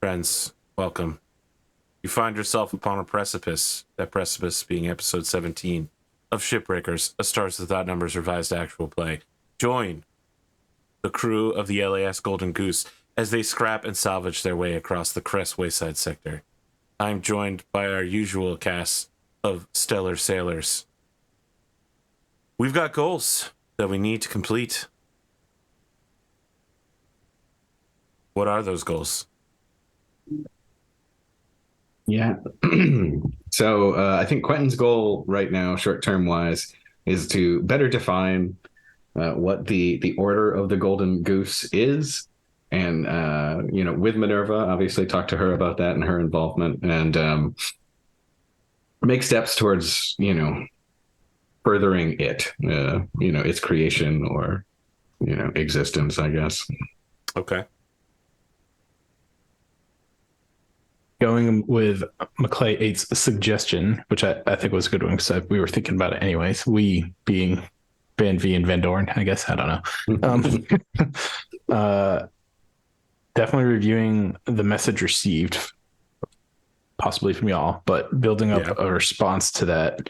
Friends, welcome. You find yourself upon a precipice, that precipice being episode 17 of Shipbreakers, a Stars Without Numbers revised actual play. Join the crew of the LAS Golden Goose as they scrap and salvage their way across the Cress Wayside sector. I'm joined by our usual cast of stellar sailors. We've got goals that we need to complete. What are those goals? Yeah. So I think Quentin's goal right now, short-term wise, is to better define what the order of the Golden Goose is. And, with MINERVA, obviously talk to her about that and her involvement and make steps towards, furthering it, its creation or, existence, I guess. Okay. Going with Maclay 8's suggestion, which I think was a good one because we were thinking about it anyways. We being Van-Vee and Vandorn, I guess. I don't know. Definitely reviewing the message received, possibly from y'all, but building up a response to that.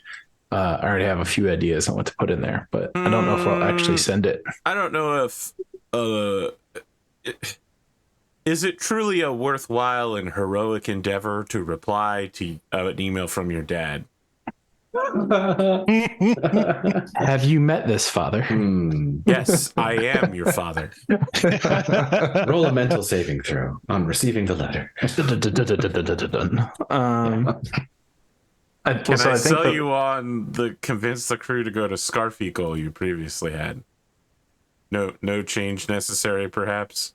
I already have a few ideas on what to put in there, but I don't know if I'll actually send it. I don't know if... Is it truly a worthwhile and heroic endeavor to reply to an email from your dad? Have you met this father? Yes, I am your father. Roll a mental saving throw on receiving the letter. Can I sell you on the convince the crew to go to Scarfy goal you previously had? No change necessary, perhaps?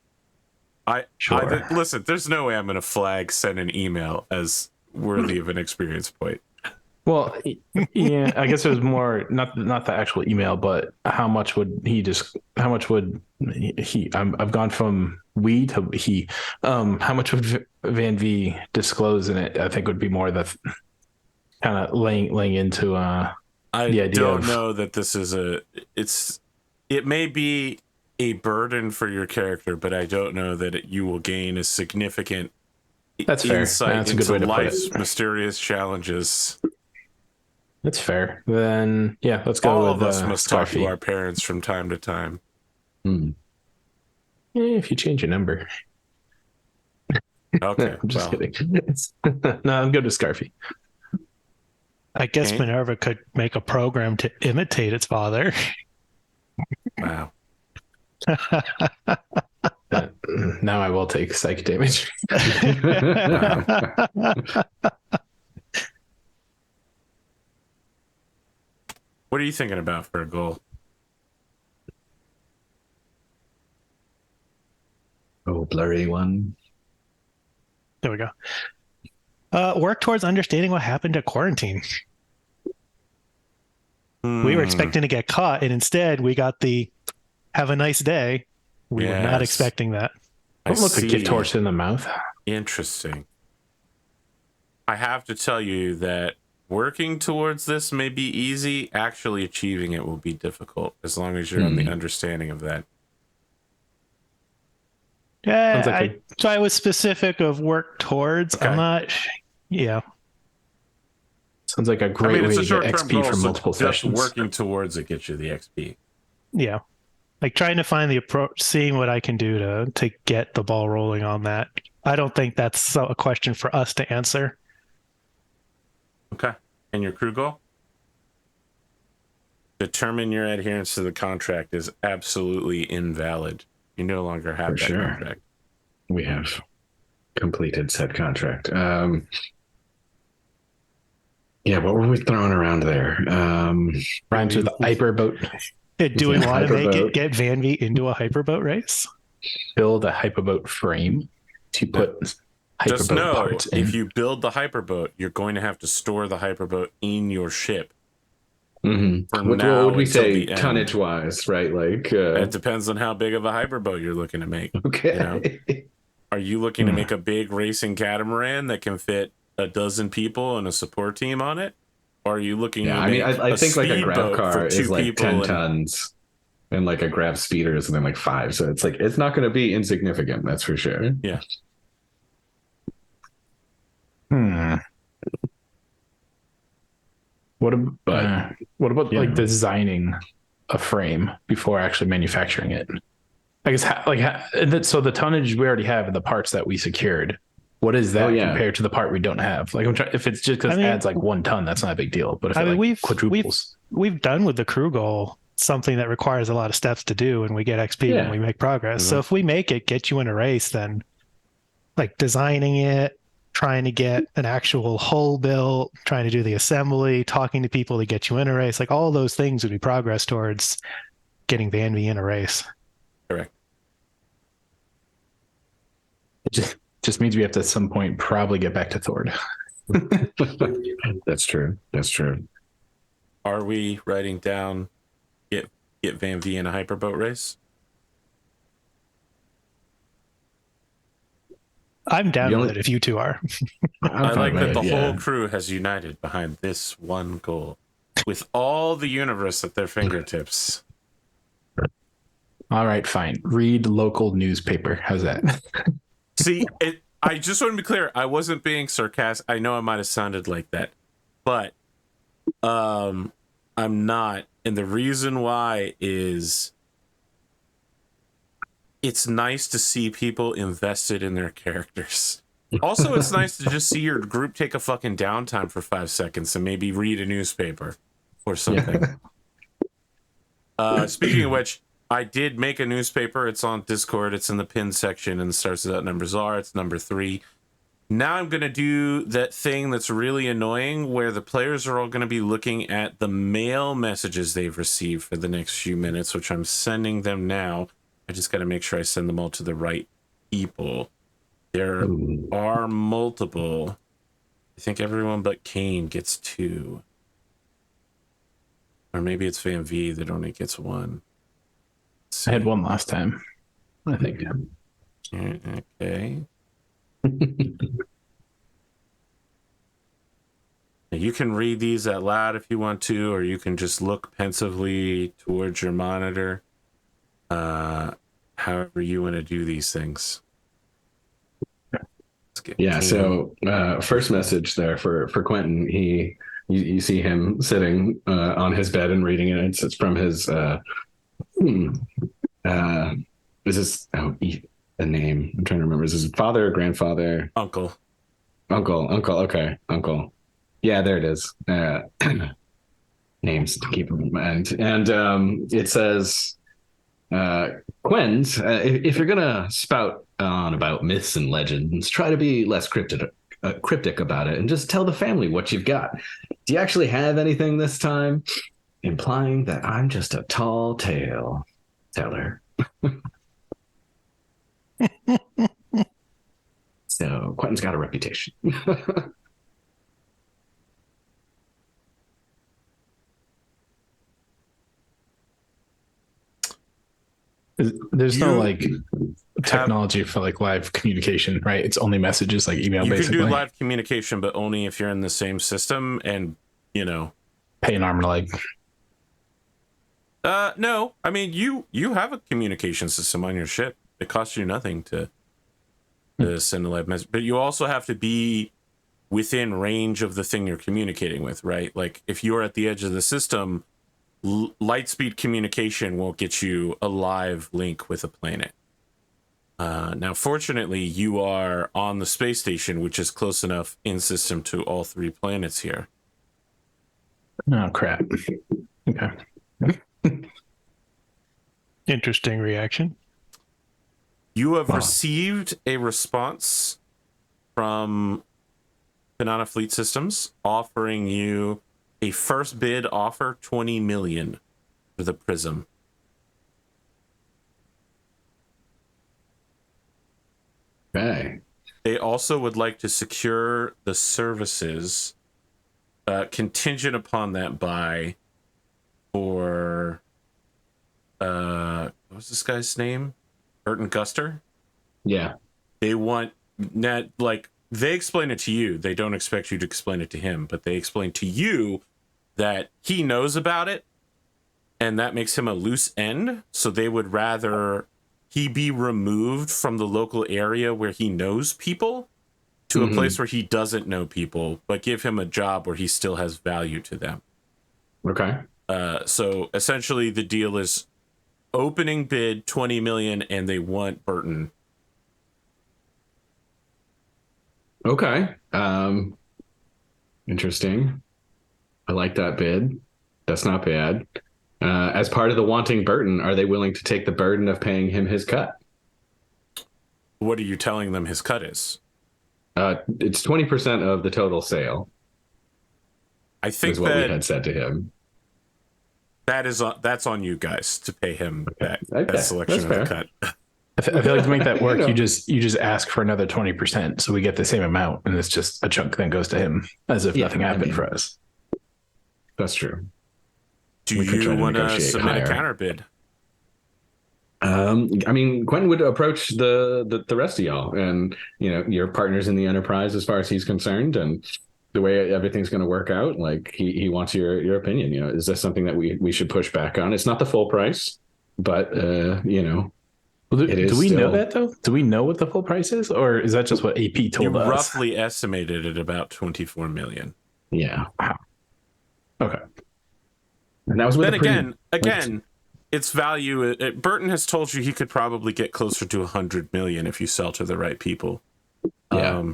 Sure. Listen, there's no way I'm going to flag send an email as worthy of an experience point. Well, yeah, I guess it was more not the actual email, but how much would he? I've gone from we to he. How much would Van-Vee disclose in it? I think would be more the kind of laying into the idea. I don't know that this is it may be a burden for your character, but I don't know that you will gain a significant insight into life's mysterious challenges. That's fair. Then, yeah, let's go All with of us must talk to Scarfy. our parents from time to time. If you change your number. Okay, I'm just kidding. No, I'm good with Scarfy. I guess MINERVA could make a program to imitate its father. Wow. Now I will take psych damage. What are you thinking about for a goal? Oh, blurry one. There we go. Work towards understanding what happened to quarantine. We were expecting to get caught, and instead we got the have a nice day. We were not expecting that. Don't look a get torched in the mouth. Interesting. I have to tell you that working towards this may be easy. Actually achieving it will be difficult, as long as you're on the understanding of that. Yeah, so I was specific of work towards. Okay. I'm not. Yeah. Sounds like a great way to get XP goal, from multiple sessions. Working towards it gets you the XP. Yeah. Like trying to find the approach, seeing what I can do to get the ball rolling on that. I don't think that's a question for us to answer. Okay. And your crew goal? Determine your adherence to the contract is absolutely invalid. You no longer have that contract. We have completed said contract. Yeah, what were we throwing around there? Rhymes with hyperboat. Do we want to get Van-Vee into a hyperboat race? Build a hyperboat frame to put just know parts in. If you build the hyperboat, you're going to have to store the hyperboat in your ship. What would we say tonnage wise, right? Like it depends on how big of a hyperboat you're looking to make. Okay. Are you looking to make a big racing catamaran that can fit a dozen people and a support team on it? Or are you looking to make I think like a grab car is like 10 and... tons and like a grab speeder is something like 5. So it's like, it's not going to be insignificant. That's for sure. Yeah. Hmm. What about Yeah. like designing a frame before actually manufacturing it? I guess so the tonnage we already have in the parts that we secured. What is that compared to the part we don't have? Like, if it's just because it adds like 1 ton, that's not a big deal. But if quadruples, we've done with the crew goal something that requires a lot of steps to do, and we get XP when we make progress. Mm-hmm. So if we make it get you in a race, then like designing it, trying to get an actual hull built, trying to do the assembly, talking to people to get you in a race, like all those things would be progress towards getting Van-Vee in a race. Correct. it just means we have to at some point probably get back to Thord. That's true. That's true. Are we writing down get Van-Vee in a hyperboat race? I'm down with it if you two are. I like that the whole crew has united behind this one goal with all the universe at their fingertips. All right, fine. Read local newspaper. How's that? See, I just want to be clear. I wasn't being sarcastic. I know I might have sounded like that, but I'm not. And the reason why is it's nice to see people invested in their characters. Also, it's nice to just see your group take a fucking downtime for 5 seconds and maybe read a newspaper or something. Speaking of which, I did make a newspaper. It's on Discord. It's in the pin section, and the stars without numbers are. It's number 3. Now I'm going to do that thing that's really annoying where the players are all going to be looking at the mail messages they've received for the next few minutes, which I'm sending them now. I just got to make sure I send them all to the right people. There are multiple. I think everyone but Kain gets 2. Or maybe it's Van-Vee that only gets 1. I had 1 last time, I think. Okay. You can read these out loud if you want to, or you can just look pensively towards your monitor. However you want to do these things. Yeah, so first message there for Quentin. You see him sitting on his bed and reading it. It's from his is this a name? I'm trying to remember. Is his father or grandfather? Uncle. Okay, uncle. Yeah, there it is. Names to keep in mind. And it says, Quentin, if you're gonna spout on about myths and legends, try to be less cryptic about it and just tell the family what you've got. Do you actually have anything this time? Implying that I'm just a tall tale teller. So Quentin's got a reputation. There's no like technology for like live communication, right? It's only messages, like email. Basically, you can do live communication, but only if you're in the same system and pay an arm and a leg. No, I mean you have a communication system on your ship. It costs you nothing to send a live message, but you also have to be within range of the thing you're communicating with, right? Like if you're at the edge of the system, light speed communication won't get you a live link with a planet. Now, fortunately, you are on the space station, which is close enough in system to all 3 planets here. Oh crap! Okay. Interesting reaction. You have received a response from Banana Fleet Systems offering you a first bid offer 20 million for the Prism. Okay. They also would like to secure the services contingent upon that buy for what was this guy's name? Burton Guster? Yeah. They want net like they explain it to you. They don't expect you to explain it to him, but they explain to you that he knows about it and that makes him a loose end. So they would rather he be removed from the local area where he knows people to a place where he doesn't know people, but give him a job where he still has value to them. Okay. So essentially the deal is opening bid 20 million and they want Burton. Okay. Interesting. I like that bid. That's not bad. As part of the wanting Burton, are they willing to take the burden of paying him his cut? What are you telling them his cut is? It's 20% of the total sale. I think is what we had said to him. That's on you guys to pay him that selection of That's the cut. I feel like to make that work, you just ask for another 20%, so we get the same amount, and it's just a chunk then goes to him, as if nothing happened for us. That's true. Do you want to submit a counter bid? I mean, Quentin would approach the rest of y'all, and your partners in the enterprise as far as he's concerned, and the way everything's going to work out. Like he wants your opinion. Is this something that we should push back on? It's not the full price, but Well, do we know that though? Do we know what the full price is, or is that just what AP told us? Roughly estimated at about 24 million. Yeah. Wow. Okay. And that was with again, its value. Burton has told you he could probably get closer to 100 million if you sell to the right people. Yeah.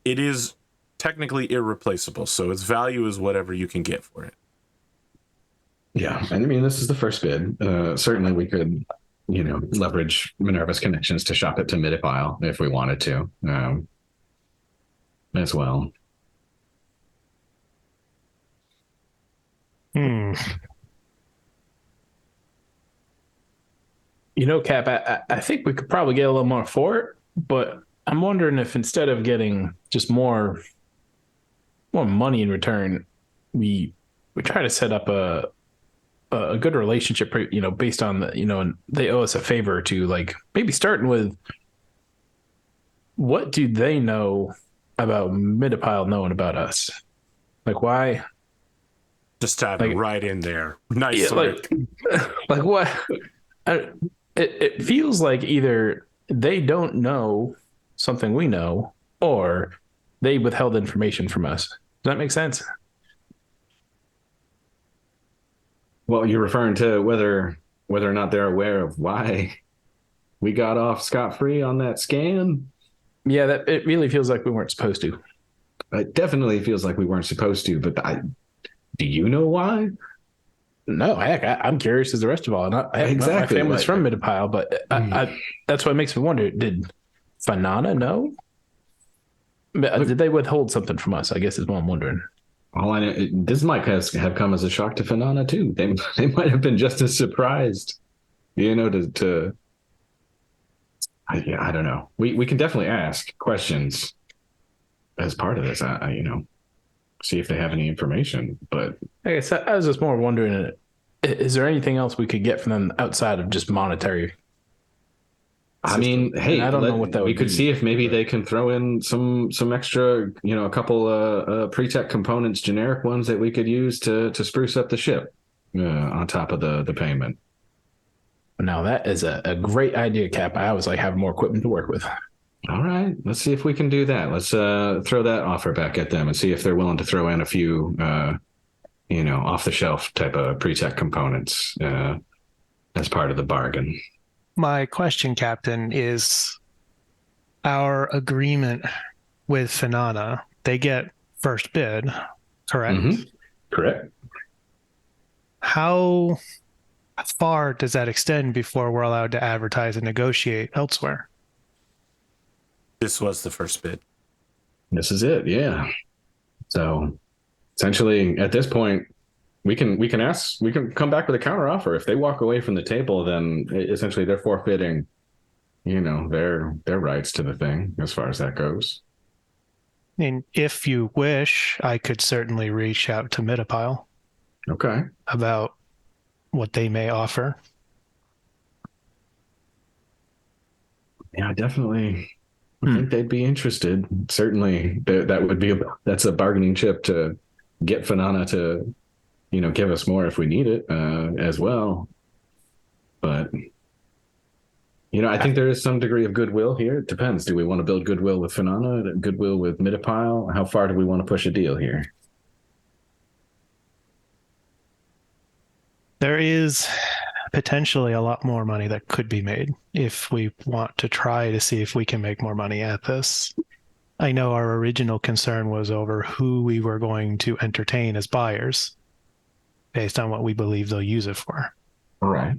It is technically irreplaceable, so its value is whatever you can get for it. Yeah, and I mean, this is the first bid. Certainly, we could, leverage MINERVA's connections to shop it to Midipile if we wanted to, as well. Cap, I think we could probably get a little more for it, but I'm wondering if instead of getting just more money in return, we try to set up a good relationship, based on and they owe us a favor or two, like maybe starting with what do they know about Midipile knowing about us? Like why? Just have it right in there. Nice. Yeah, like what? It feels like either they don't know something we know, or they withheld information from us. Does that make sense? Well, you're referring to whether or not they're aware of why we got off scot-free on that scan? Yeah, it really feels like we weren't supposed to. It definitely feels like we weren't supposed to, but do you know why? No, heck, I'm curious as the rest of all. Exactly. My family's from Midipile, but that's what makes me wonder, did Fanana know? Did they withhold something from us? I guess is what I'm wondering. All I know, this might have come as a shock to Fanana too. They might have been just as surprised, I don't know. We can definitely ask questions as part of this. See if they have any information. But I guess I was just more wondering, is there anything else we could get from them outside of just monetary? I mean, hey, I don't know what that would be. We could see if maybe they can throw in some extra, a couple pre-tech components, generic ones that we could use to spruce up the ship on top of the payment. Now that is a great idea, Cap. I always like having more equipment to work with. All right, let's see if we can do that. Let's throw that offer back at them and see if they're willing to throw in a few, off the shelf type of pre-tech components as part of the bargain. My question, Captain, is our agreement with Fanana. They get first bid, correct? Mm-hmm. Correct. How far does that extend before we're allowed to advertise and negotiate elsewhere? This was the first bid. This is it, yeah. So essentially, at this point, we can come back with a counter offer. If they walk away from the table, then essentially they're forfeiting, their rights to the thing as far as that goes. And if you wish, I could certainly reach out to Midipile. Okay. About what they may offer. Yeah, definitely. I think they'd be interested. Certainly, that's a bargaining chip to get Fanana to, give us more if we need it as well. But I think there is some degree of goodwill here. It depends. Do we want to build goodwill with Finana, goodwill with Midapile? How far do we want to push a deal here? There is potentially a lot more money that could be made if we want to try to see if we can make more money at this. I know our original concern was over who we were going to entertain as buyers based on what we believe they'll use it for. All right.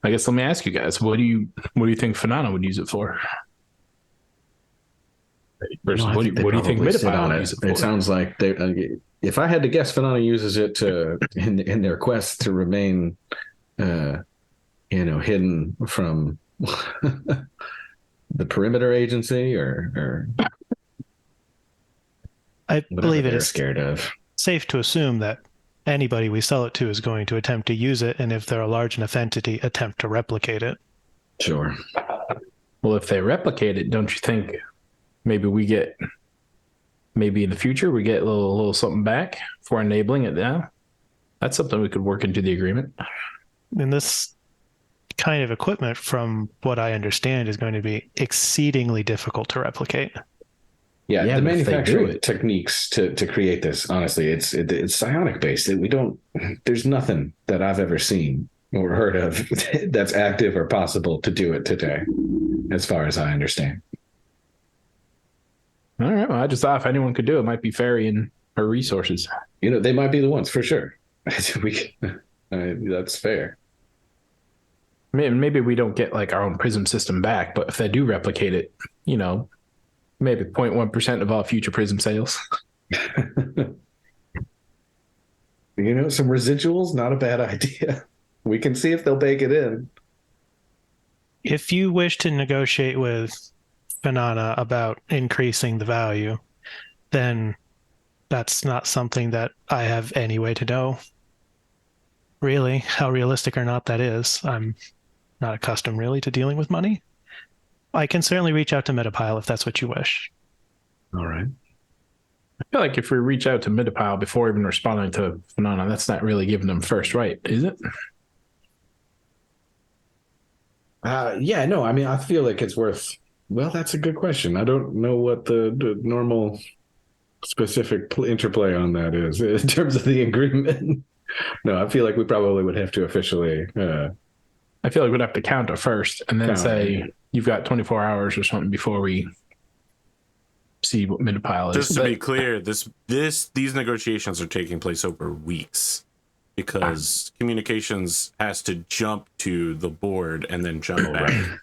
I guess let me ask you guys, what do you think Finana would use it for? Versus what do you think Midapile would use it for? It sounds like if I had to guess, Finana uses it in their quest to remain, hidden from the perimeter agency or I believe it they're is scared of. Safe to assume that anybody we sell it to is going to attempt to use it, and if they're a large enough entity, attempt to replicate it. Sure. Well, if they replicate it, don't you think maybe in the future we get a little something back for enabling it now? That's something we could work into the agreement. And this kind of equipment, from what I understand, is going to be exceedingly difficult to replicate. Yeah, the manufacturing techniques to create this, honestly, it's psionic based. There's nothing that I've ever seen or heard of that's active or possible to do it today, as far as I understand. All right. Well, I just thought if anyone could do it, might be Fairy and her resources. They might be the ones for sure. That's fair. Maybe we don't get like our own prism system back, but if they do replicate it, maybe 0.1% of all future prism sales. Some residuals, not a bad idea. We can see if they'll bake it in. If you wish to negotiate with Finana about increasing the value, then that's not something that I have any way to know, really, how realistic or not that is. I'm not accustomed, really, to dealing with money. I can certainly reach out to Midapile if that's what you wish. All right. I feel like if we reach out to Midapile before even responding to Finana, that's not really giving them first right, is it? Yeah, no, I mean, I feel like it's worth... Well, that's a good question. I don't know what the normal specific interplay on that is in terms of the agreement. No, I feel like we probably would have to officially... I feel like we'd have to counter first and then say you've got 24 hours or something before we see what Midapile is. Just to be clear, these negotiations are taking place over weeks because communications has to jump to the board and then jump back.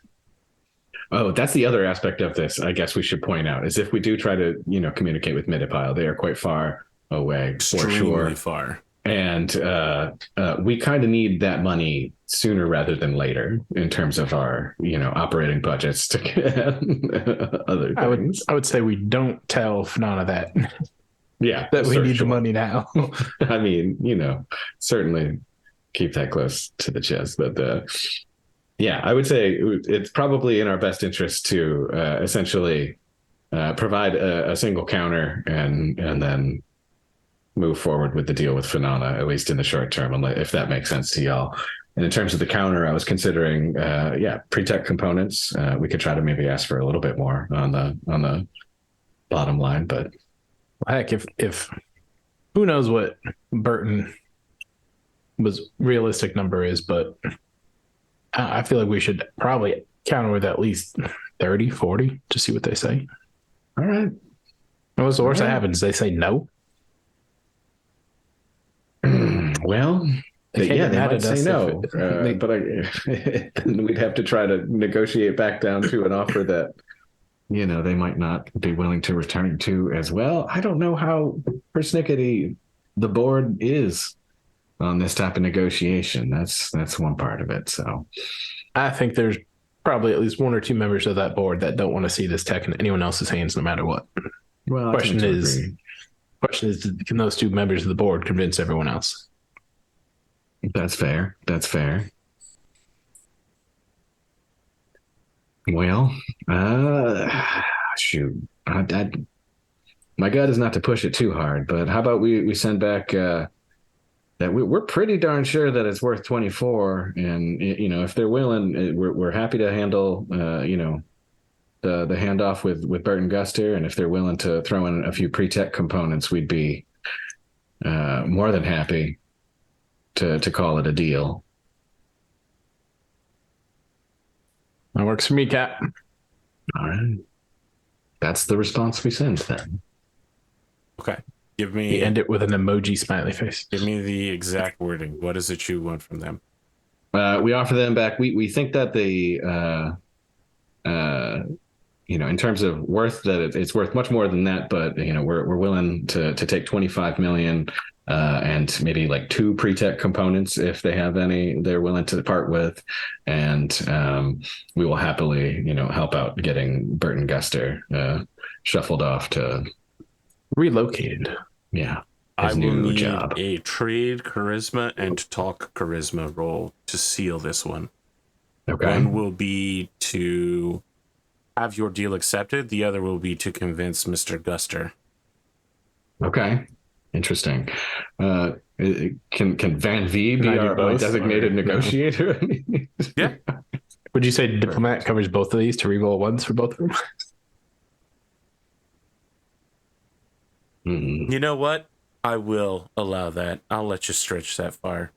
Oh, that's the other aspect of this, I guess we should point out, is if we do try to, communicate with Midapile, they are quite far away, extremely for sure. Far. And we kind of need that money sooner rather than later in terms of our, operating budgets to get other things. I would say we don't tell Finana that. Yeah. That we need the money now. I mean, certainly keep that close to the chest. But yeah, I would say it's probably in our best interest to essentially provide a single counter and then move forward with the deal with Finana, at least in the short term, if that makes sense to y'all. And in terms of the counter, I was considering, pre-tech components. We could try to maybe ask for a little bit more on the bottom line, but heck, if who knows what Burton was realistic number is, but I feel like we should probably counter with at least 30, 40 to see what they say. All right. What's the worst that happens? They say no. Well, they might say no, but we'd have to try to negotiate back down to an offer that, they might not be willing to return to as well. I don't know how persnickety the board is on this type of negotiation. That's one part of it. So I think there's probably at least one or two members of that board that don't want to see this tech in anyone else's hands, no matter what. Well, question is, can those two members of the board convince everyone else? That's fair. Well, shoot. My gut is not to push it too hard, but how about we send back that we're pretty darn sure that it's worth 24, and if they're willing, we're happy to handle the handoff with Burton Guster, and if they're willing to throw in a few pre-tech components, we'd be more than happy to call it a deal. That works for me, Cap. All right. That's the response we send then. Okay. Give You me end it with an emoji smiley face. give me the exact wording. What is it you want from them? We offer them back. We think that in terms of worth, that it's worth much more than that, but we're willing to take 25 million and maybe like 2 pre-tech components if they have any they're willing to part with, and we will happily help out getting Burton Guster shuffled off to Relocated. I his will new need job. a trade charisma and talk charisma roll to seal this one. Okay. One will be to have your deal accepted. The other will be to convince Mr. Guster. Okay. Interesting. Can Van-Vee be Can I do our both? designated Or- negotiator? Yeah. Would you say diplomat covers both of these to reroll once for both of them? You know what? I will allow that. I'll let you stretch that far.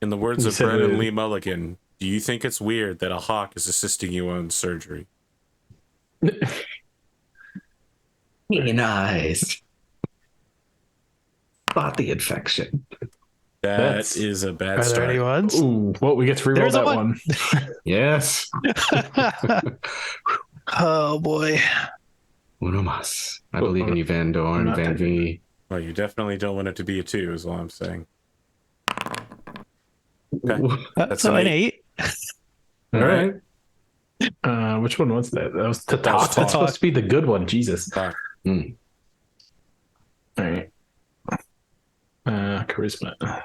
In the words You of said Brennan it- Lee Mulligan, do you think it's weird that a hawk is assisting you on surgery? Nice. Spot the infection. That is a bad Are there any start. ones? Ooh, well, we get to reroll There's a that one. one. Yes. Oh boy. Uno mas. I believe in you, Vandorn, Not Van-Vee. Well, you definitely don't want it to be a 2, is all I'm saying. Okay. That's So an an eight. 8. All right. Which one was that? That was to That was talk. That's supposed to be the good one. Jesus. Fuck. Mm. All right. Charisma.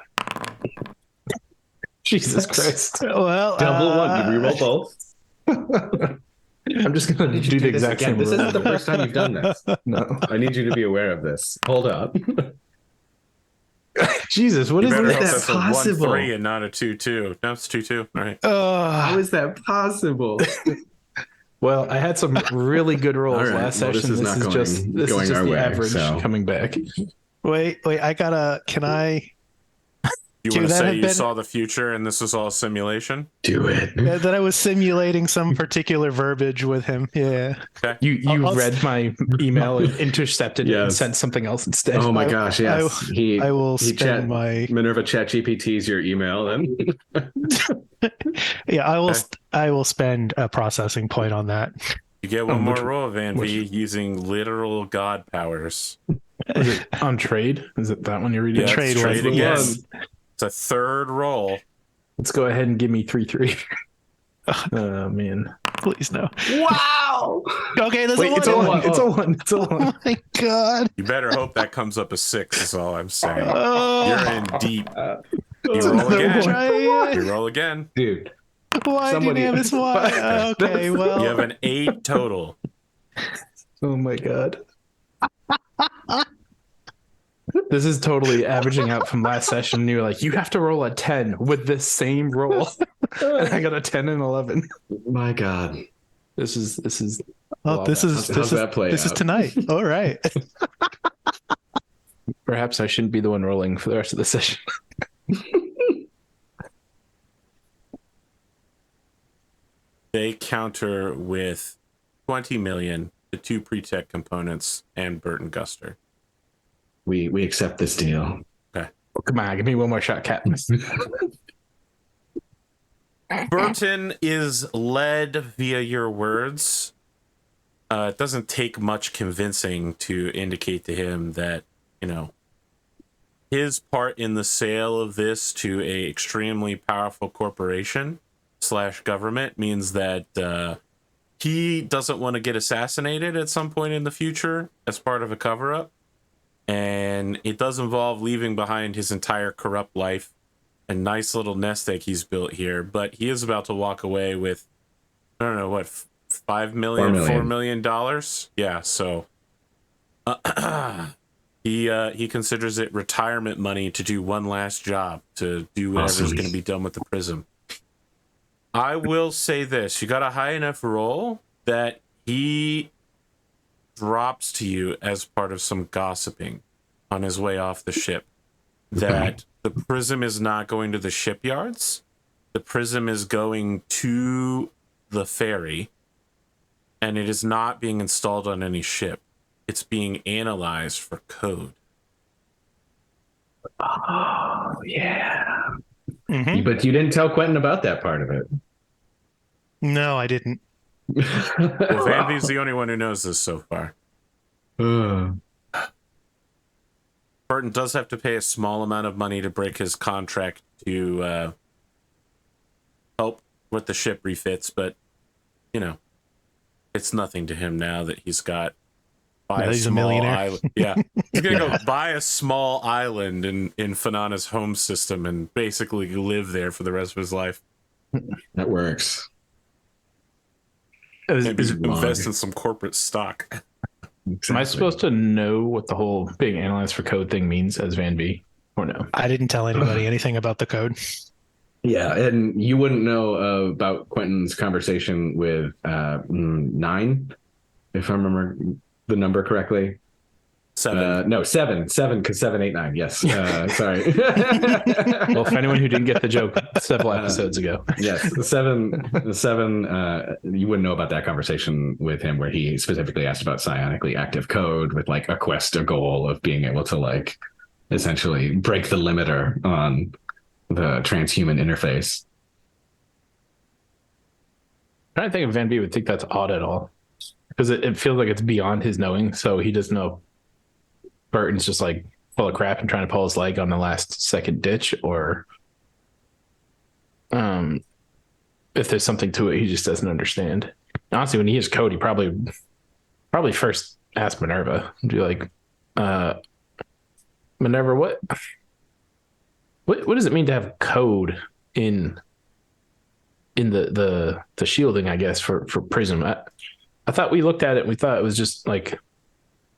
Jesus Christ. Well, Double one. You reroll both. I'm just going to do the this exact again. same This roll. isn't the first time you've done this. No. I need you to be aware of this. Hold up. Jesus, what You is better hope this? that's a possible? 1-3 and not a 2-2. No, it's 2-2. All right. How is that possible? Well, I had some really good rolls All right. last Well, session. this is not going our the way, average so. coming back. wait, can I? You Dude, want to that say had you been- saw the future and this was all simulation? Do it. That I was simulating some particular verbiage with him. Yeah. You I'll- read my email and intercepted it and Yes. sent something else instead. Oh my I- gosh, yes. I will spend my Minerva Chat GPT's your email then. yeah. Okay. I will spend a processing point on that. You get one more which- roll, Van-Vee, using literal god powers. Is it on trade? Is it that one you're reading? Yeah, trade it's was the again. one. It's a third roll. Let's go ahead and give me 3-3. Oh man. Please no. Wow. Okay, there's Wait, a it's a one. one. It's a one. It's a Oh one. my god. You better hope that comes up a 6, is all I'm saying. Oh, You're in deep. You It's roll another again. Try You it. roll again. Dude. Why Somebody- didn't have his why? Okay, well. You have an 8 total. Oh my god. This is totally averaging out from last session. And you were like, you have to roll a 10 with this same roll. And I got a 10 and 11. My God. This is Oh, this is How's that play this is out? tonight. All right. perhaps I shouldn't be the one rolling for the rest of the session. They counter with 20 million, the 2 pre-tech components, and Burton Guster. We accept this deal. Oh, come on, give me one more shot, Cap. Burton is led via your words. It doesn't take much convincing to indicate to him that, you know, his part in the sale of this to a extremely powerful corporation / government means that he doesn't want to get assassinated at some point in the future as part of a cover-up. And it does involve leaving behind his entire corrupt life and nice little nest egg he's built here. But he is about to walk away with, I don't know, what, $5 million, $4 million? Yeah, so He considers it retirement money to do one last job, to do whatever's going to be done with the prism. I will say this: you got a high enough roll that he drops to you as part of some gossiping on his way off the ship that the prism is not going to the shipyards. The prism is going to the ferry, and it is not being installed on any ship. It's being analyzed for code. Oh, yeah. Mhm. But you didn't tell Quentin about that part of it. No, I didn't. Well, Van-Vee's the only one who knows this so far. Burton does have to pay a small amount of money to break his contract to help with the ship refits, but, you know, it's nothing to him now that he's got He's a millionaire. island. Yeah. He's going to go buy a small island in Fanana's home system and basically live there for the rest of his life. That works. Maybe invest in some corporate stock. Exactly. Am I supposed to know what the whole being analyzed for code thing means as Van-Vee, or no? I didn't tell anybody anything about the code. Yeah, and you wouldn't know about Quentin's conversation with 9, if I remember the number correctly. 7. No, 7, because 7, 8, 9. Yes. Sorry. Well, for anyone who didn't get the joke several episodes ago. Yes, the 7. You wouldn't know about that conversation with him where he specifically asked about psionically active code with like a quest, a goal of being able to like essentially break the limiter on the transhuman interface. I don't think if Van-Vee would think that's odd at all, because it feels like it's beyond his knowing. So he doesn't know Burton's just like full of crap and trying to pull his leg on the last second ditch, or if there's something to it he just doesn't understand. Honestly, when he hears code, he probably first ask MINERVA and be like, MINERVA, what does it mean to have code in the shielding, I guess, for Prism? I thought we looked at it and we thought it was just like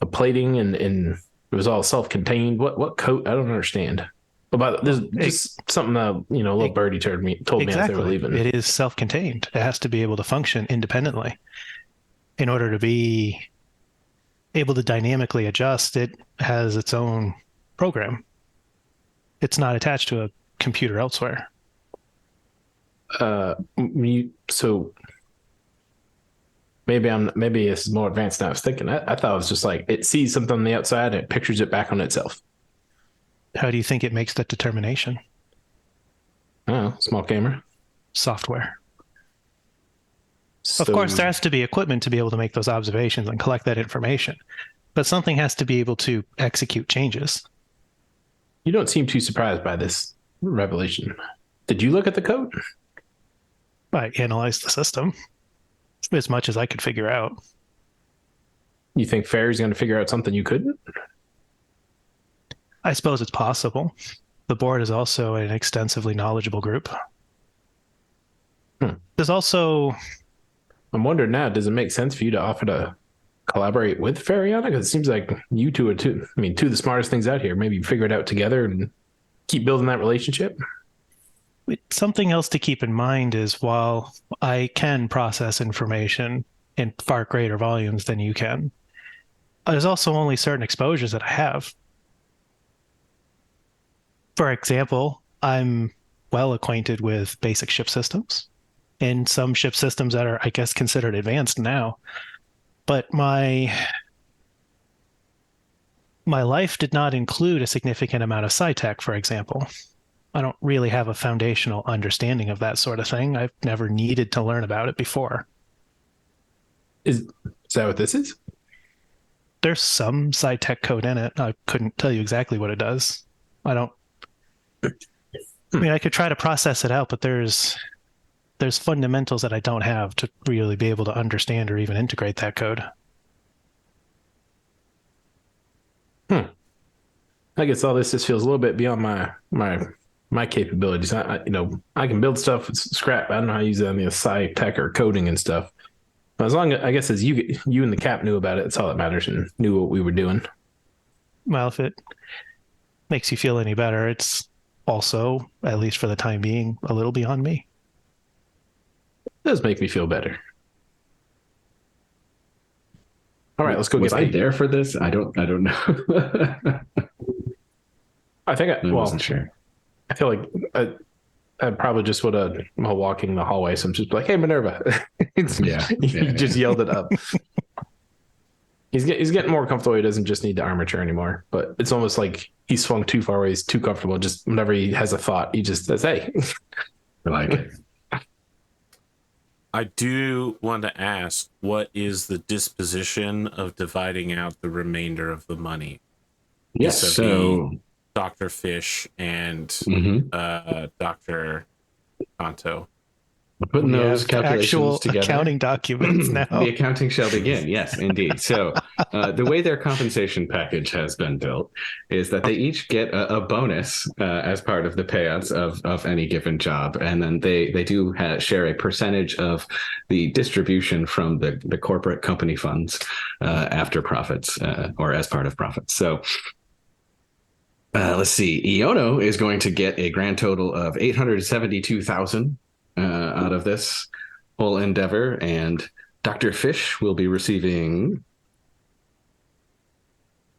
a plating and it was all self-contained. What code? I don't understand. But there's just something that, little birdie told me as they were leaving. It is self-contained. It has to be able to function independently. In order to be able to dynamically adjust, it has its own program. It's not attached to a computer elsewhere. So maybe it's more advanced than I was thinking. I thought it was just like it sees something on the outside and it pictures it back on itself. How do you think it makes that determination? I don't know, small camera. Software. So, Of course, there has to be equipment to be able to make those observations and collect that information, but something has to be able to execute changes. You don't seem too surprised by this revelation. Did you look at the code? I analyzed the system as much as I could figure out. You think Fairy's going to figure out something you couldn't? I suppose it's possible. The board is also an extensively knowledgeable group. There's also... I'm wondering now, does it make sense for you to offer to collaborate with Fairy on it? Because it seems like you two are two of the smartest things out here. Maybe figure it out together and keep building that relationship. Something else to keep in mind is while I can process information in far greater volumes than you can, there's also only certain exposures that I have. For example, I'm well acquainted with basic ship systems and some ship systems that are, I guess, considered advanced now. But my life did not include a significant amount of sci-tech, for example. I don't really have a foundational understanding of that sort of thing. I've never needed to learn about it before. Is that what this is? There's some sci-tech code in it. I couldn't tell you exactly what it does. I could try to process it out, but there's fundamentals that I don't have to really be able to understand or even integrate that code. I guess all this just feels a little bit beyond my capabilities. I can build stuff with scrap. I don't know how to use it on the sci-tech or coding and stuff. But as long as, I guess, as you and the cap knew about it, that's all that matters and knew what we were doing. well, if it makes you feel any better, it's also, at least for the time being, a little beyond me. It does make me feel better. All right, let's go Was get I paid. there for this? I don't know. I think I wasn't sure. I feel like I probably just would have, while walking the hallway, so I'm just like, hey, Minerva. He just yelled it up. He's getting more comfortable. He doesn't just need the armature anymore. But it's almost like he's swung too far away. He's too comfortable. Just whenever he has a thought, he just says, hey. I like it. I do want to ask, what is the disposition of dividing out the remainder of the money? Yes, so Dr. Fish and Dr. Kanto. Putting We those have calculations actual together. accounting documents now. The accounting shall begin. Yes, indeed. So the way their compensation package has been built is that they each get a bonus as part of the payouts of any given job. And then they do share a percentage of the distribution from the corporate company funds after profits or as part of profits. So let's see. Iono is going to get a grand total of 872,000 out of this whole endeavor, and Dr. Fish will be receiving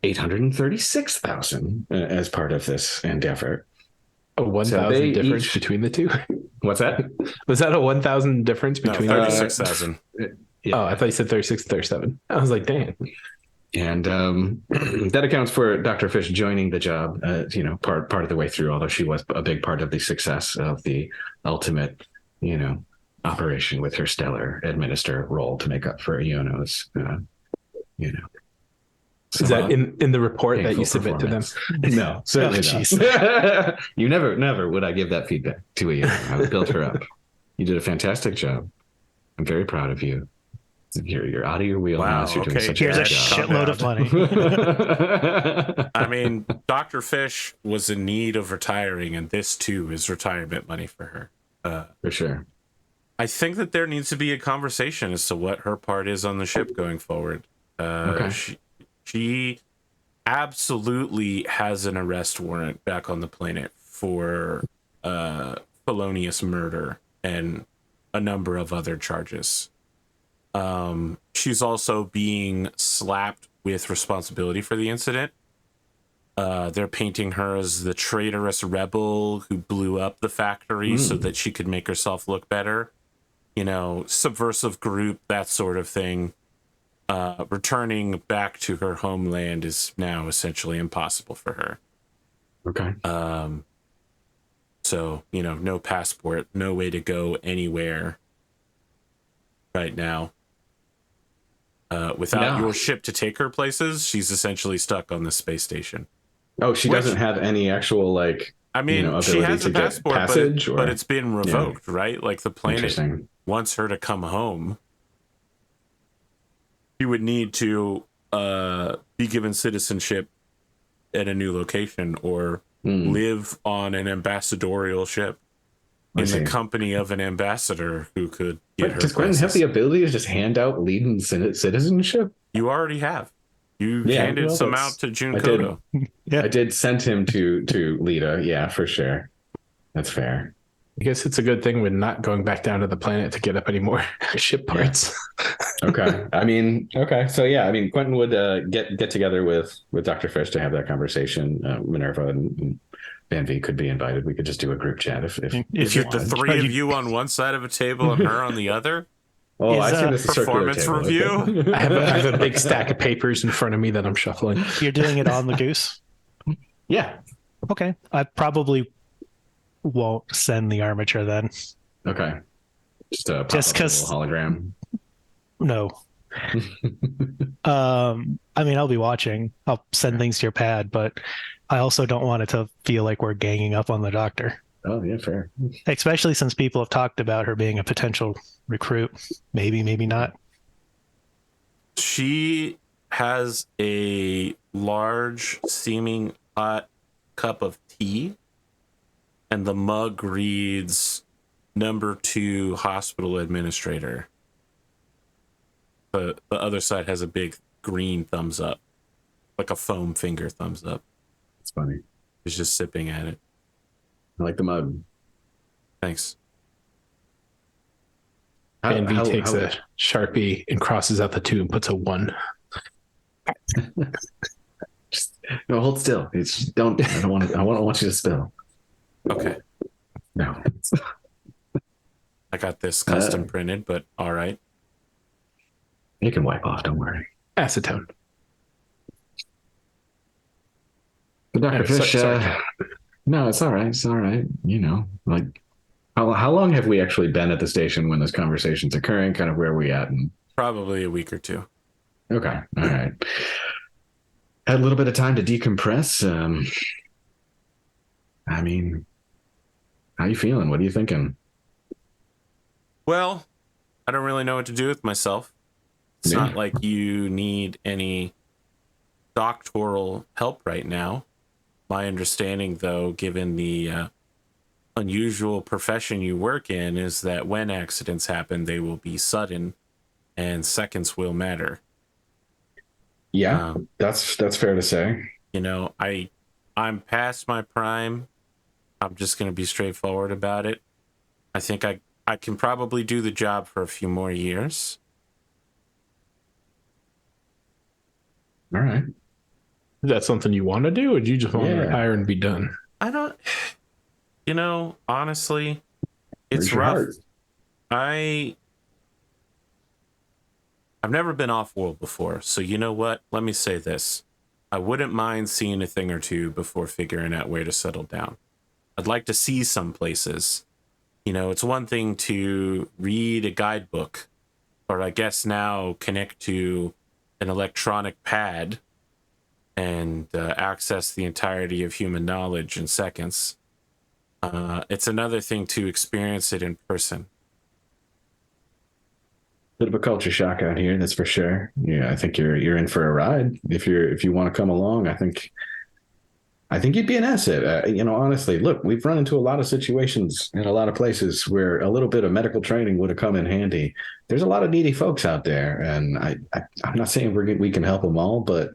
836,000 as part of this endeavor. A 1,000 difference between the two? What's that? Was that a 1,000 difference between 36,000? Yeah. Oh, I thought you said 36, 37. I was like, dang. And that accounts for Dr. Fish joining the job, part of the way through, although she was a big part of the success of the ultimate, operation with her stellar administrator role to make up for Iono's, Is that in the report that you submit to them? No, certainly not. You never would I give that feedback to Iono. I would build her up. You did a fantastic job. I'm very proud of you. You're out of your wheelhouse. Wow, You're doing such Here's a a good job. shitload of money. I mean, Dr. Fish was in need of retiring, and this too is retirement money for her. For sure. I think that there needs to be a conversation as to what her part is on the ship going forward. Okay. She absolutely has an arrest warrant back on the planet for felonious murder and a number of other charges. She's also being slapped with responsibility for the incident. They're painting her as the traitorous rebel who blew up the factory so that she could make herself look better. Subversive group, that sort of thing. Returning back to her homeland is now essentially impossible for her. Okay. So, no passport, no way to go anywhere right now. Without your ship to take her places, she's essentially stuck on the space station. Oh, she doesn't have any actual she has a passport, passage, but it's been revoked, right? Like the planet wants her to come home. She would need to be given citizenship at a new location or live on an ambassadorial ship in the company of an ambassador who could get her. Does Quentin have the ability to just hand out Leiden citizenship? You already have. You handed some out to Jun Kodo. I did send him to Lita. Yeah, for sure. That's fair. I guess it's a good thing we're not going back down to the planet to get up any more ship parts. Okay. So Quentin would get together with Dr. Fish to have that conversation. Minerva and Van-Vee could be invited. We could just do a group chat if you the three of you on one side of a table and her on the other. Oh, I see this performance review. I have a big stack of papers in front of me that I'm shuffling. You're doing it on the goose? Yeah. Okay. I probably won't send the armature then. Okay. Just because hologram. No. I'll be watching. I'll send things to your pad, but I also don't want it to feel like we're ganging up on the doctor. Oh, yeah, fair. Especially since people have talked about her being a potential recruit. Maybe not. She has a large seeming hot cup of tea, and the mug reads "Number 2 Hospital Administrator." The other side has a big green thumbs up. like a foam finger thumbs up. It's funny. He's just sipping at it. I like the mug. Thanks. Van-Vee takes a Sharpie and crosses out the 2 and puts a 1. Just, no, hold still. It's don't. I don't want. I want you to spill. Okay. No. I got this custom printed, but all right. You can wipe off. Don't worry. Acetone. But Dr. Fish. Sorry. No, it's all right. It's all right. You know, like how long have we actually been at the station when this conversation's occurring? Kind of where are we at? And Probably a week or 2. okay. All right. Had a little bit of time to decompress. I mean, how you feeling? What are you thinking? Well, I don't really know what to do with myself. It's not like you need any doctoral help right now. My understanding, though, given the unusual profession you work in, is that when accidents happen, they will be sudden and seconds will matter. Yeah, that's fair to say. You know, I'm past my prime. I'm just going to be straightforward about it. I think I can probably do the job for a few more years. All right. Is that something you want to do, or do you just want to retire and be done? I don't, you know, honestly, Where's it's your rough. heart? I've never been off world before, so you know what? Let me say this. I wouldn't mind seeing a thing or two before figuring out where to settle down. I'd like to see some places. You know, it's one thing to read a guidebook, or I guess now connect to an electronic pad and access the entirety of human knowledge in seconds. It's another thing to experience it in person. Bit of a culture shock out here, that's for sure. Yeah, I think you're in for a ride. If you want to come along, I think you'd be an asset. You know, honestly, look, we've run into a lot of situations in a lot of places where a little bit of medical training would have come in handy. There's a lot of needy folks out there, and I'm not saying we can help them all, but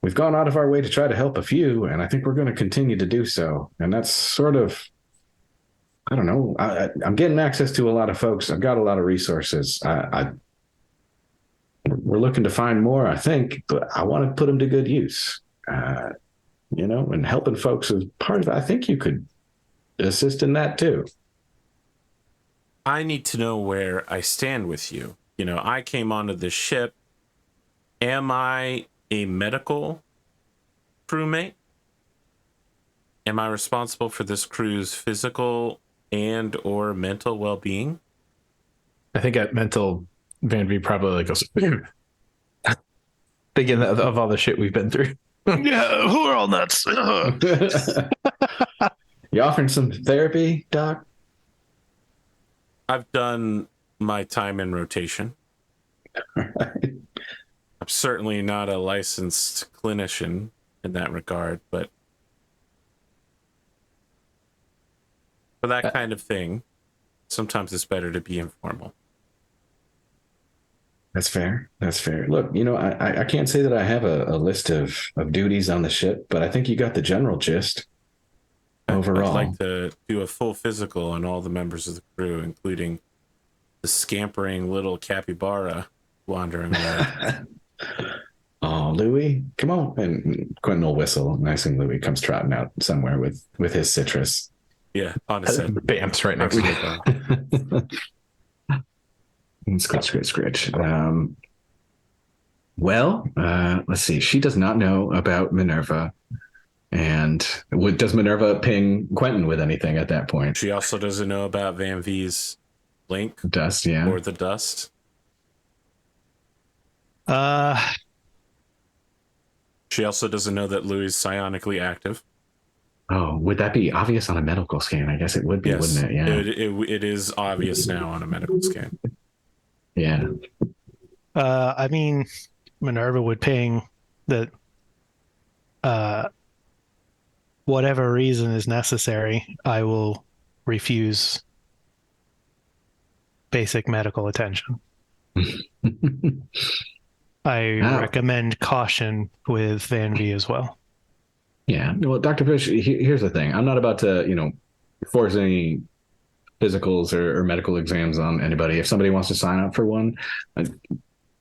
we've gone out of our way to try to help a few, and I think we're going to continue to do so. And that's sort of, I don't know. I'm getting access to a lot of folks. I've got a lot of resources. We're looking to find more, I think, but I want to put them to good use. You know, and helping folks is part of it. I think you could assist in that too. I need to know where I stand with you. You know, I came onto this ship. Am I a medical crewmate? Am I responsible for this crew's physical and or mental well-being? I think at mental, Van-Vee probably like goes, thinking of all the shit we've been through. Yeah, who are all nuts? You offering some therapy, Doc? I've done my time in rotation. Right. I'm certainly not a licensed clinician in that regard, but for that kind of thing, sometimes it's better to be informal. That's fair. That's fair. Look, you know, I can't say that I have a list of duties on the ship, but I think you got the general gist overall. I'd like to do a full physical on all the members of the crew, including the scampering little capybara wandering around. Oh, Louis, come on. And Quentin will whistle. And I assume Louis comes trotting out somewhere with his citrus. Yeah, on a set. Bam's right next to it. Scritch. Let's see. She does not know about Minerva. And does Minerva ping Quentin with anything at that point? She also doesn't know about Van-Vee's link. Dust, yeah. Or the dust. She also doesn't know that Louis is psionically active. Oh, would that be obvious on a medical scan? I guess it would be, yes, wouldn't it? Yeah. It is obvious now on a medical scan. Yeah. I mean, Minerva would ping that whatever reason is necessary, I will refuse basic medical attention. I recommend caution with Van-Vee as well. Yeah. Well, Dr. Fish, here's the thing. I'm not about to, force any physicals or medical exams on anybody. If somebody wants to sign up for one,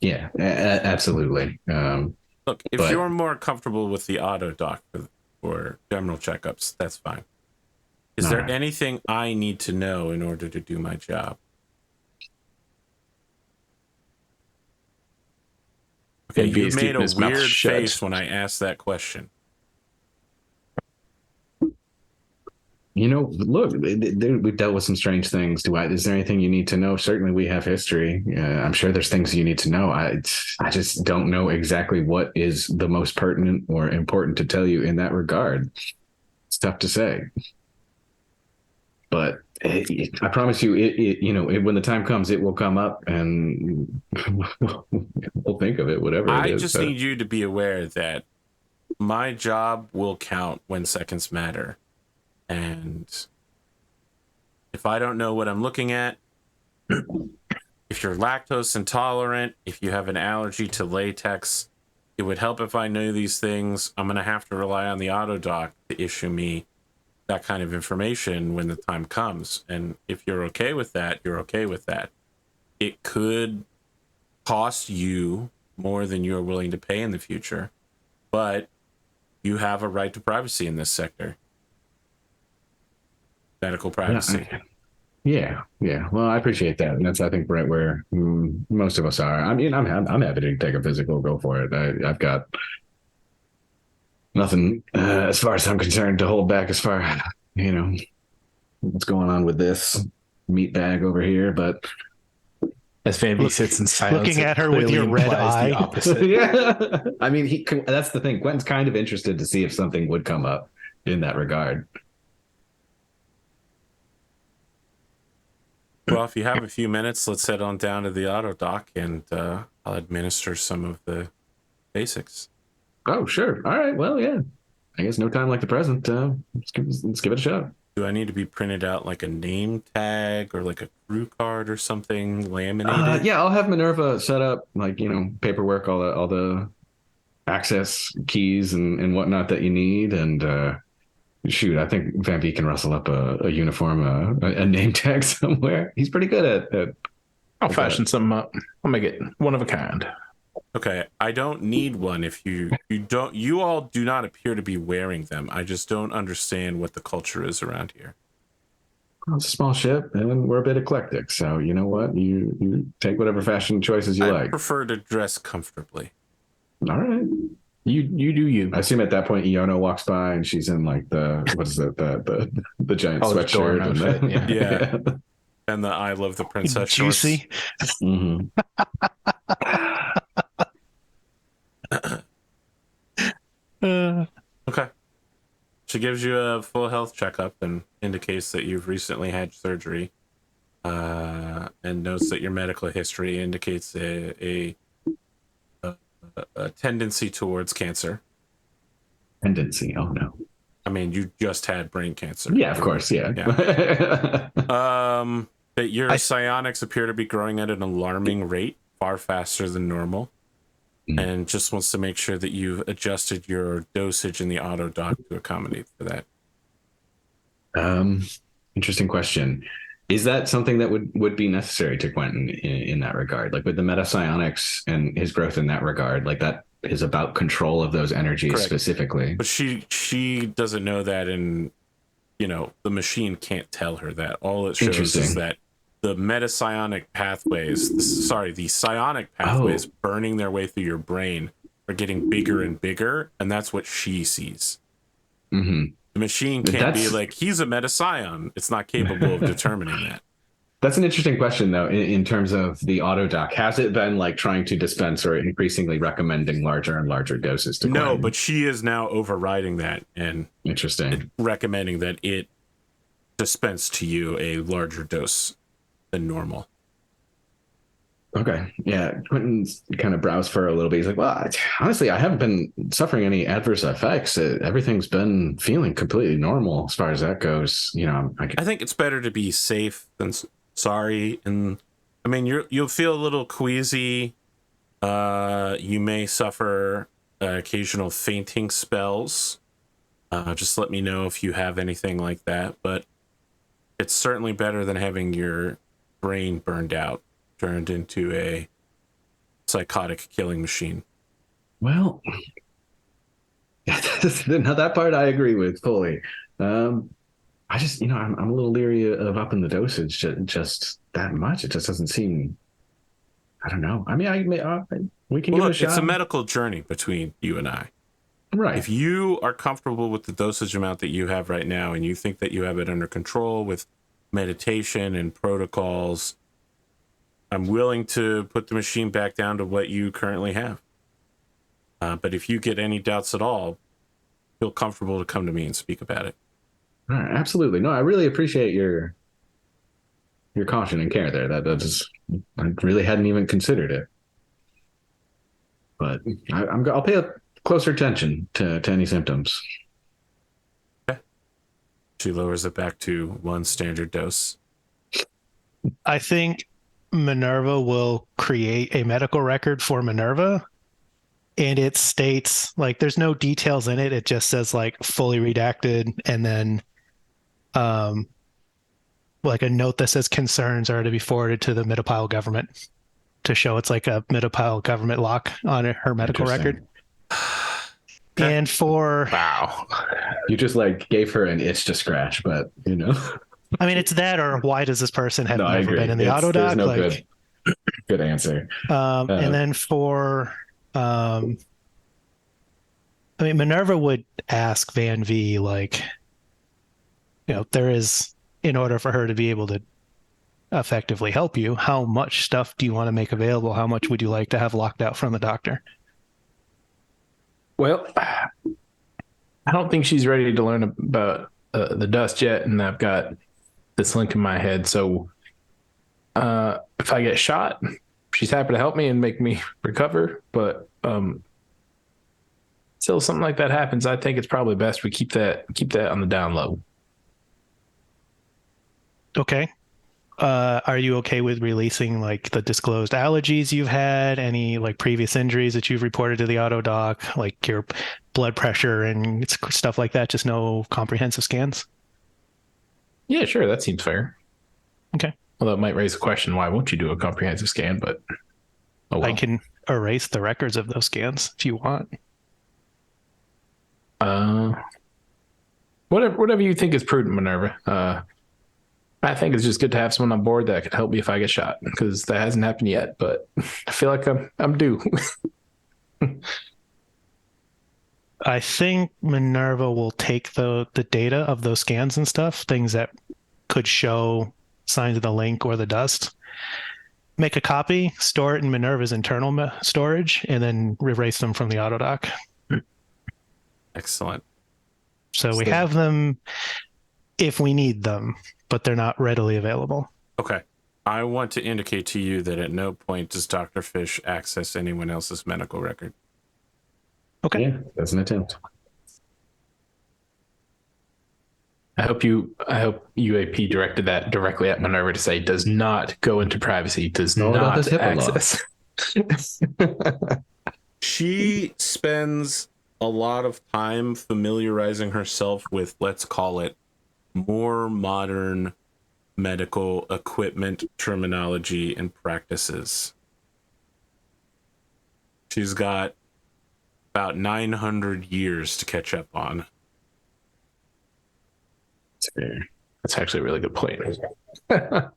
yeah, absolutely. Look, if you're more comfortable with the auto doc for general checkups, that's fine. Is there anything I need to know in order to do my job? Okay, you made a weird face when I asked that question. Look, we've dealt with some strange things. Is there anything you need to know? Certainly we have history. I'm sure there's things you need to know. I just don't know exactly what is the most pertinent or important to tell you in that regard. It's tough to say. But I promise you, when the time comes, it will come up and we'll think of it, whatever it is. I just need you to be aware that my job will count when seconds matter. And if I don't know what I'm looking at, if you're lactose intolerant, if you have an allergy to latex, it would help if I knew these things. I'm going to have to rely on the auto doc to issue me that kind of information when the time comes. And if you're okay with that, you're okay with that. It could cost you more than you're willing to pay in the future, but you have a right to privacy in this sector. Medical privacy. Yeah. Well, I appreciate that, and that's, I think, right where most of us are. I mean, I'm happy to take a physical, go for it. I've got nothing, as far as I'm concerned, to hold back as far, what's going on with this meat bag over here. But as Van-Vee sits in silence, looking at her with your red eye. The opposite. Yeah, I mean, that's the thing. Quentin's kind of interested to see if something would come up in that regard. Well, if you have a few minutes, let's head on down to the auto doc and I'll administer some of the basics. Oh, sure. All right. Well, yeah. I guess no time like the present. Let's give it a shot. Do I need to be printed out like a name tag or like a crew card or something laminated? Yeah, I'll have MINERVA set up, like, paperwork, all the access keys and whatnot that you need. And shoot, I think Van-Vee can rustle up a uniform, a name tag somewhere. He's pretty good at I'll fashion something up. I'll make it one of a kind. Okay, I don't need one if you all do not appear to be wearing them. I just don't understand what the culture is around here. Well, it's a small ship and we're a bit eclectic. So you know what? You take whatever fashion choices you like. I prefer to dress comfortably. All right. You do you. I assume at that point Iona walks by and she's in like the giant sweatshirt and yeah. And the I love the princess juicy. Mm-hmm. Okay. She gives you a full health checkup and indicates that you've recently had surgery, and notes that your medical history indicates a tendency towards cancer. Tendency? Oh no. I mean, you just had brain cancer. Yeah, of course. Yeah. That your psionics appear to be growing at an alarming rate, far faster than normal. And just wants to make sure that you've adjusted your dosage in the auto doc to accommodate for that. Interesting question. Is that something that would be necessary to Quentin in that regard? Like with the meta psionics and his growth in that regard, like that is about control of those energies. Correct. Specifically. But she doesn't know that, and the machine can't tell her that. All it shows is that the metapsionic pathways, the psionic pathways burning their way through your brain are getting bigger and bigger, and that's what she sees. Mm-hmm. The machine can't be like, he's a metapsion. It's not capable of determining that. That's an interesting question, though, in terms of the auto doc. Has it been like trying to dispense or increasingly recommending larger and larger doses to Quentin? No, but she is now overriding that and recommending that it dispense to you a larger dose than normal. Okay. Yeah. Quentin's kind of brows fur a little bit. He's like, well, honestly, I haven't been suffering any adverse effects. Everything's been feeling completely normal as far as that goes. I think it's better to be safe than sorry. And I mean, you'll feel a little queasy You may suffer occasional fainting spells. Just let me know if you have anything like that. But it's certainly better than having your brain burned out, turned into a psychotic killing machine. Well, now that part I agree with fully. I just, I'm a little leery of upping the dosage just that much. It just doesn't seem. I don't know. I mean, we can give it a shot. It's a medical journey between you and I. Right. If you are comfortable with the dosage amount that you have right now, and you think that you have it under control with meditation and protocols, I'm willing to put the machine back down to what you currently have. But if you get any doubts at all, feel comfortable to come to me and speak about it. All right, absolutely. No, I really appreciate your caution and care there. I really hadn't even considered it. But I'll pay a closer attention to any symptoms. Okay. She lowers it back to 1 standard dose. I think Minerva will create a medical record for Minerva, and it states, like, there's no details in it. It just says, like, fully redacted, and then like a note that says concerns are to be forwarded to the Midopile government to show it's like a Midopile government lock on her medical record. And for Wow, you just like gave her an itch to scratch, but I mean, it's that, or why does this person have never been in the auto There's doc? no like, good answer. And then for I mean, Minerva would ask Van-Vee, like, there is, in order for her to be able to effectively help you, how much stuff do you want to make available? How much would you like to have locked out from the doctor? well, I don't think she's ready to learn about the dust yet, and I've got this link in my head. So if I get shot, she's happy to help me and make me recover. But still, something like that happens, I think it's probably best we keep that on the down low. Okay. Are you okay with releasing, like, the disclosed allergies you've had, any, like, previous injuries that you've reported to the auto doc, like your blood pressure and stuff like that? Just no comprehensive scans? Yeah, sure. That seems fair. Okay. Although it might raise a question, why won't you do a comprehensive scan? But I can erase the records of those scans if you want. Whatever you think is prudent, Minerva. I think it's just good to have someone on board that could help me if I get shot, because that hasn't happened yet. But I feel like I'm due. I think Minerva will take the data of those scans and stuff, things that could show signs of the link or the dust, make a copy, store it in Minerva's internal storage, and then erase them from the autodoc. Excellent. So we have them if we need them, but they're not readily available. Okay. I want to indicate to you that at no point does Dr. Fish access anyone else's medical record. Okay. Yeah, that's an attempt. I hope UAP directed that directly at Minerva to say does not go into privacy, does Know about not this HIPAA access. She spends a lot of time familiarizing herself with, let's call it, more modern medical equipment terminology and practices. She's got about 900 years to catch up on. That's actually a really good point. The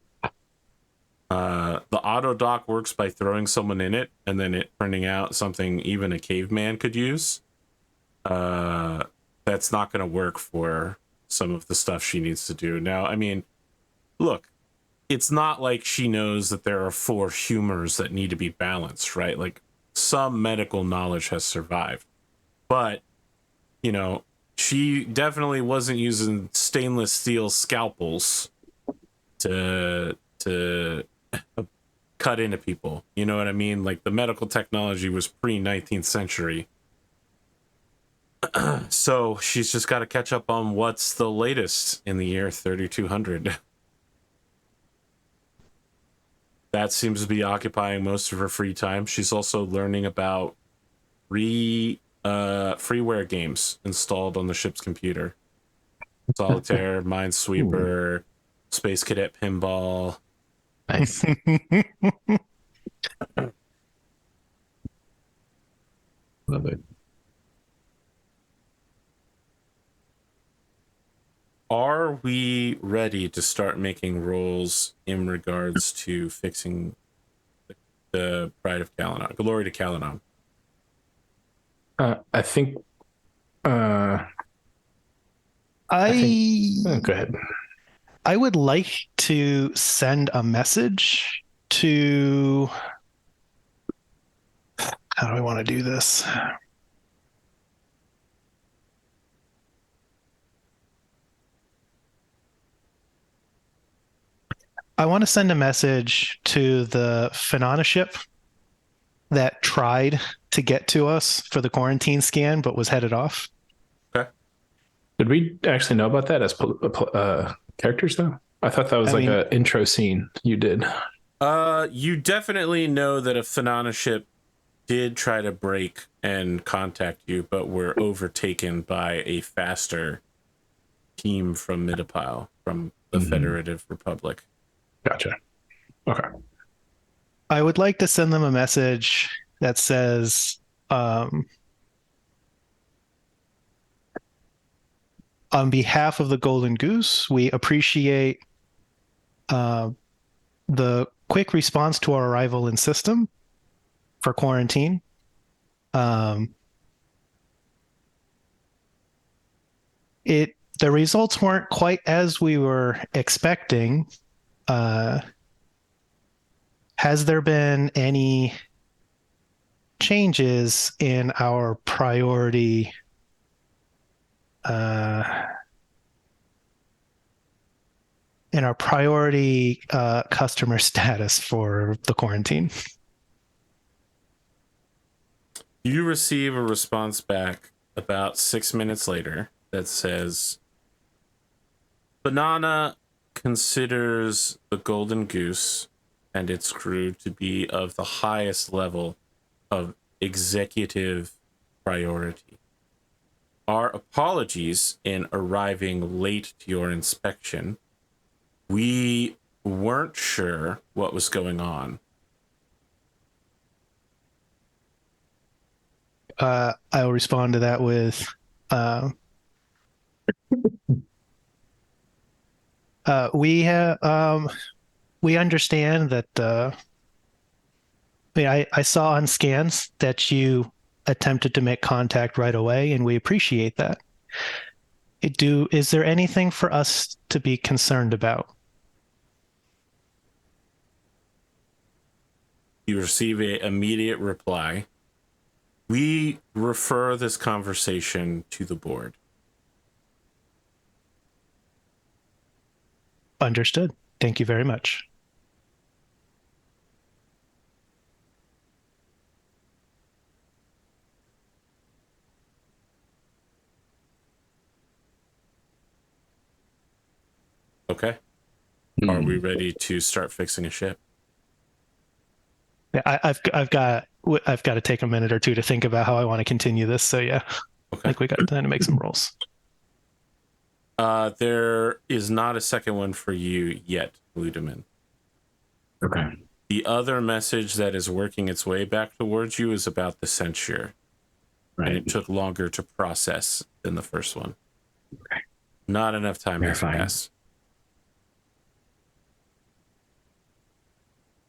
auto dock works by throwing someone in it and then it turning out something even a caveman could use. That's not going to work for some of the stuff she needs to do. Now, I mean, look, it's not like she knows that there are 4 humors that need to be balanced, right? Like, some medical knowledge has survived. But, she definitely wasn't using stainless steel scalpels to cut into people. You know what I mean? Like, the medical technology was pre-19th century. So she's just got to catch up on what's the latest in the year 3200. that seems to be occupying most of her free time. She's also learning about freeware games installed on the ship's computer. Solitaire, Minesweeper, Space Cadet Pinball. Nice. Love it. Are we ready to start making rolls in regards to fixing the Pride of Kalanon, Glory to Kalanon? I think. I Go ahead. I would like to send a message to. How do I want to do this? I want to send a message to the Phenomena ship that tried to get to us for the quarantine scan, but was headed off. Okay. Did we actually know about that as characters, though? I thought that was an intro scene you did. You definitely know that a Phenomena ship did try to break and contact you, but were overtaken by a faster team from Midapile, from the Federative Republic. Gotcha. Okay. I would like to send them a message that says, on behalf of the Golden Goose, we appreciate the quick response to our arrival in system for quarantine. The results weren't quite as we were expecting. Has there been any changes in our priority customer status for the quarantine? You receive a response back about 6 minutes later that says, Banana considers the Golden Goose and its crew to be of the highest level of executive priority. Our apologies in arriving late to your inspection. We weren't sure what was going on. I'll respond to that with, we understand that. I saw on scans that you attempted to make contact right away, and we appreciate that. Is there anything for us to be concerned about? You receive an immediate reply. We refer this conversation to the board. Understood. Thank you very much. Okay. Are we ready to start fixing a ship? Yeah, I've got to take a minute or two to think about how I want to continue this. So yeah, Okay. I think we got time to make some rolls. There is not a second one for you yet, Ludemann. Okay. The other message that is working its way back towards you is about the censure. Right. And it took longer to process than the first one. Okay. Not enough time has Verifying. passed.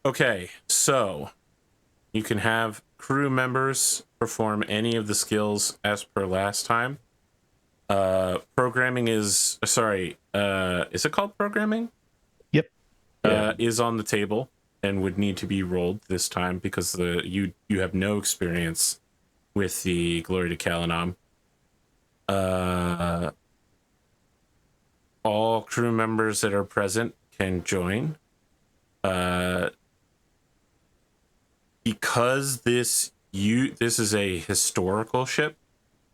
Okay, so you can have crew members perform any of the skills as per last time. Programming is it called programming? Yep. Is on the table and would need to be rolled this time because you have no experience with the Glory to Kalanon. All crew members that are present can join. Because this is a historical ship,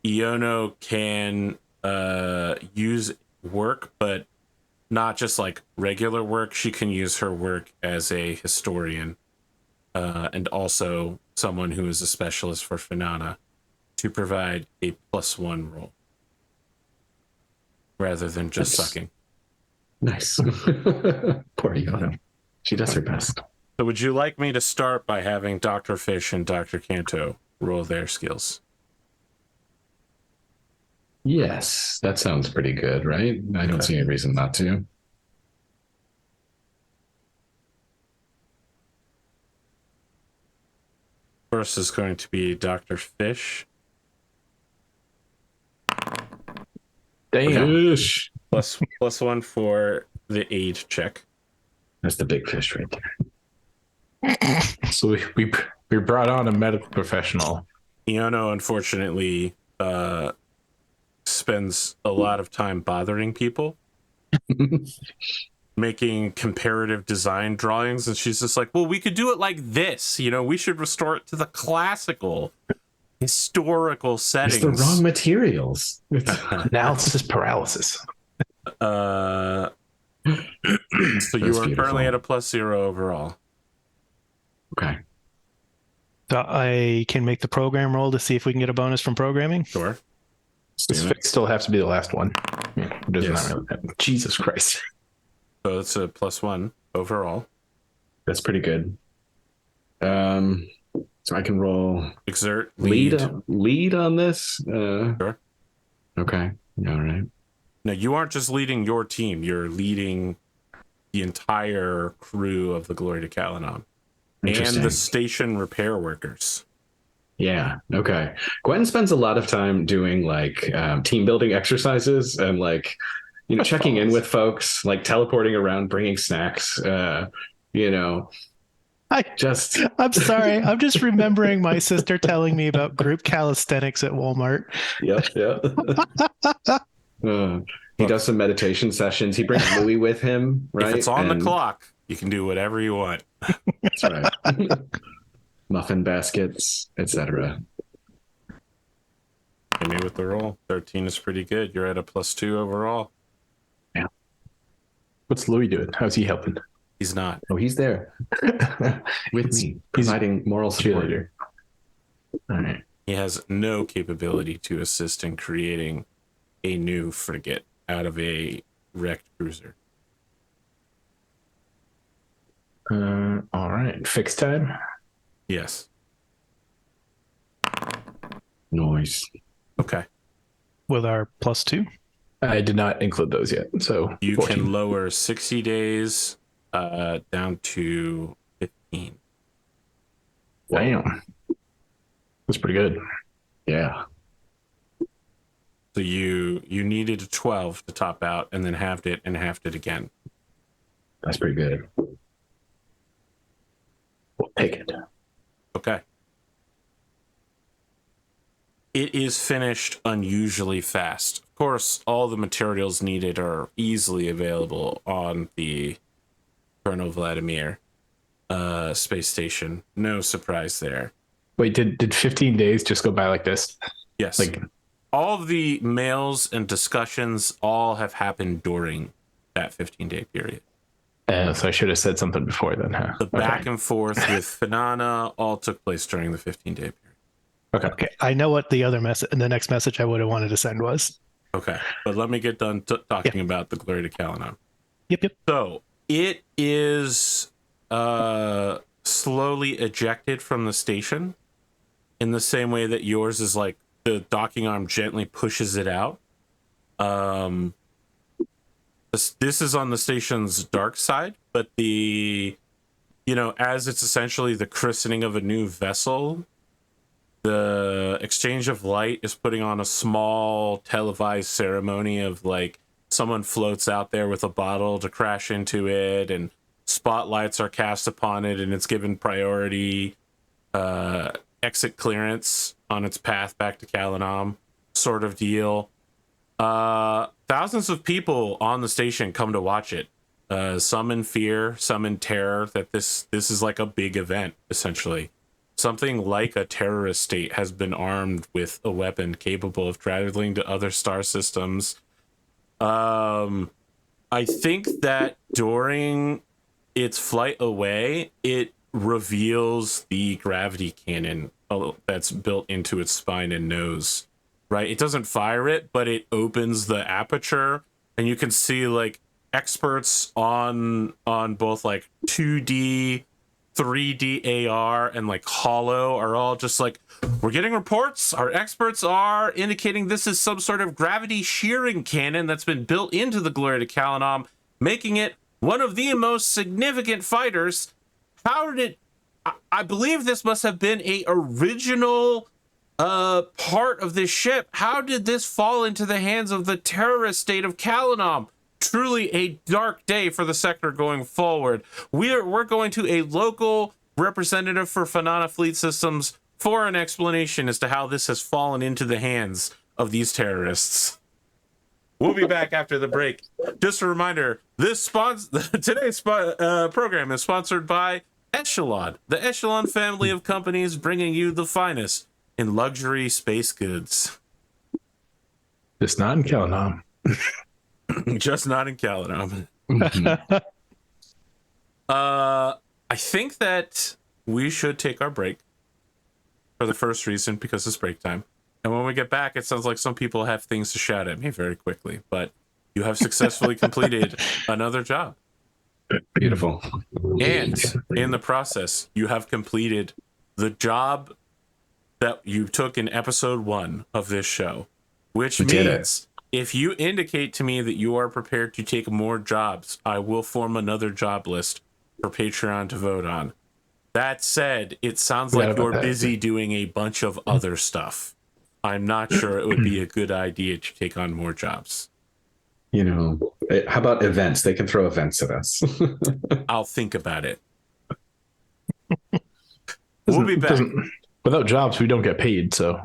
Iono can use work, but not just like regular work. She can use her work as a historian, and also someone who is a specialist for phenomena to provide a +1 roll rather than just sucking. Nice. Poor Iona. She does her best. So would you like me to start by having Dr. Fish and Dr. Canto roll their skills? Yes, that sounds pretty good, right? I don't see any reason not to. First is going to be Dr. Fish. Damn. Fish. +1 for the aid check. That's the big fish right there. So we brought on a medical professional. Iono, unfortunately, spends a lot of time bothering people, making comparative design drawings, and she's just like, well, we could do it like this. You know, we should restore it to the classical, historical settings. It's the wrong materials. Analysis paralysis. So you are currently at a +0 overall. Okay. So I can make the program roll to see if we can get a bonus from programming. Sure. This fix still has to be the last one. Yeah, it does Yes. not really matter. Jesus Christ. So it's a +1 overall. That's pretty good. So I can roll Exert lead on this. Sure. Okay. All right. Now, you aren't just leading your team, you're leading the entire crew of the Glory to Kalanom and Interesting. the station repair workers. Yeah. Okay. Quentin spends a lot of time doing like team building exercises and like, you know, checking in with folks, like teleporting around, bringing snacks. You know, I'm sorry. I'm just remembering my sister telling me about group calisthenics at Walmart. Yep. He does some meditation sessions. He brings Louis with him, right? If it's on the clock, you can do whatever you want. That's right. Muffin baskets, etc. Hit me with the roll. 13 is pretty good. You're at a +2 overall. What's Louis doing? How's he helping? He's not. Oh, he's there with me, providing moral support. Cheerleader. All right. He has no capability to assist in creating a new frigate out of a wrecked cruiser. All right. Fix time. Yes. Noise. Okay. With our +2. I did not include those yet. So You 14. can lower 60 days down to 15. Damn. That's pretty good. Yeah. So you needed a 12 to top out, and then halved it and halved it again. That's pretty good. We'll take it. Okay. It is finished unusually fast. Of course, all the materials needed are easily available on the Colonel Vladimir space station. No surprise there. Wait, did 15 days just go by like this? Yes. Like, all of the mails and discussions all have happened during that 15-day period. so I should have said something before then, huh? The back and forth with Phenomena all took place during the 15-day period. Okay. I know what the other message, the next message I would have wanted to send was. Okay. But let me get done talking about the Glory to Kalanom. Yep. So it is slowly ejected from the station in the same way that yours is like the docking arm gently pushes it out. This is on the station's dark side, but as it's essentially the christening of a new vessel, the exchange of light is putting on a small televised ceremony of like someone floats out there with a bottle to crash into it, and spotlights are cast upon it, and it's given priority exit clearance on its path back to Kalanom, sort of deal. Thousands of people on the station come to watch it. Some in fear, some in terror that this is like a big event, essentially. Something like a terrorist state has been armed with a weapon capable of traveling to other star systems. I I think that during its flight away, it reveals the gravity cannon that's built into its spine and nose, right? It doesn't fire it, but it opens the aperture, and you can see like experts on both like 2D, 3D AR, and like Holo are all just like, we're getting reports. Our experts are indicating this is some sort of gravity shearing cannon that's been built into the Glory to Kalanom, making it one of the most significant fighters. How did it? I believe this must have been a original part of this ship. How did this fall into the hands of the terrorist state of Kalanom? Truly a dark day for the sector going forward. We're going to a local representative for Fanana Fleet Systems for an explanation as to how this has fallen into the hands of these terrorists. We'll be back after the break. Just a reminder, today's program is sponsored by Echelon, the Echelon family of companies bringing you the finest in luxury space goods. Just not in Kalanom. Just not in Kalanom. I think that we should take our break for the first reason, because it's break time. And when we get back, it sounds like some people have things to shout at me very quickly, but you have successfully completed another job. Beautiful. And in the process, you have completed the job that you took in episode 1 of this show, which means if you indicate to me that you are prepared to take more jobs, I will form another job list for Patreon to vote on. That said, it sounds like you're busy doing a bunch of other stuff. I'm not sure it would be a good idea to take on more jobs. You know, how about events? They can throw events at us. I'll think about it. We'll be back. Without jobs, we don't get paid, so.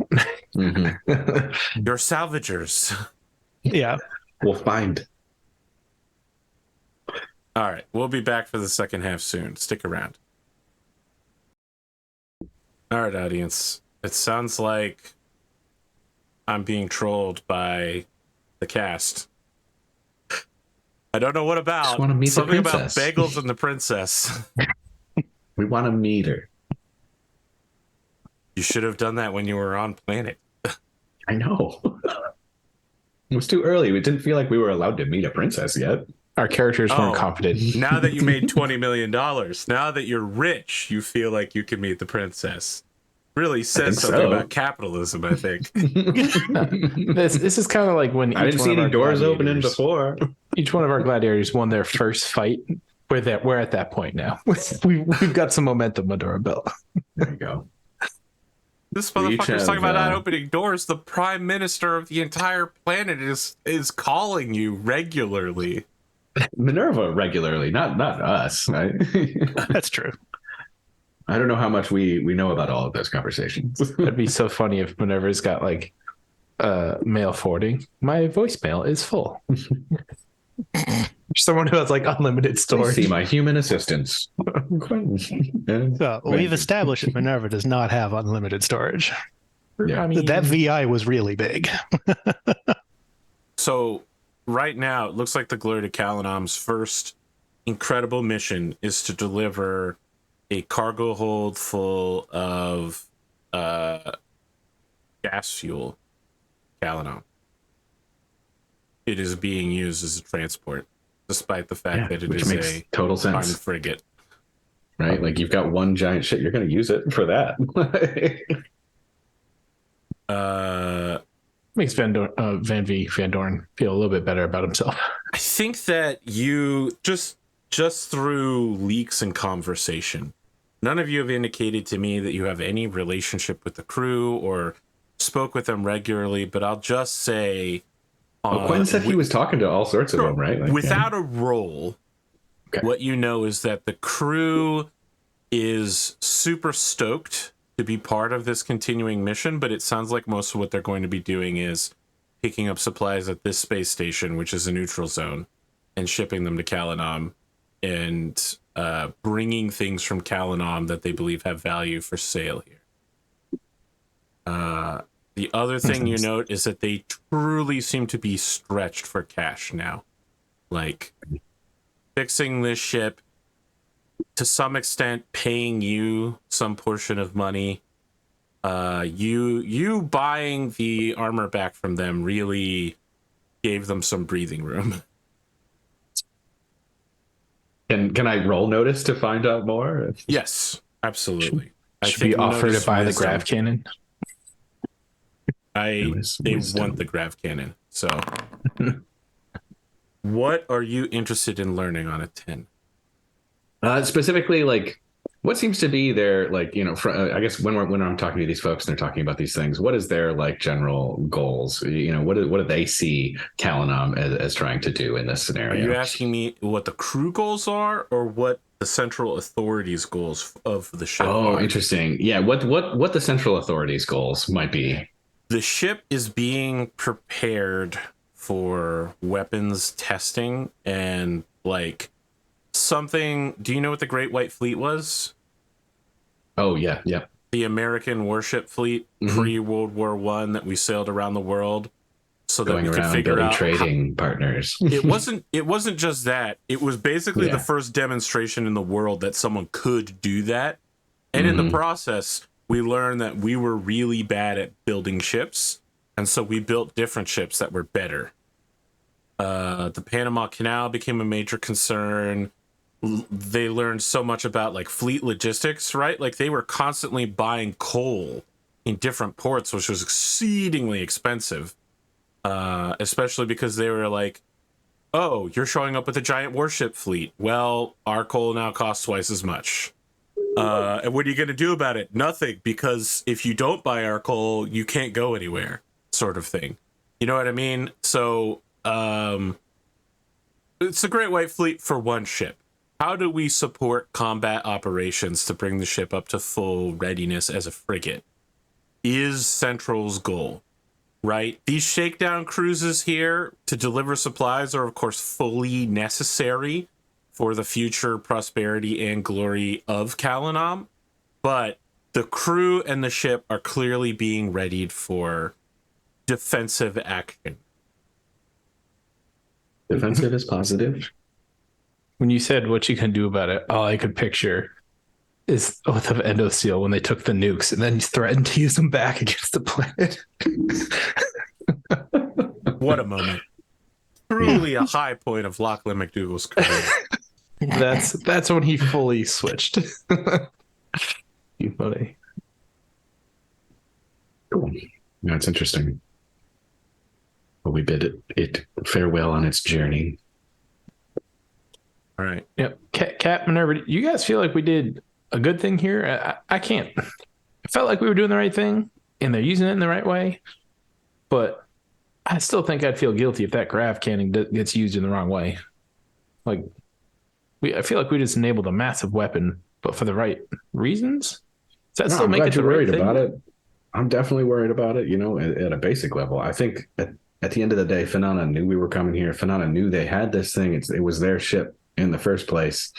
You're salvagers. Yeah. We'll find. All right. We'll be back for the second half soon. Stick around. All right, audience. It sounds like I'm being trolled by the cast. I don't know what about. Just want to meet something the about princess. bagels and the princess. We want to meet her. You should have done that when you were on planet. I know. It was too early. We didn't feel like we were allowed to meet a princess yet. Our characters weren't confident. Now that you made $20 million, now that you're rich, you feel like you can meet the princess. Really says something about capitalism, I think. This is kind of like when I didn't see any doors opening before. Each one of our gladiators won their first fight. We're at that point now. We've got some momentum under our belt. There you go. This motherfucker's talking about not opening doors. The prime minister of the entire planet is calling you regularly. MINERVA regularly, not us. Right? That's true. I don't know how much we know about all of those conversations. That'd be so funny if Minerva's got like mail forwarding. My voicemail is full. Someone who has like unlimited storage. See my human assistants. So we've established that MINERVA does not have unlimited storage. Yeah. I mean, That VI was really big. So right now, it looks like the Glory to Kalanom's first incredible mission is to deliver a cargo hold full of gas fuel, Kalanom. It is being used as a transport, despite the fact that it is a total sense armed frigate. Right? Like you've got one giant ship, you're going to use it for that. Makes Van-Vee Vandorn feel a little bit better about himself. I think that you just through leaks and conversation, none of you have indicated to me that you have any relationship with the crew or spoke with them regularly, but I'll just say Quentin said he was talking to all sorts of them, right? Like, without a role, what you know is that the crew is super stoked to be part of this continuing mission, but it sounds like most of what they're going to be doing is picking up supplies at this space station, which is a neutral zone, and shipping them to Kalanom, and bringing things from Kalanom that they believe have value for sale here. The other thing you note is that they truly seem to be stretched for cash now. like fixing this ship, to some extent paying you some portion of money. You buying the armor back from them really gave them some breathing room. Can I roll notice to find out more? Yes, absolutely. Should we offer to buy the grav cannon? They Wisdom. want the grav cannon. So what are you interested in learning on a 10? Specifically, like, what seems to be their, like, you know, I guess when I'm talking to these folks and they're talking about these things, what is their, like, general goals? You know, what do they see KainDamael as trying to do in this scenario? Are you asking me what the crew goals are, or what the central authorities' goals of the ship Oh, are? interesting. Yeah, what the central authorities' goals might be. The ship is being prepared for weapons testing and, like, something. Do you know what the Great White Fleet was? Oh, yeah. The American warship fleet pre-World War I that we sailed around the world so Going that we could around figure building out trading partners. It wasn't just that. It was basically the first demonstration in the world that someone could do that. And in the process, we learned that we were really bad at building ships, and so we built different ships that were better. The Panama Canal became a major concern. They learned so much about, like, fleet logistics, right? Like, they were constantly buying coal in different ports, which was exceedingly expensive, especially because they were like, oh, you're showing up with a giant warship fleet. Well, our coal now costs twice as much. And what are you going to do about it? Nothing, because if you don't buy our coal, you can't go anywhere, sort of thing. You know what I mean? So it's a Great White Fleet for one ship. How do we support combat operations to bring the ship up to full readiness as a frigate? Is Central's goal, right? These shakedown cruises here to deliver supplies are, of course, fully necessary for the future prosperity and glory of KainDamael, but the crew and the ship are clearly being readied for defensive action. Defensive is positive. When you said what you can do about it, all I could picture is Oath of Endoseal when they took the nukes and then threatened to use them back against the planet. What a moment. Truly a high point of Lachlan McDougall's career. That's when he fully switched. You funny. Cool. That's interesting. Well, we bid it farewell on its journey. All right. Yep. Cap Minerva, you guys feel like we did a good thing here? I can't. I felt like we were doing the right thing and they're using it in the right way, but I still think I'd feel guilty if that grav cannon gets used in the wrong way. Like, I feel like we just enabled a massive weapon, but for the right reasons. Does that still make it the right thing? About it. I'm definitely worried about it. You know, at a basic level, I think at the end of the day, Fanana knew we were coming here. Fanana knew they had this thing. It was their ship in the first place.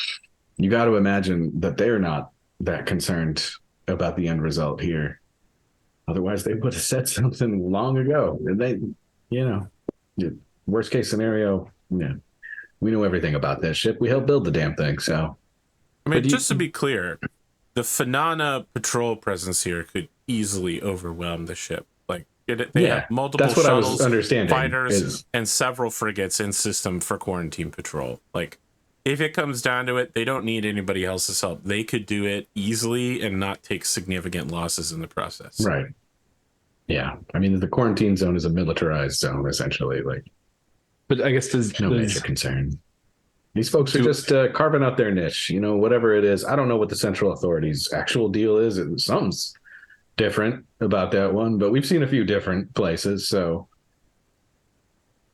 You got to imagine that they're not that concerned about the end result here. Otherwise, they would have said something long ago. And they, you know, worst case scenario, yeah, we know everything about that ship. We helped build the damn thing. So, I mean, just to be clear, the Fanana patrol presence here could easily overwhelm the ship. Like, they have multiple that's what shuttles, I was understanding, fighters, and several frigates in system for quarantine patrol. Like, if it comes down to it, they don't need anybody else's help. They could do it easily and not take significant losses in the process. Right. Yeah. I mean, the quarantine zone is a militarized zone, essentially. Like, but I guess there's no major concern. These folks are just carving out their niche, you know, whatever it is. I don't know what the Central Authority's actual deal is. Something's different about that one, but we've seen a few different places, so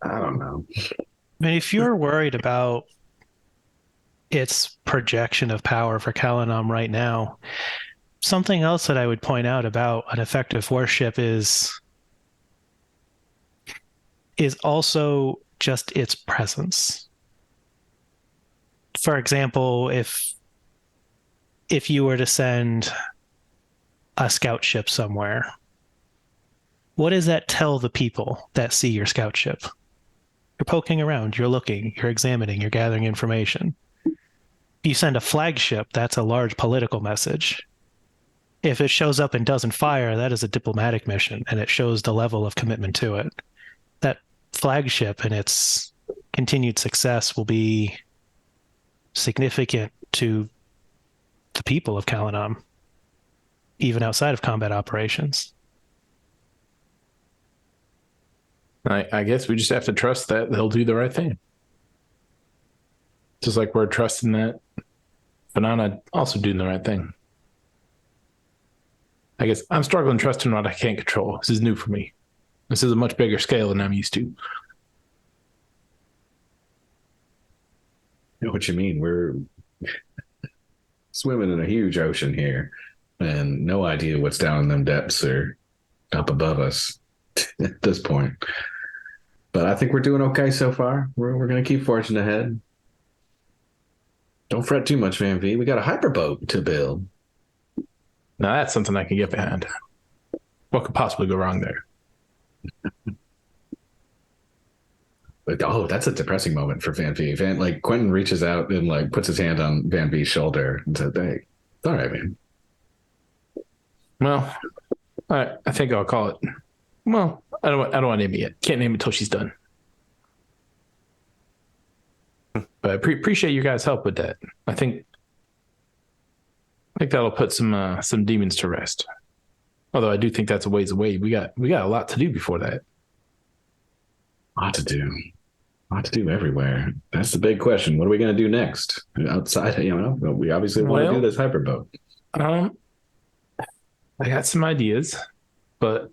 I don't know. I mean, if you're worried about its projection of power for KainDamael right now, something else that I would point out about an effective warship is also just its presence. For example, if you were to send a scout ship somewhere, what does that tell the people that see your scout ship? You're poking around, you're looking, you're examining, you're gathering information. You send a flagship, that's a large political message. If it shows up and doesn't fire, that is a diplomatic mission, and it shows the level of commitment to it. That flagship and its continued success will be significant to the people of Kalanom, even outside of combat operations. I guess we just have to trust that they'll do the right thing. Just like we're trusting that Banana also doing the right thing. I guess I'm struggling trusting what I can't control. This is new for me. This is a much bigger scale than I'm used to. You know what you mean? We're swimming in a huge ocean here and no idea what's down in them depths or up above us at this point. But I think we're doing okay so far. We're going to keep forging ahead. Don't fret too much, Van-Vee. We got a hyperboat to build. Now that's something I can get behind. What could possibly go wrong there? Oh, that's a depressing moment for Van-Vee. Like Quentin reaches out and like puts his hand on Van-Vee's shoulder and said, "Hey, it's all right, man." Well, I think I'll call it. Well, I don't want to name it yet. Can't name it until she's done. But I appreciate you guys' help with that. I think that'll put some demons to rest. Although I do think that's a ways away. We got a lot to do before that. A lot to do everywhere. That's the big question. What are we going to do next? Outside, we obviously want to do this hyperboat. I got some ideas, but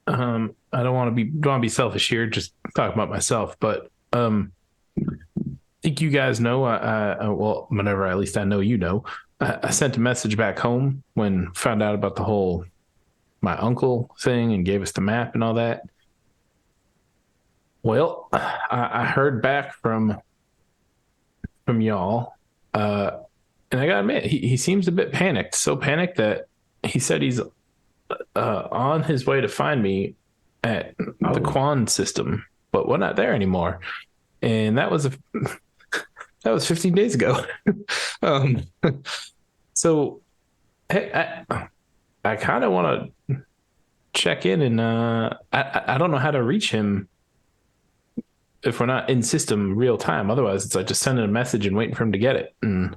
I don't want to be selfish here. Just talk about myself. But I think you guys know. Well, whenever at least I know you know. I sent a message back home when found out about the whole my uncle thing and gave us the map and all that. Well, I heard back from y'all, and I gotta admit, he seems a bit panicked. So panicked that he said he's on his way to find me at the Quan system, but we're not there anymore. And that was 15 days ago. So hey, I kind of want to check in, and I don't know how to reach him if we're not in system real time. Otherwise, it's like just sending a message and waiting for him to get it. And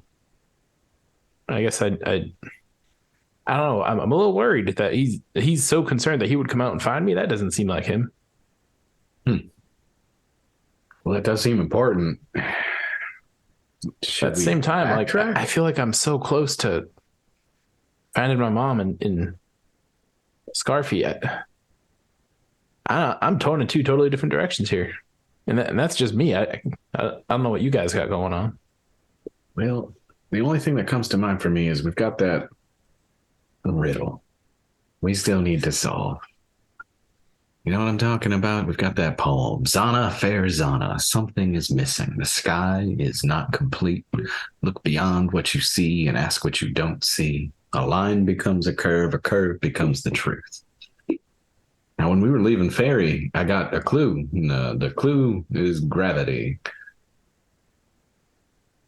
I guess I don't know. I'm a little worried that he's so concerned that he would come out and find me. That doesn't seem like him. Well, that does seem important. At the same time, like I feel like I'm so close to finding my mom in Scarfy. I'm torn in two totally different directions here, and that's just me. I don't know what you guys got going on. Well, the only thing that comes to mind for me is we've got that riddle we still need to solve. You know what I'm talking about? We've got that poem. Zana, fair Zana, something is missing. The sky is not complete. Look beyond what you see and ask what you don't see. A line becomes a curve becomes the truth. Now, when we were leaving Ferry, I got a clue. The clue is gravity.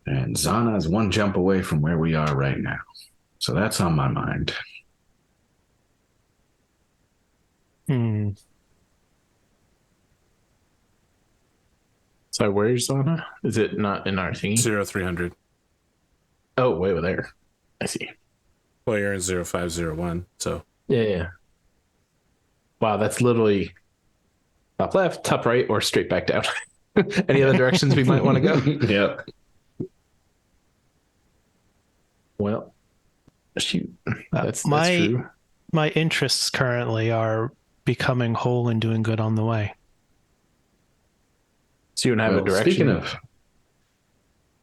And Zana is one jump away from where we are right now. So that's on my mind. So where's Zana? Is it not in our thingy? 0300. Oh, way over there. I see. Well, you're in 0501, so. Yeah. Wow, that's literally top left, top right, or straight back down. Any other directions we might want to go? Yep. Well, shoot. That's my true. My interests currently are becoming whole and doing good on the way. So you don't have a direction. Speaking of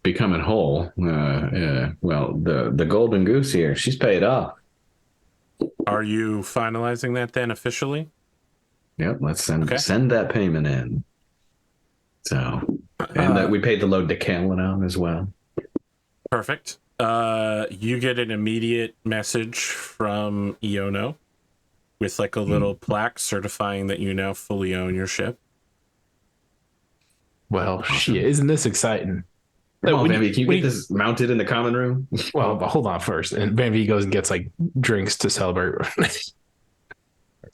becoming whole, well, the Golden Goose here, she's paid off. Are you finalizing that then officially? Yep, let's send that payment in. So, and we paid the load to Kalanom as well. Perfect. You get an immediate message from Iono with like a little plaque certifying that you now fully own your ship. Well, shit, isn't this exciting? Come on, When Van-Vee, can you when get this mounted in the common room? Well, but hold on first. And Van-Vee goes and gets like drinks to celebrate.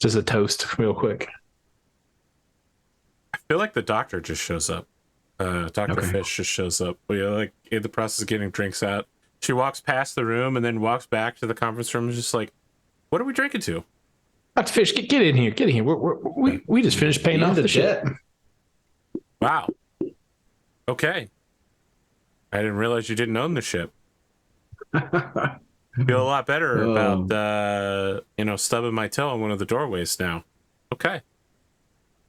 Just a toast, real quick. I feel like the doctor just shows up. Dr. Fish just shows up. We're like in the process of getting drinks out. She walks past the room and then walks back to the conference room and is just like, what are we drinking to? Dr. Fish, get in here. Get in here. We just finished paying off the ship. Wow. Okay. I didn't realize you didn't own the ship. Feel a lot better about stubbing my toe on one of the doorways now. Okay.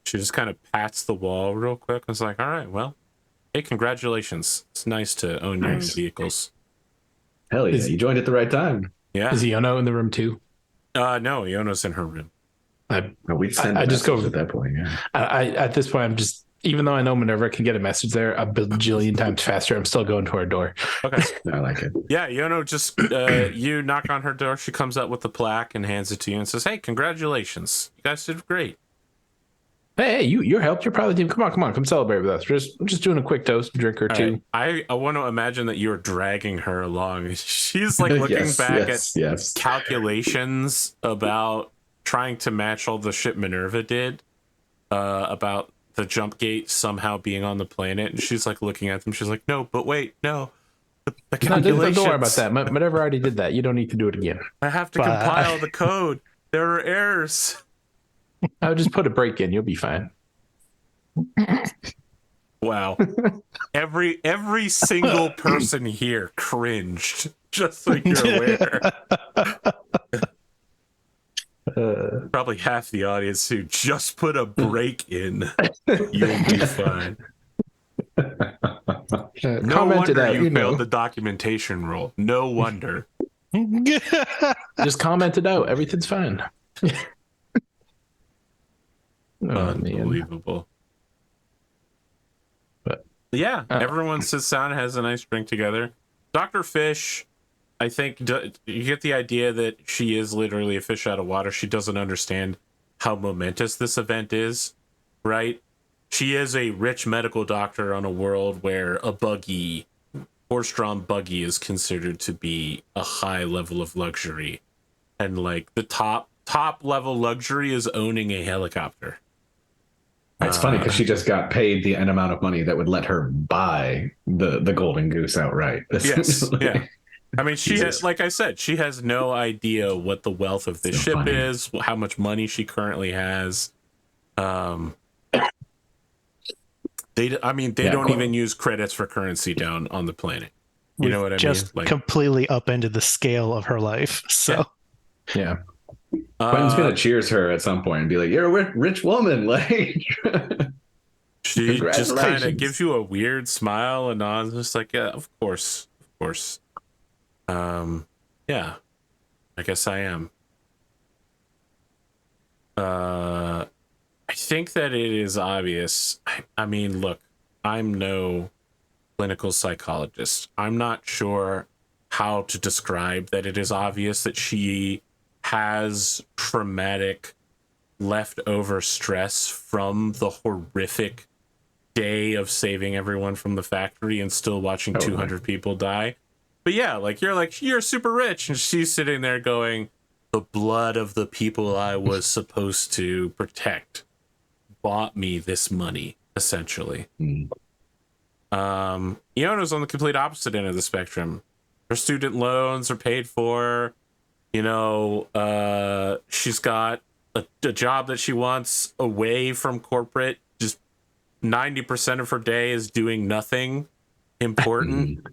She just kind of pats the wall real quick and was like, all right, well, hey, congratulations. It's nice to own your own vehicles. Hell yeah, you joined at the right time. Yeah. Is Iono in the room too? No, Iono's in her room. We'd send I just go at that point, yeah. I at this point, I'm just, even though I know Minerva can get a message there a bajillion times faster, I'm still going to her door. Okay. I like it. Yeah, Iono just, you knock on her door. She comes up with the plaque and hands it to you and says, hey, congratulations. You guys did great. Hey, you're helped. You're probably the team. Come on, come celebrate with us. We're just doing a quick toast, drink or two. Right. I want to imagine that you're dragging her along. She's like looking back at calculations about trying to match all the shit MINERVA did about the jump gate somehow being on the planet, and she's like looking at them. She's like, no, but wait, no. The calculations. Don't worry about that. MINERVA already did that. You don't need to do it again. I have to compile the code. There are errors. I'll just put a break in. You'll be fine. Wow. Every single person here cringed, just so you're aware. Probably half the audience who just put a break in. You'll be fine. No wonder you failed the documentation role. No wonder. Just comment it out. Everything's fine. Unbelievable. But yeah, everyone sits down and has a nice drink together. Dr. Fish, I think you get the idea that she is literally a fish out of water. She doesn't understand how momentous this event is, right? She is a rich medical doctor on a world where a buggy, horse-drawn buggy, is considered to be a high level of luxury. And like the top level luxury is owning a helicopter. It's funny because she just got paid the amount of money that would let her buy the Golden Goose outright. Yes, yeah. I mean, she has, like I said, she has no idea what the wealth of this ship is, how much money she currently has. They don't even use credits for currency down on the planet. You know what I mean? Just completely upended the scale of her life. So, yeah. Quentin's gonna cheers her at some point and be like, "You're a rich woman." Like, she just kind of gives you a weird smile and nods, just like, "Yeah, of course." Yeah, I guess I am. I think that it is obvious. I mean, look, I'm no clinical psychologist. I'm not sure how to describe that it is obvious that she has traumatic leftover stress from the horrific day of saving everyone from the factory and still watching 200 people die. But yeah, you're super rich, and she's sitting there going, the blood of the people I was supposed to protect bought me this money, essentially. Iona's on the complete opposite end of the spectrum. Her student loans are paid for. You know, she's got a job that she wants away from corporate. Just 90% of her day is doing nothing important.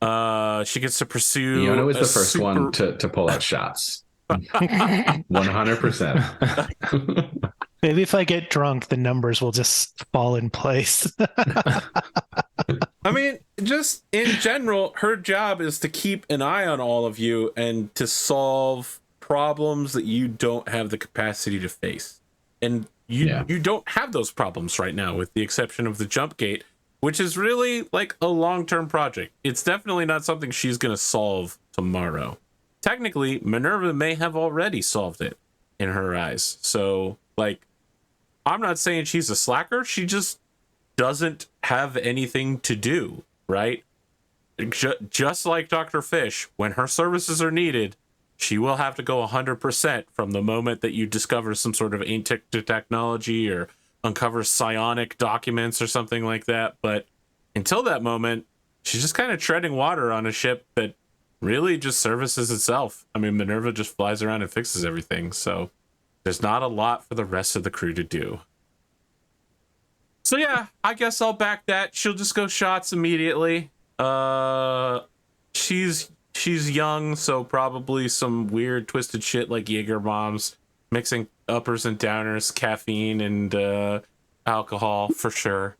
She gets to pursue. Iona was the first one to pull out shots. 100%. Maybe if I get drunk, the numbers will just fall in place. I mean, just in general, her job is to keep an eye on all of you and to solve problems that you don't have the capacity to face. And you don't have those problems right now, with the exception of the jump gate, which is really like a long-term project. It's definitely not something she's going to solve tomorrow. Technically, MINERVA may have already solved it in her eyes. So, like, I'm not saying she's a slacker. She just doesn't have anything to do, right? Just like Dr. Fish, when her services are needed, she will have to go 100% from the moment that you discover some sort of ancient technology or uncover psionic documents or something like that. But until that moment, she's just kind of treading water on a ship that really just services itself. I mean, MINERVA just flies around and fixes everything, so there's not a lot for the rest of the crew to do. So yeah, I guess I'll back that. She'll just go shots immediately. She's young, so probably some weird twisted shit like Jaeger bombs, mixing uppers and downers, caffeine and alcohol for sure.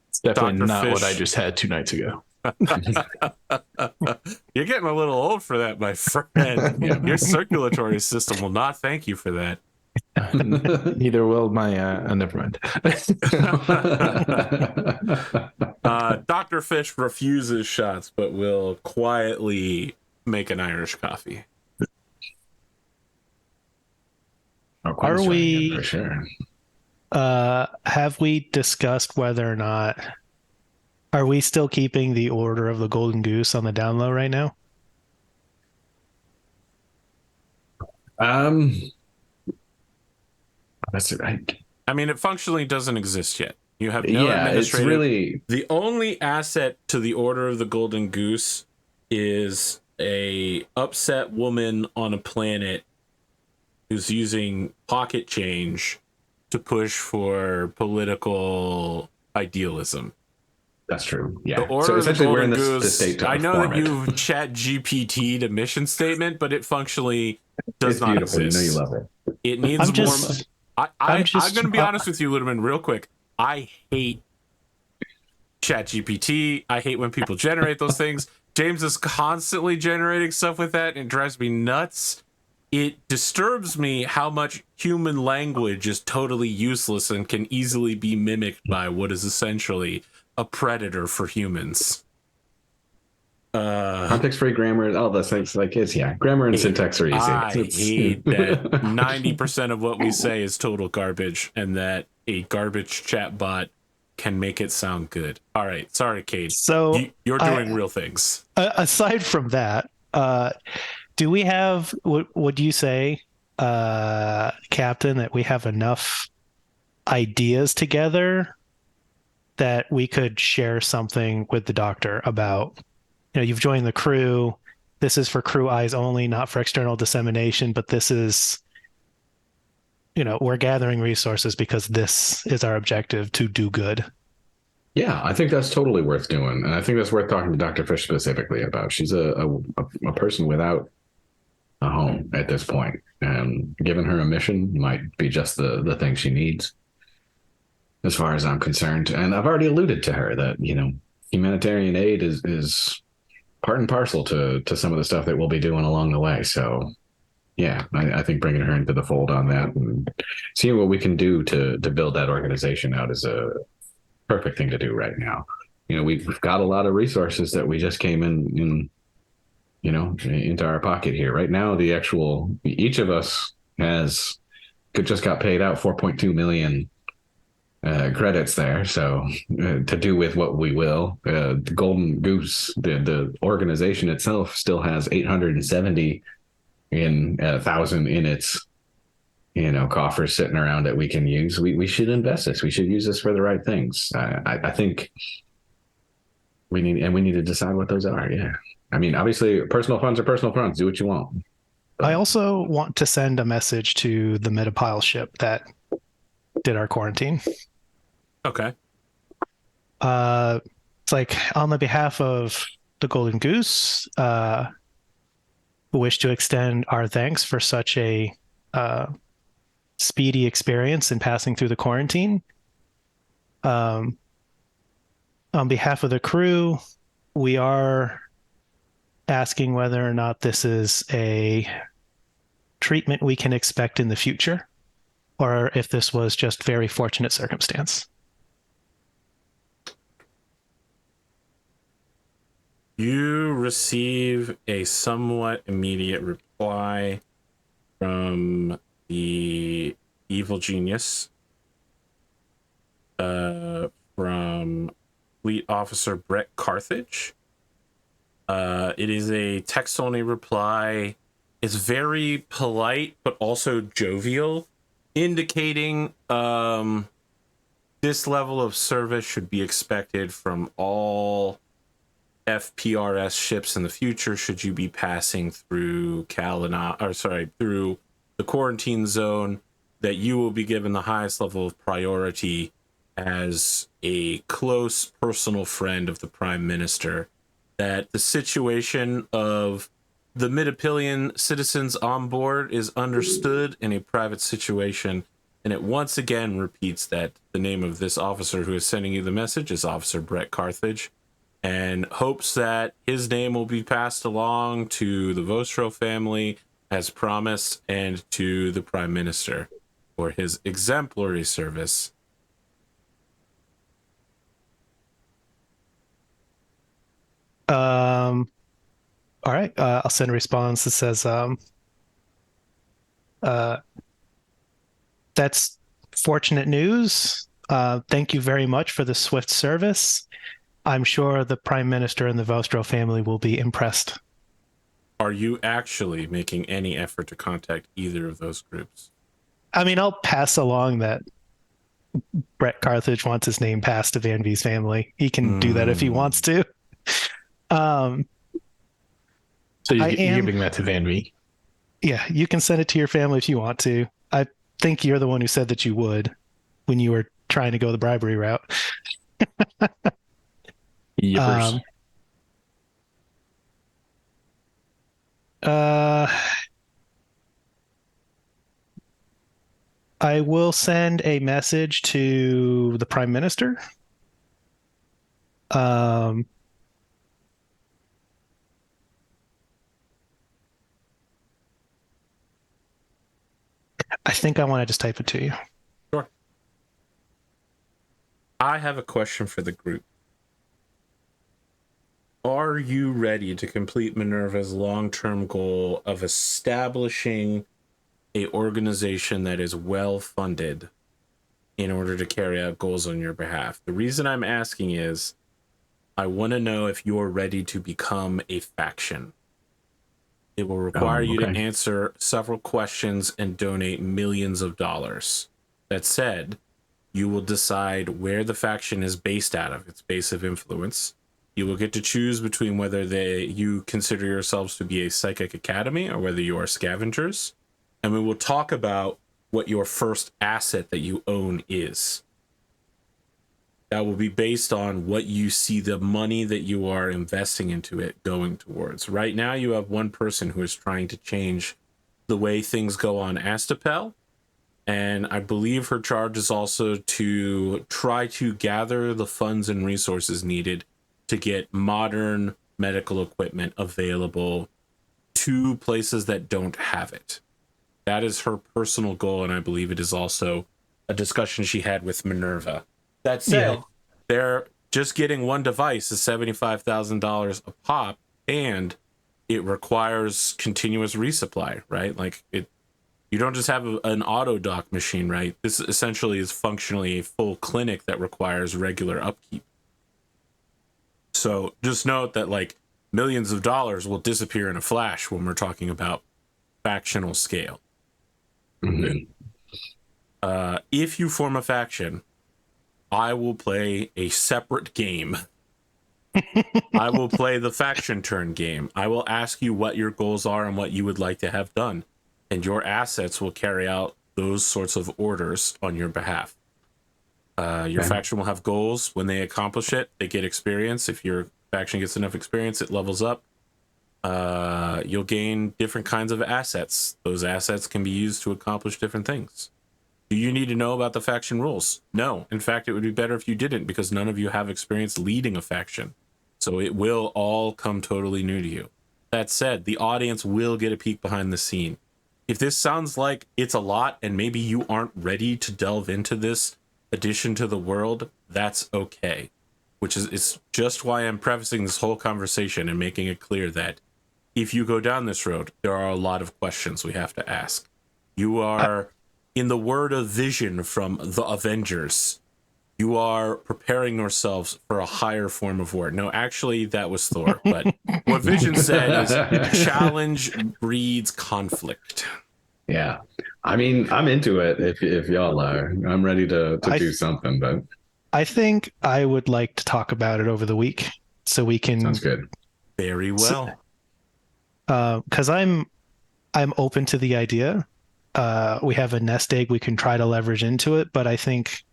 It's definitely Dr. not Fish. what I just had 2 nights ago. You're getting a little old for that, my friend. Your circulatory system will not thank you for that. Neither will my never mind. Dr. Fish refuses shots, but will quietly make an Irish coffee. Are we for sure? Have we discussed whether or not are we still keeping the Order of the Golden Goose on the down low right now? That's right. I mean, it functionally doesn't exist yet. You have no Yeah, it's administrative. really The only asset to the Order of the Golden Goose is a upset woman on a planet who's using pocket change to push for political idealism. that's true. The Yeah. Order So of the essentially, we're in Golden this Goose, state to I know that perform it. you've chat GPT'd a mission statement, but it functionally does It's not beautiful. exist. You know you love it. It needs I'm more. just- I'm just- going to be honest with you, Ludemann, real quick. I hate ChatGPT. I hate when people generate those things. James is constantly generating stuff with that, and it drives me nuts. It disturbs me how much human language is totally useless and can easily be mimicked by what is essentially a predator for humans. Context-free grammar, all those things. Like grammar and syntax are easy. I hate that 90% of what we say is total garbage, and that a garbage chatbot can make it sound good. All right, sorry, Kate. So You're doing real things. aside from that, do we have? Would you say, Captain, that we have enough ideas together that we could share something with the Doctor about? You know, you've joined the crew. This is for crew eyes only, not for external dissemination. But this is, we're gathering resources because this is our objective to do good. Yeah, I think that's totally worth doing, and I think that's worth talking to Dr. Fish specifically about. She's a person without a home at this point, and giving her a mission might be just the thing she needs, as far as I'm concerned. And I've already alluded to her that humanitarian aid is part and parcel to some of the stuff that we'll be doing along the way. So yeah, I think bringing her into the fold on that and seeing what we can do to build that organization out is a perfect thing to do right now. We've got a lot of resources that we just came in into our pocket here. Right now, each of us just got paid out 4.2 million credits there. So to do with what we will. The Golden Goose, the organization itself, still has 870 in 1,000 in its coffers sitting around that we can use. We should invest this. We should use this for the right things. I think we need to decide what those are. Yeah. I mean, obviously, personal funds are personal funds. Do what you want. I also want to send a message to the Metapile ship that did our quarantine. Okay. It's like, on the behalf of the Golden Goose, we wish to extend our thanks for such a speedy experience in passing through the quarantine. On behalf of the crew, we are asking whether or not this is a treatment we can expect in the future, or if this was just very fortunate circumstance. You receive a somewhat immediate reply from the evil genius, from from Fleet Officer Brett Carthage. It is a text-only reply. It's very polite, but also jovial, indicating this level of service should be expected from all FPRS ships in the future should you be passing through through the quarantine zone, that you will be given the highest level of priority as a close personal friend of the Prime Minister, that the situation of the Midapillion citizens on board is understood in a private situation, and it once again repeats that the name of this officer who is sending you the message is Officer Brett Carthage, and hopes that his name will be passed along to the Vostro family as promised, and to the Prime Minister for his exemplary service. All right. I'll send a response that says, that's fortunate news. Thank you very much for the swift service. I'm sure the Prime Minister and the Vostro family will be impressed. Are you actually making any effort to contact either of those groups? I mean, I'll pass along that Brett Carthage wants his name passed to Van-Vee's family. He can do that if he wants to. So you're giving that to Van-Vee? Yeah, you can send it to your family if you want to. I think you're the one who said that you would when you were trying to go the bribery route. Yippers. I will send a message to the Prime Minister. I think I want to just type it to you. Sure. I have a question for the group. Are you ready to complete MINERVA's long-term goal of establishing a organization that is well-funded in order to carry out goals on your behalf? The reason I'm asking is I want to know if you're ready to become a faction. It will require you to answer several questions and donate millions of dollars. That said, you will decide where the faction is based out of, its base of influence. You will get to choose between whether you consider yourselves to be a psychic academy or whether you are scavengers. And we will talk about what your first asset that you own is. That will be based on what you see the money that you are investing into it going towards. Right now, you have one person who is trying to change the way things go on Astapel. And I believe her charge is also to try to gather the funds and resources needed to get modern medical equipment available to places that don't have it. That is her personal goal, and I believe it is also a discussion she had with MINERVA. That said, they're just getting one device is $75,000 a pop, and it requires continuous resupply, right? Like you don't just have an auto dock machine, right? This essentially is functionally a full clinic that requires regular upkeep. So just note that like millions of dollars will disappear in a flash when we're talking about factional scale. Mm-hmm. If you form a faction, I will play a separate game. I will play the faction turn game. I will ask you what your goals are and what you would like to have done. And your assets will carry out those sorts of orders on your behalf. Your faction will have goals. When they accomplish it, they get experience. If your faction gets enough experience, it levels up. You'll gain different kinds of assets. Those assets can be used to accomplish different things. Do you need to know about the faction rules? No. In fact, it would be better if you didn't, because none of you have experience leading a faction. So it will all come totally new to you. That said, the audience will get a peek behind the scene. If this sounds like it's a lot and maybe you aren't ready to delve into this addition to the world, that's okay. Which is it's just why I'm prefacing this whole conversation and making it clear that if you go down this road, there are a lot of questions we have to ask. You are, in the word of vision from the Avengers, You are preparing yourselves for a higher form of war. No, actually, that was Thor. But what Vision said is challenge breeds conflict. Yeah. I mean, I'm into it if y'all are. I'm ready to do something, but I think I would like to talk about it over the week so we can. sounds good. Very well. Because I'm open to the idea. We have a nest egg we can try to leverage into it, but I think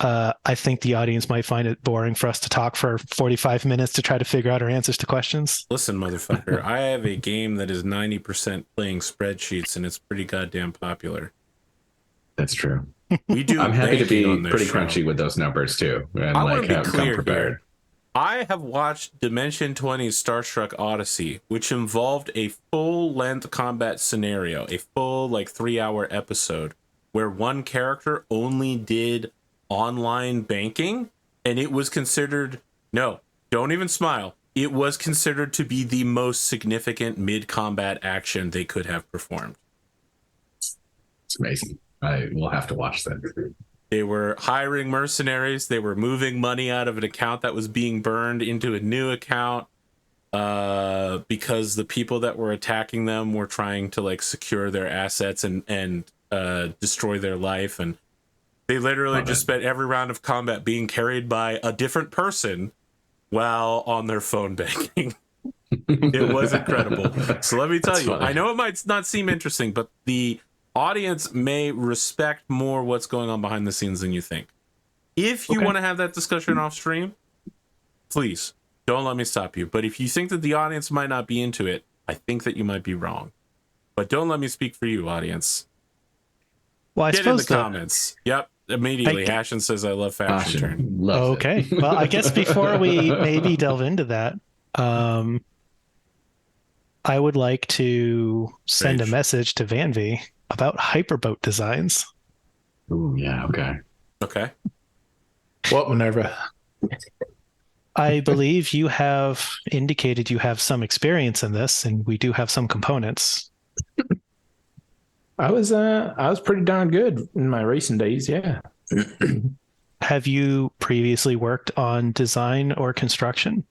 the audience might find it boring for us to talk for 45 minutes to try to figure out our answers to questions. Listen, motherfucker, I have a game that is 90% playing spreadsheets, and it's pretty goddamn popular. That's true. We do. I'm happy to be pretty show. crunchy with those numbers too, and I like want to have be come clear prepared. here. I have watched Dimension 20's Star Trek Odyssey, which involved a full-length combat scenario, a full 3-hour episode, where one character only did online banking, and it was considered, no, don't even smile, it was considered to be the most significant mid-combat action they could have performed. It's amazing. I will have to watch that. They were hiring mercenaries. They were moving money out of an account that was being burned into a new account because the people that were attacking them were trying to secure their assets and destroy their life. And they literally just spent every round of combat being carried by a different person while on their phone banking. It was incredible. So let me tell you, funny. I know it might not seem interesting, but the audience may respect more what's going on behind the scenes than you think. If you want to have that discussion off stream, please don't let me stop you. But if you think that the audience might not be into it, I think that you might be wrong. But don't let me speak for you, audience. Well, I Get in the suppose comments. Yep, immediately. Hashin says, "I love fashion turn." Loves okay. it. Well, I guess before we maybe delve into that, I would like to send a message to Van-Vee about hyperboat designs. Ooh, yeah, okay. Okay. What, Minerva? I believe you have indicated you have some experience in this, and we do have some components. I was pretty darn good in my racing days, yeah. Have you previously worked on design or construction?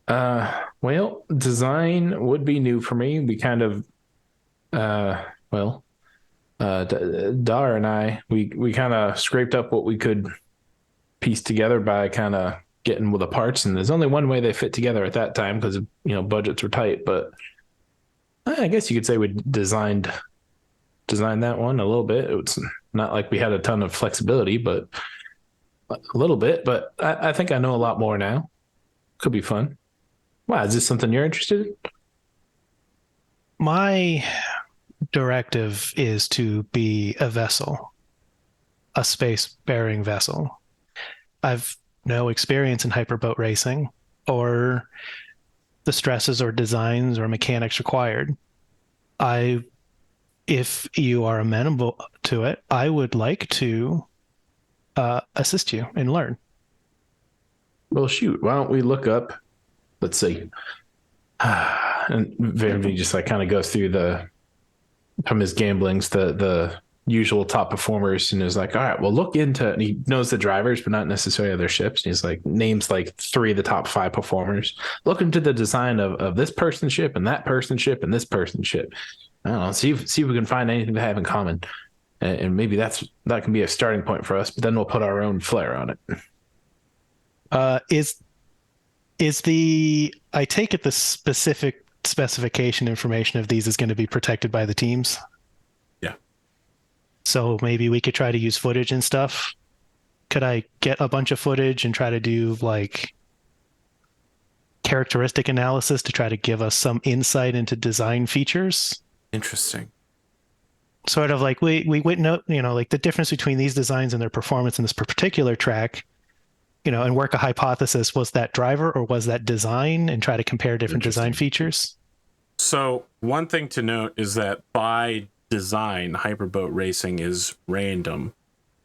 Well, design would be new for me. We kind of Dar and I, we kind of scraped up what we could piece together by kind of getting with the parts, and there's only one way they fit together at that time because budgets were tight. But I guess you could say we designed that one a little bit. It's not like we had a ton of flexibility, but a little bit. But I think I know a lot more now. Could be fun. Wow, is this something you're interested in? My directive is to be a vessel, a space-bearing vessel. I've no experience in hyperboat racing or the stresses or designs or mechanics required. If you are amenable to it, I would like to assist you and learn. Well, shoot, why don't we look up, let's see. And Van-Vee just kind of goes through from his gamblings, the usual top performers, and is like, all right, well, look into, and he knows the drivers, but not necessarily their ships. And he's names 3 of the top 5 performers. Look into the design of this person's ship and that person's ship and this person's ship. I don't know, see if we can find anything they have in common. And maybe that can be a starting point for us, but then we'll put our own flair on it. I take it the specific specification information of these is going to be protected by the teams? Yeah. So maybe we could try to use footage and stuff. Could I get a bunch of footage and try to do characteristic analysis to try to give us some insight into design features? Interesting. Sort of we know, the difference between these designs and their performance in this particular track, and work a hypothesis. Was that driver or was that design, and try to compare different design features? So one thing to note is that by design, hyperboat racing is random.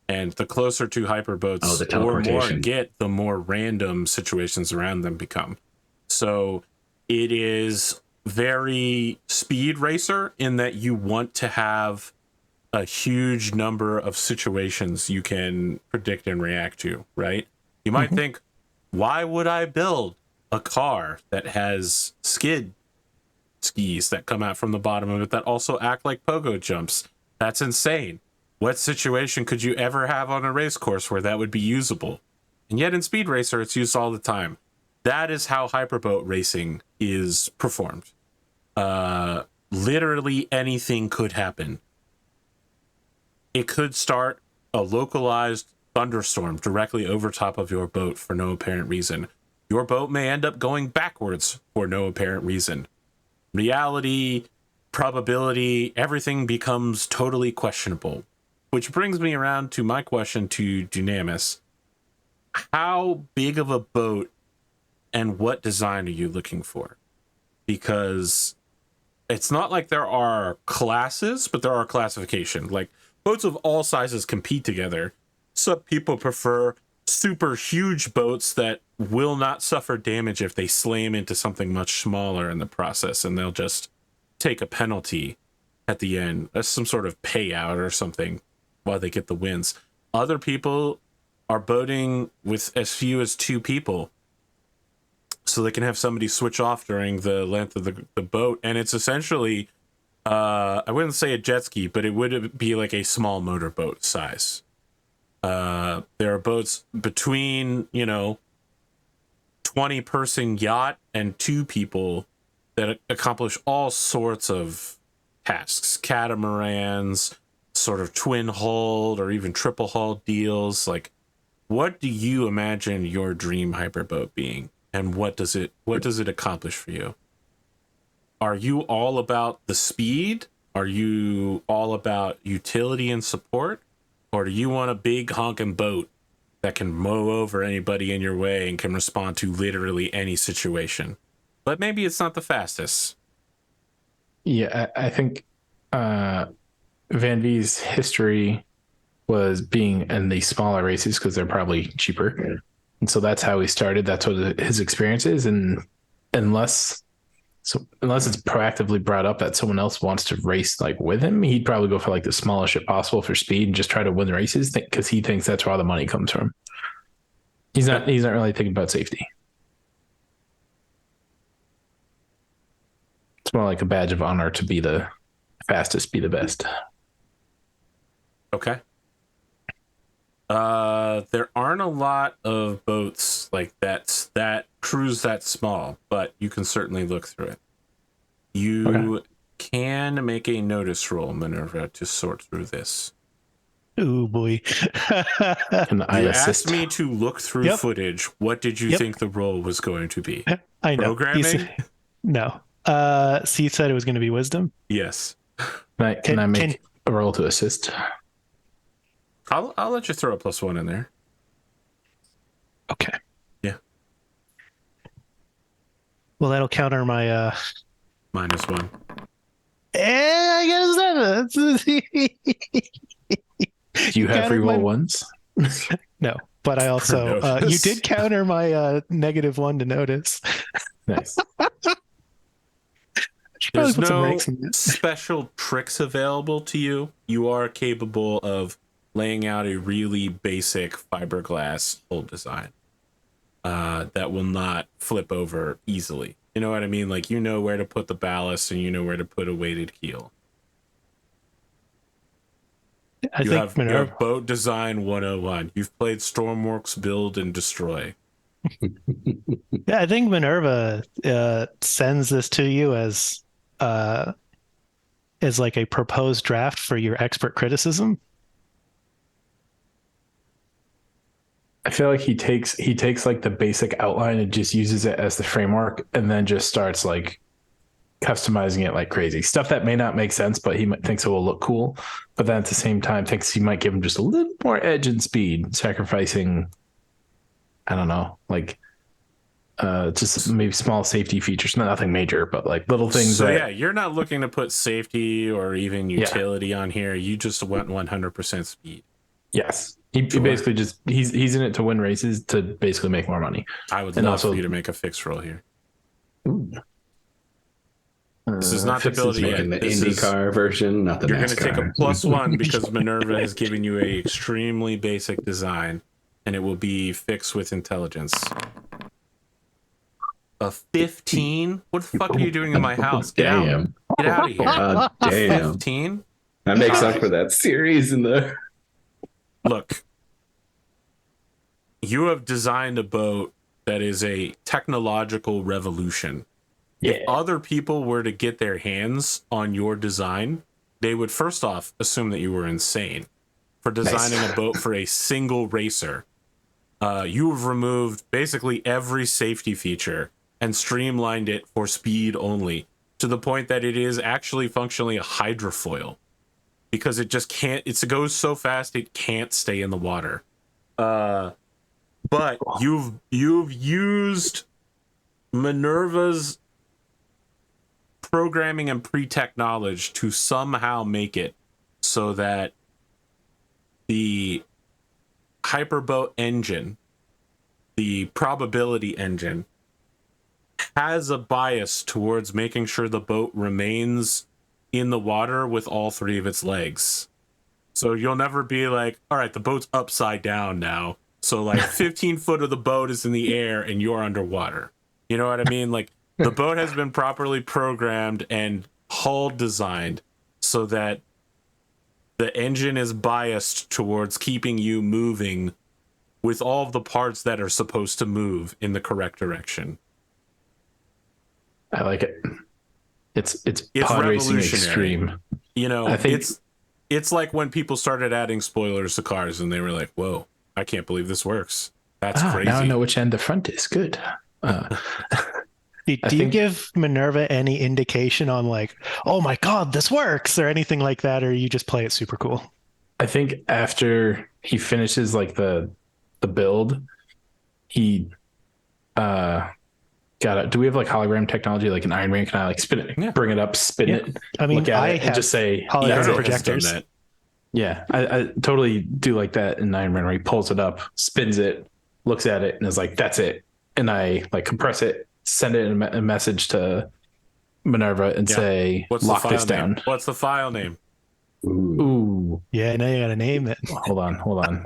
And the closer to hyperboats or more get, the more random situations around them become. So it is very speed racer in that you want to have a huge number of situations you can predict and react to, right? You might think, why would I build a car that has skid skis that come out from the bottom of it that also act like pogo jumps? That's insane. What situation could you ever have on a race course where that would be usable? And yet in Speed Racer, it's used all the time. That is how hyperboat racing is performed. Literally anything could happen. It could start a localized thunderstorm directly over top of your boat for no apparent reason. Your boat may end up going backwards for no apparent reason. Reality, probability, everything becomes totally questionable. Which brings me around to my question to Dunamis. How big of a boat and what design are you looking for? Because it's not like there are classes, but there are classification. Like, boats of all sizes compete together. Some people prefer super huge boats that will not suffer damage if they slam into something much smaller in the process, and they'll just take a penalty at the end. That's some sort of payout or something while they get the wins. Other people are boating with as few as 2 people, so they can have somebody switch off during the length of the boat. And it's essentially, I wouldn't say a jet ski, but it would be like a small motorboat size. There are boats between, 20-person yacht and 2 people that accomplish all sorts of tasks. Catamarans, sort of twin hulled or even triple hulled deals. Like, what do you imagine your dream hyperboat being, and what does it accomplish for you? Are you all about the speed? Are you all about utility and support? Or do you want a big honking boat that can mow over anybody in your way and can respond to literally any situation? But maybe it's not the fastest. Yeah, I think Van-Vee's history was being in the smaller races because they're probably cheaper. And so that's how he started. That's what his experience is. And unless it's proactively brought up that someone else wants to race like with him, he'd probably go for like the smallest ship possible for speed and just try to win the races because he thinks that's where all the money comes from. He's not really thinking about safety. It's more like a badge of honor to be the fastest, be the best. Okay. There aren't a lot of boats like that cruise that small, but you can certainly look through it. You can make a notice roll, Minerva, to sort through this. Oh boy. Can I assist? Asked me to look through footage. What did you think the role was going to be? I know. Programming? No. So you said it was going to be wisdom? Yes. Can I make a roll to assist? I'll let you throw a +1 in there. Okay. Yeah. Well, that'll counter my -1. I guess Do you have reroll ones? No, but I also you did counter my -1 to notice. Nice. There's no special tricks available to you. You are capable of laying out a really basic fiberglass hull design that will not flip over easily. You know what I mean? Like, you know where to put the ballast and you know where to put a weighted keel. You have boat design 101. You've played Stormworks Build and Destroy. Yeah, I think Minerva sends this to you as like a proposed draft for your expert criticism. I feel like he takes like the basic outline and just uses it as the framework, and then just starts like customizing it like crazy. Stuff that may not make sense, but he thinks it will look cool. But then at the same time, thinks he might give him just a little more edge and speed, sacrificing, I don't know, like just maybe small safety features. Nothing major, but like little things. So yeah, you're not looking to put safety or even utility on here. You just want 100% speed. Yes. He basically just he's in it to win races to basically make more money. I would love for you to make a fixed roll here. Ooh. This is not the Fixes ability Making yet. the This is- IndyCar version, not the You're going NASCAR. to take a +1 because MINERVA has given you a extremely basic design, and it will be fixed with intelligence. A 15? What the fuck are you doing in my house? Get out! Damn. Get out of here! God damn. 15? That makes up for that series in the. Look, you have designed a boat that is a technological revolution. Yeah. If other people were to get their hands on your design, they would first off assume that you were insane for designing a boat for a single racer. You have removed basically every safety feature and streamlined it for speed only, to the point that it is actually functionally a hydrofoil, because it just can't, it goes so fast it can't stay in the water. But you've used MINERVA's programming and pre-tech knowledge to somehow make it so that the hyperboat engine, the probability engine, has a bias towards making sure the boat remains in the water with all three of its legs. So you'll never be like, all right, the boat's upside down now, so like 15 foot of the boat is in the air and you're underwater. You know what I mean? Like, the boat has been properly programmed and hull designed so that the engine is biased towards keeping you moving with all of the parts that are supposed to move in the correct direction. I like it. It's It's pod racing revolutionary. extreme. You know, I think- it's like when people started adding spoilers to cars and they were like, whoa, I can't believe this works. That's crazy. Now I know which end the front is. Good. Do you think- give MINERVA any indication on like, oh my God, this works, or anything like that, or you just play it super cool? I think after he finishes like the build, he got it. Do we have like hologram technology, like an Iron Man? Can I like spin it, Yeah. bring it up, spin Yeah. it, I mean, look at I it, and have just say, hologram that's it. projectors. Done that. Yeah, I totally do like that in Iron Man, where he pulls it up, spins it, looks at it, and is like, that's it. And I like compress it, send it a message to MINERVA and Yeah. say, What's lock the this file name? down. What's the file name? Ooh. Ooh, Yeah, now you got to name it. hold on.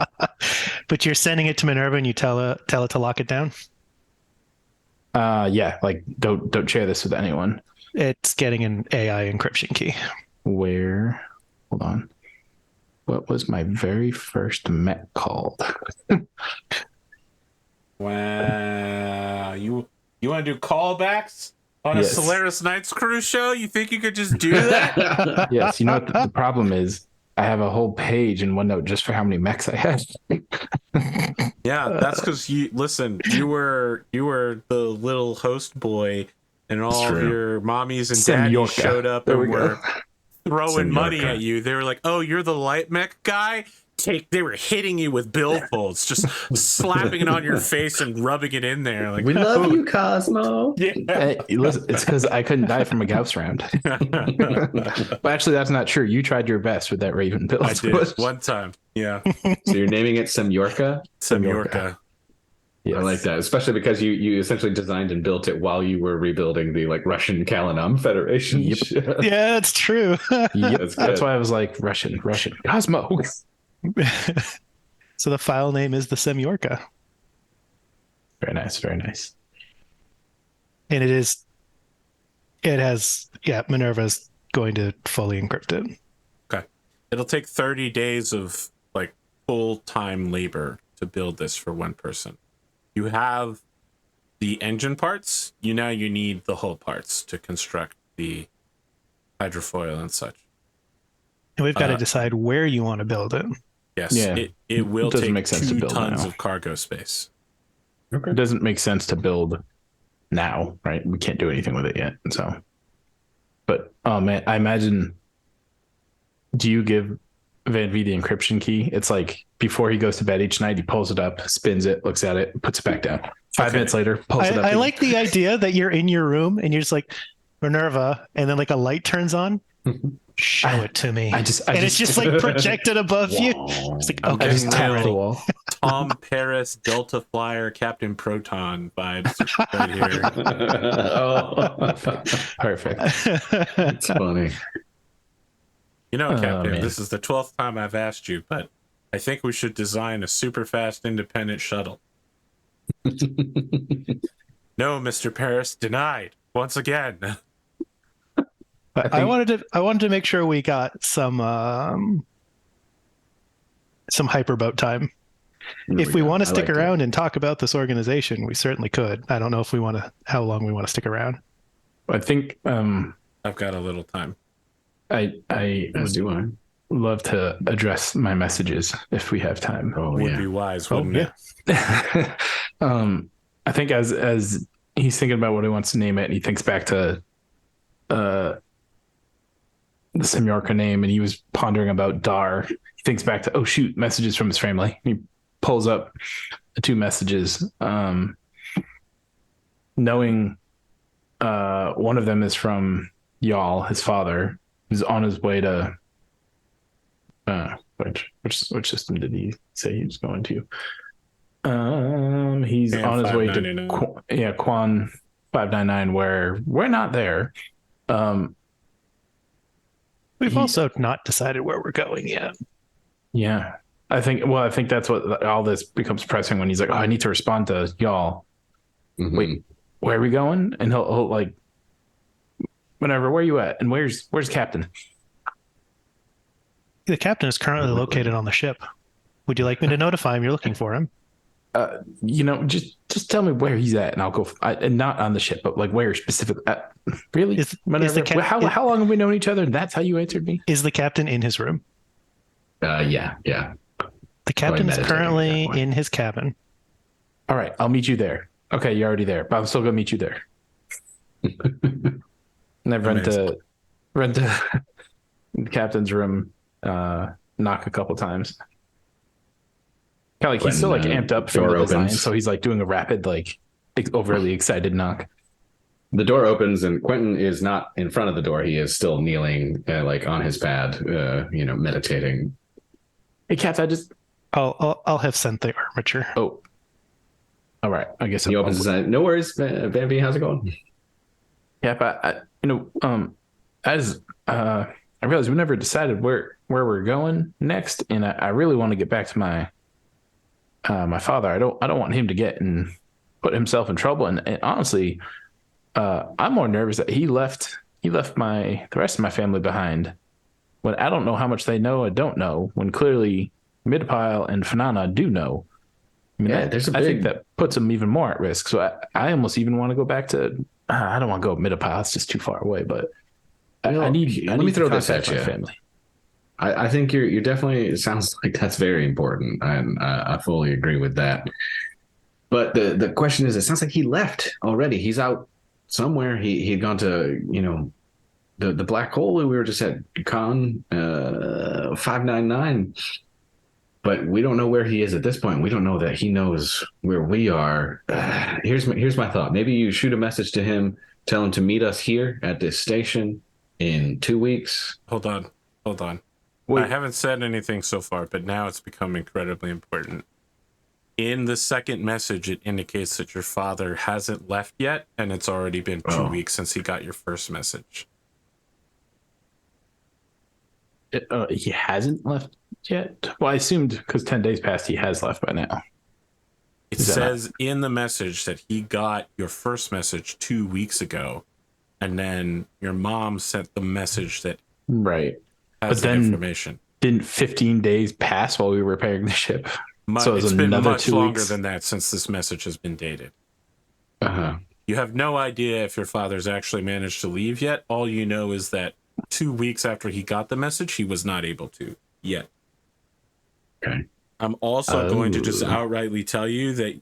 But you're sending it to MINERVA and you tell it to lock it down. Yeah, like don't share this with anyone. It's getting an AI encryption key. Where? Hold on. What was my very first mech called? Wow. You want to do callbacks on Yes. a Solaris Knights cruise show? You think you could just do that? Yes, you know what the problem is? I have a whole page in OneNote just for how many mechs I have. Yeah, that's because you were the little host boy, and all of true. your mommies and Semyorka. daddies showed up There and we were go. throwing money Semyorka. at you. They were like, "Oh, you're the light mech guy." They were hitting you with billfolds, just slapping it on your face and rubbing it in there. Like, We love you, Cosmo. yeah. Hey, listen, it's because I couldn't die from a Gauss round. But actually, that's not true. You tried your best with that Raven build. I did one time. Yeah, So you're naming it Semyorka? Semyorka. Yes. I like that, especially because you essentially designed and built it while you were rebuilding the like Russian Kalinam Federation. Yep. Yeah, that's true. Yep. That's That's good. why I was like Russian Cosmo. So the file name is the Semyorka, Very nice, very nice. and it has MINERVA's going to fully encrypt it. Okay, it'll take 30 days of like full-time labor to build this for one person. You have the engine parts. You need the hull parts to construct the hydrofoil and such. And we've got to decide where you want to build it. Yes, Yeah. it will It doesn't take make sense to 2 build tons now. of cargo space. It doesn't make sense to build now, right? We can't do anything with it yet. So, but oh man, I imagine. Do you give Van-Vee the encryption key? It's like before he goes to bed each night, he pulls it up, spins it, looks at it, puts it back down. 5 minutes later, pulls it up. I again. like the idea that you're in your room and you're just like, MINERVA, and then like a light turns on. Show it to me. I and it's just like projected above you. It's like, I okay, just I'm tap ready. the wall. Tom Paris, Delta Flyer, Captain Proton vibes right here. Perfect. It's funny. You know, Oh, Captain, man. this is the 12th time I've asked you, but I think we should design a super fast independent shuttle. No, Mr. Paris, denied once again. I wanted to make sure we got some hyperboat time. If we want to stick around and talk about this organization, we certainly could. I don't know if we want to, how long we want to stick around. I think I've got a little time. I As do I. love to address my messages if we have time. Oh, Would yeah. be wise, Oh, wouldn't yeah. it? I think as he's thinking about what he wants to name it, and he thinks back to the Semyorka name, and he was pondering about Dar. He thinks back to, oh shoot, messages from his family. He pulls up the 2 messages, knowing one of them is from Y'all, his father, who's on his way to which system did he say he was going to? He's on his way to Quan 599, where we're not there. We've also not decided where we're going yet. Yeah. I think that's what all this becomes pressing when he's like, oh, I need to respond to Y'all. Mhm. Wait, where are we going? And he'll like, whenever, where you at? And where's Captain? The captain is currently located on the ship. Would you like me to notify him you're looking for him? Just tell me where he's at, and I'll go. And not on the ship, but like where specifically. Really? How long have we known each other? And that's how you answered me? Is the captain in his room? Yeah. The captain is meditating currently at that point. in his cabin. All right, I'll meet you there. Okay, you're already there, but I'm still gonna meet you there. And I've run to the captain's room, knock a couple times. Kind of like he's still like amped up for the design, so he's like doing a rapid, like overly excited knock. The door opens and Quentin is not in front of the door. He is still kneeling, like on his pad, meditating. Hey, Cap, I'll have sent the armature. Oh, all right. I guess He opens his eyes. No worries, Van-Vee. How's it going? Cap, as I realized we never decided where we're going next, and I really want to get back to my father. I don't want him to get and put himself in trouble. And honestly, I'm more nervous that he left the rest of my family behind when I don't know how much they know. I don't know when clearly Midpile and Fanana do know. I mean, I think that puts them even more at risk. So I almost even want to go back to. I don't want to go Midpile. It's just too far away. But I need. Let me throw this at you. Family. I think you're definitely. It sounds like that's very important, and I fully agree with that. But the question is, it sounds like he left already. He's out somewhere. He'd gone to the black hole. We were just at Con 599, but we don't know where he is at this point. We don't know that he knows where we are. Here's my thought. Maybe you shoot a message to him, tell him to meet us here at this station in 2 weeks. Hold on. Wait. I haven't said anything so far, but now it's become incredibly important. In the second message, it indicates that your father hasn't left yet, and it's already been 2 weeks since he got your first message. He hasn't left yet? Well, I assumed because 10 days passed, he has left by now. It says in the message that he got your first message 2 weeks ago, and then your mom sent the message that right. has But the then information. Didn't 15 days pass while we were repairing the ship? So it's been much 2 longer weeks. than that since this message has been dated. Uh-huh. You have no idea if your father's actually managed to leave yet. All you know is that 2 weeks after he got the message, he was not able to yet. Okay. I'm also going to just outrightly tell you that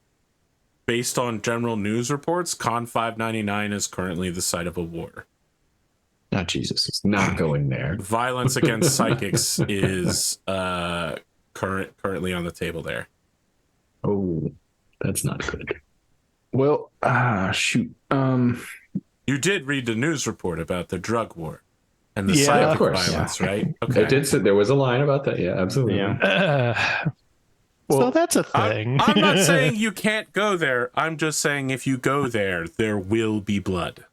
based on general news reports, Con 599 is currently the site of a war. Oh, Jesus. It's not going there. Violence against psychics is currently on the table there. Oh, that's not good. Well, shoot. You did read the news report about the drug war and the Yeah, psychic of course, violence, right? Okay. It did say there was a line about that. Yeah, absolutely. Yeah. So that's a thing. I'm not saying you can't go there. I'm just saying if you go there, there will be blood.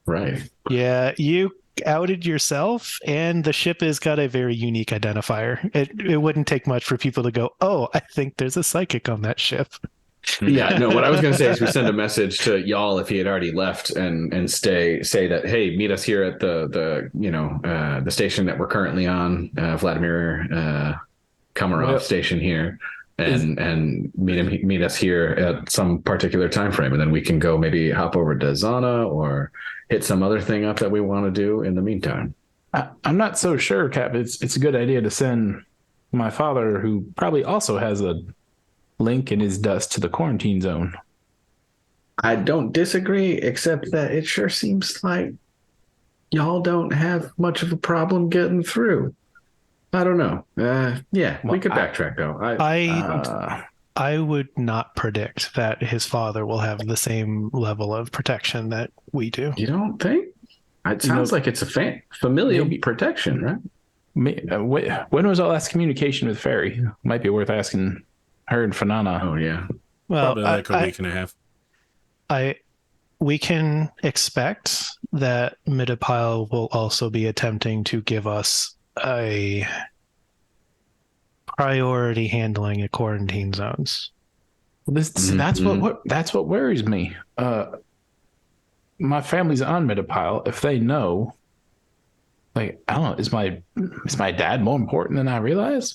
Right. Yeah, you outed yourself, and the ship has got a very unique identifier. It wouldn't take much for people to go, "Oh, I think there's a psychic on that ship." Yeah, no, what I was going to say is we send a message to y'all if he had already left and say that, hey, meet us here at the station that we're currently on, Vladimir Komarov station here, and meet us here at some particular time frame, and then we can go maybe hop over to Zana or hit some other thing up that we want to do in the meantime. I'm not so sure, Cap. It's a good idea to send my father, who probably also has a link in his dust, to the quarantine zone. I don't disagree, except that it sure seems like y'all don't have much of a problem getting through. I don't know. We could backtrack though. I would not predict that his father will have the same level of protection that we do. You don't think? It sounds like it's a familial protection, right? When was our last communication with Ferry? Might be worth asking her and Fanana. Oh yeah. Well, probably like a week and a half. We can expect that Midapile will also be attempting to give us a priority handling at quarantine zones. That's what worries me. My family's on Midapile. If they know, like, I don't know, is my dad more important than I realize?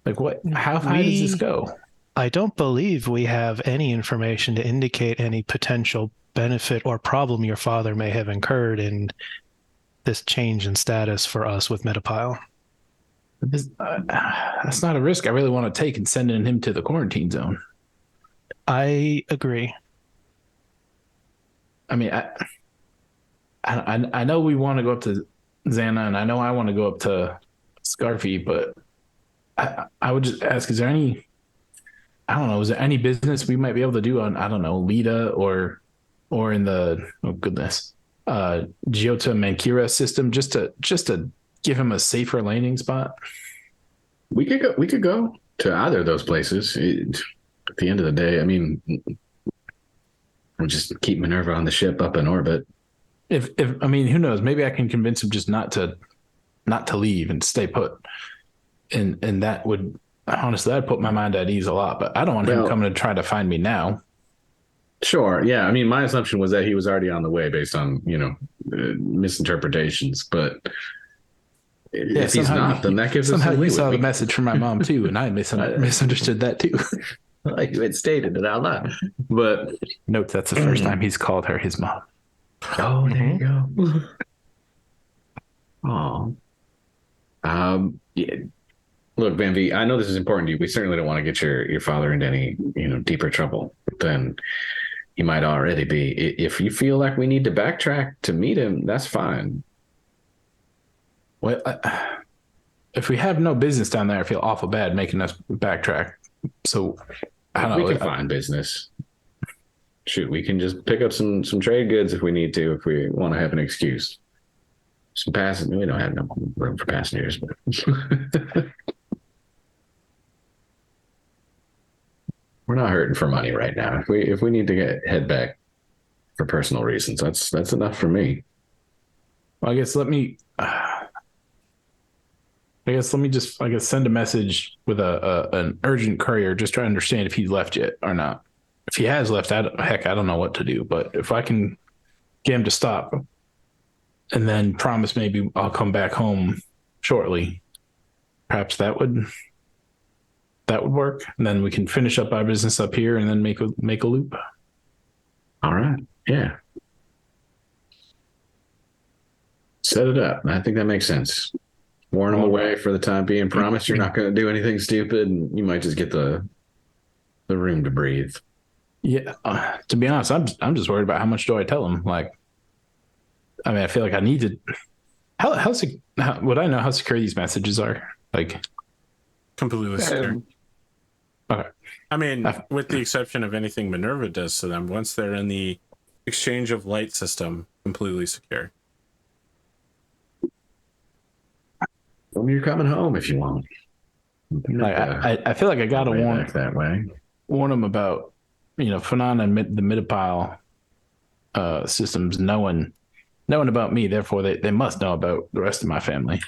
How high does this go? I don't believe we have any information to indicate any potential benefit or problem your father may have incurred in this change in status for us with Midapile. That's not a risk I really want to take in sending him to the quarantine zone. I agree. I mean, I know we want to go up to Xana, and I know I want to go up to Scarfy, but I would just ask, is there any business we might be able to do on, I don't know, Lita or in the, Giota Mankira system, just to give him a safer landing spot? We could go to either of those places. At the end of the day, I mean, we'll just keep Minerva on the ship up in orbit. If I mean, who knows? Maybe I can convince him just not to leave and stay put. And that would, honestly, that'd put my mind at ease a lot. But I don't want him coming to try to find me now. Sure. Yeah. I mean, my assumption was that he was already on the way based on, misinterpretations. But if he's not, then that gives us somehow you saw the message from my mom too, and I misunderstood that too. You had stated it out loud. But note, that's the first time he's called her his mom. Oh, there you go. Oh. Yeah. Look, Van-Vee, I know this is important to you. We certainly don't want to get your father into any, deeper trouble than he might already be. If you feel like we need to backtrack to meet him, that's fine. Well, if we have no business down there, I feel awful bad making us backtrack. So I don't know. We can find business. Shoot, we can just pick up some trade goods if we need to, if we want to have an excuse. Some passengers, we don't have no room for passengers, but we're not hurting for money right now. If we need to head back for personal reasons, that's enough for me. Well, I guess let me just send a message with an urgent courier just to understand if he's left yet or not. If he has left, I don't know what to do. But if I can get him to stop and then promise maybe I'll come back home shortly, perhaps that would work. And then we can finish up our business up here and then make a loop. All right. Yeah. Set it up. I think that makes sense. Warn them away for the time being. Promise you're not going to do anything stupid, and you might just get the room to breathe. Yeah. To be honest, I'm just worried about how much do I tell him. Like, I mean, I feel like I need to. How would I know how secure these messages are? Like, completely secure. Okay. I mean, with the exception of anything Minerva does to them, once they're in the exchange of light system, completely secure. Well, you're coming home if you want. Like I feel like I gotta way warn back that way. them about, Fanon and the Midipile systems knowing about me. Therefore, they must know about the rest of my family.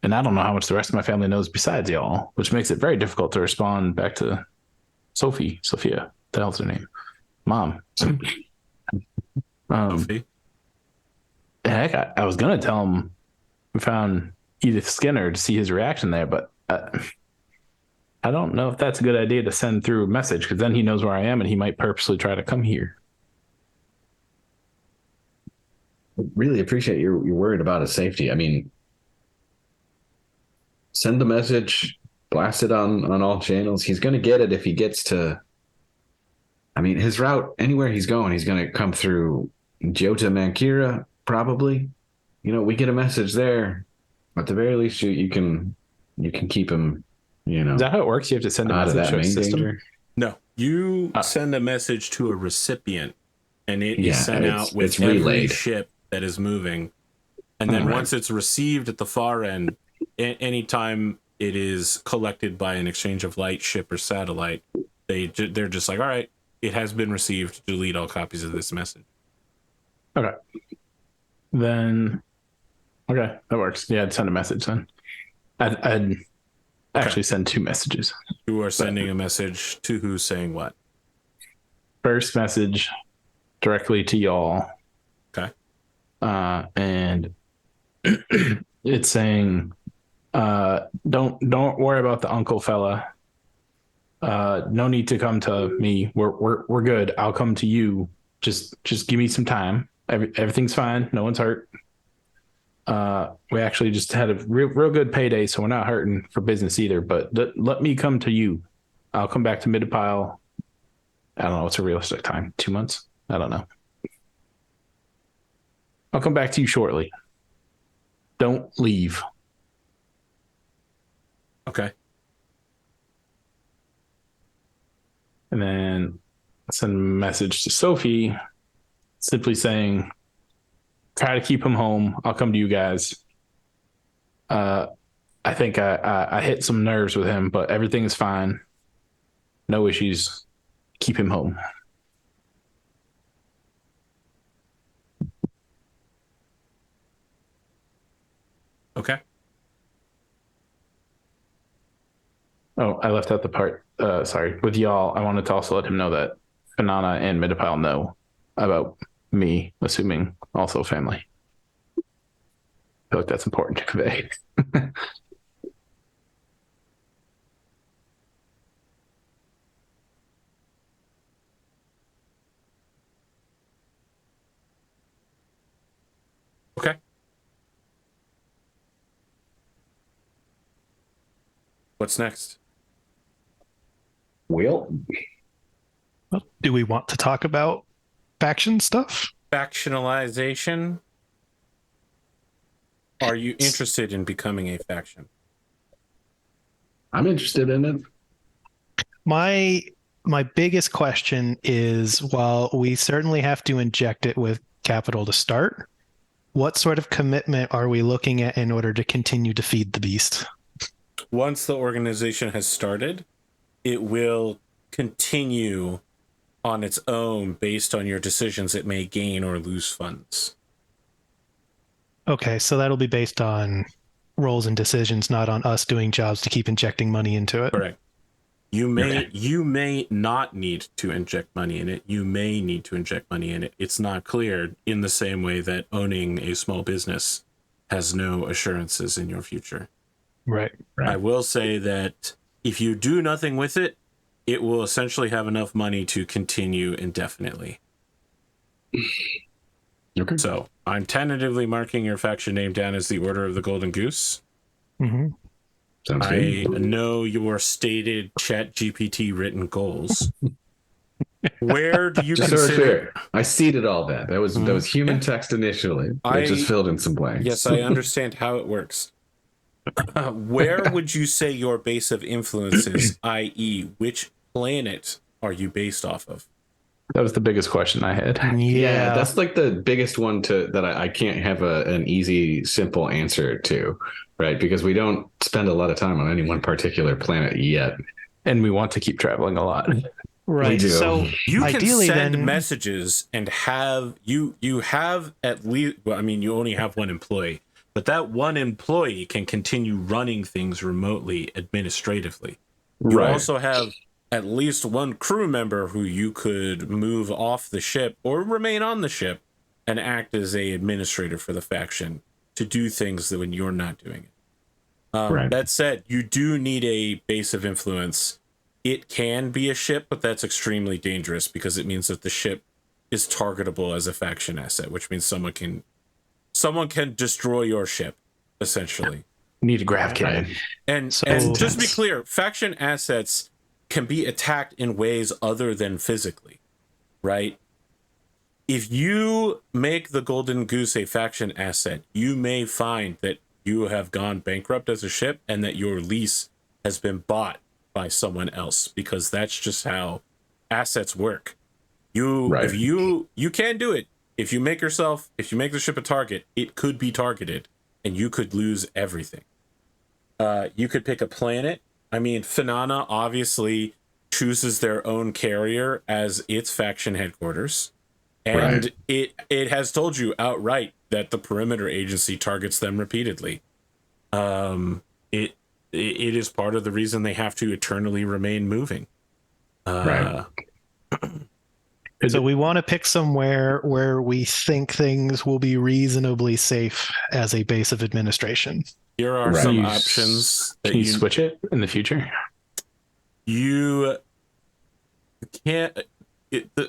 And I don't know how much the rest of my family knows besides y'all, which makes it very difficult to respond back to Sophia. The hell's her name? Mom. Sophie? Heck, I was gonna tell him we found Edith Skinner to see his reaction there, but I don't know if that's a good idea to send through a message, because then he knows where I am and he might purposely try to come here. Really appreciate you're worried about his safety. I mean, send the message, blast it on all channels. He's going to get it if he gets to. I mean, his route, anywhere he's going, he's going to come through Jota Mankira, probably. We get a message there. At the very least, you can keep him. Is that how it works? You have to send a out of message that to a main system? danger. No, you send a message to a recipient, and it is sent out with it's every relayed. ship that is moving. And then once it's received at the far end, anytime it is collected by an exchange of light, ship, or satellite, they're just like, all right, it has been received. Delete all copies of this message. Okay. Then, okay, that works. Yeah, I'd send a message then. I'd actually send 2 messages. You are sending a message to who, saying what? First message directly to y'all. Okay. And it's saying, don't worry about the uncle fella. No need to come to me. We're good. I'll come to you. Just give me some time. Everything's fine. No one's hurt. We actually just had a real good payday, so we're not hurting for business either. But let me come to you. I'll come back to Midipile. I don't know what's a realistic time. 2 months? I don't know. I'll come back to you shortly. Don't leave. Okay. And then send a message to Sophie, simply saying, try to keep him home. I'll come to you guys. I think I hit some nerves with him, but everything is fine. No issues. Keep him home. Okay. Oh, I left out the part. Sorry. With y'all, I wanted to also let him know that Banana and Midipile know about me, assuming also family. I feel like that's important to convey. Okay. What's next? Well, Do we want to talk about faction stuff? Factionalization. Are you interested in becoming a faction? I'm interested in it. My biggest question is, while we certainly have to inject it with capital to start, what sort of commitment are we looking at in order to continue to feed the beast? Once the organization has started, it will continue on its own based on your decisions. It may gain or lose funds. Okay, so that'll be based on roles and decisions, not on us doing jobs to keep injecting money into it. Correct. You may not need to inject money in it. You may need to inject money in it. It's not clear, in the same way that owning a small business has no assurances in your future. Right. I will say that if you do nothing with it, it will essentially have enough money to continue indefinitely. Okay. So I'm tentatively marking your faction name down as the Order of the Golden Goose. Mm-hmm. Sounds I good. know your stated ChatGPT written goals. Where do you Just so we're consider... clear, I seeded all that. That was human text initially. I just filled in some blanks. Yes, I understand how it works. Where would you say your base of influence is, i.e., which planet are you based off of? That was the biggest question I had. Yeah, that's like the biggest one that I can't have an easy, simple answer to, right? Because we don't spend a lot of time on any one particular planet yet. And we want to keep traveling a lot. Right. We do. So You can ideally, send then messages and have you have at least. Well, I mean, you only have one employee, but that one employee can continue running things remotely administratively. You Right. also have at least one crew member who you could move off the ship or remain on the ship and act as a administrator for the faction to do things that when you're not doing it. Right. That said, you do need a base of influence. It can be a ship, but that's extremely dangerous because it means that the ship is targetable as a faction asset, which means someone can destroy your ship, essentially. Need a grav cannon. And So- and just to be clear, faction assets can be attacked in ways other than physically, right? If you make the Golden Goose a faction asset, you may find that you have gone bankrupt as a ship and that your lease has been bought by someone else, because that's just how assets work. If you can do it. If you make the ship a target, it could be targeted and you could lose everything. You could pick a planet. I mean, Finana obviously chooses their own carrier as its faction headquarters. And it has told you outright that the perimeter agency targets them repeatedly. It is part of the reason they have to eternally remain moving. So we want to pick somewhere where we think things will be reasonably safe as a base of administration. Here are some options. Can you switch it in the future? You can't.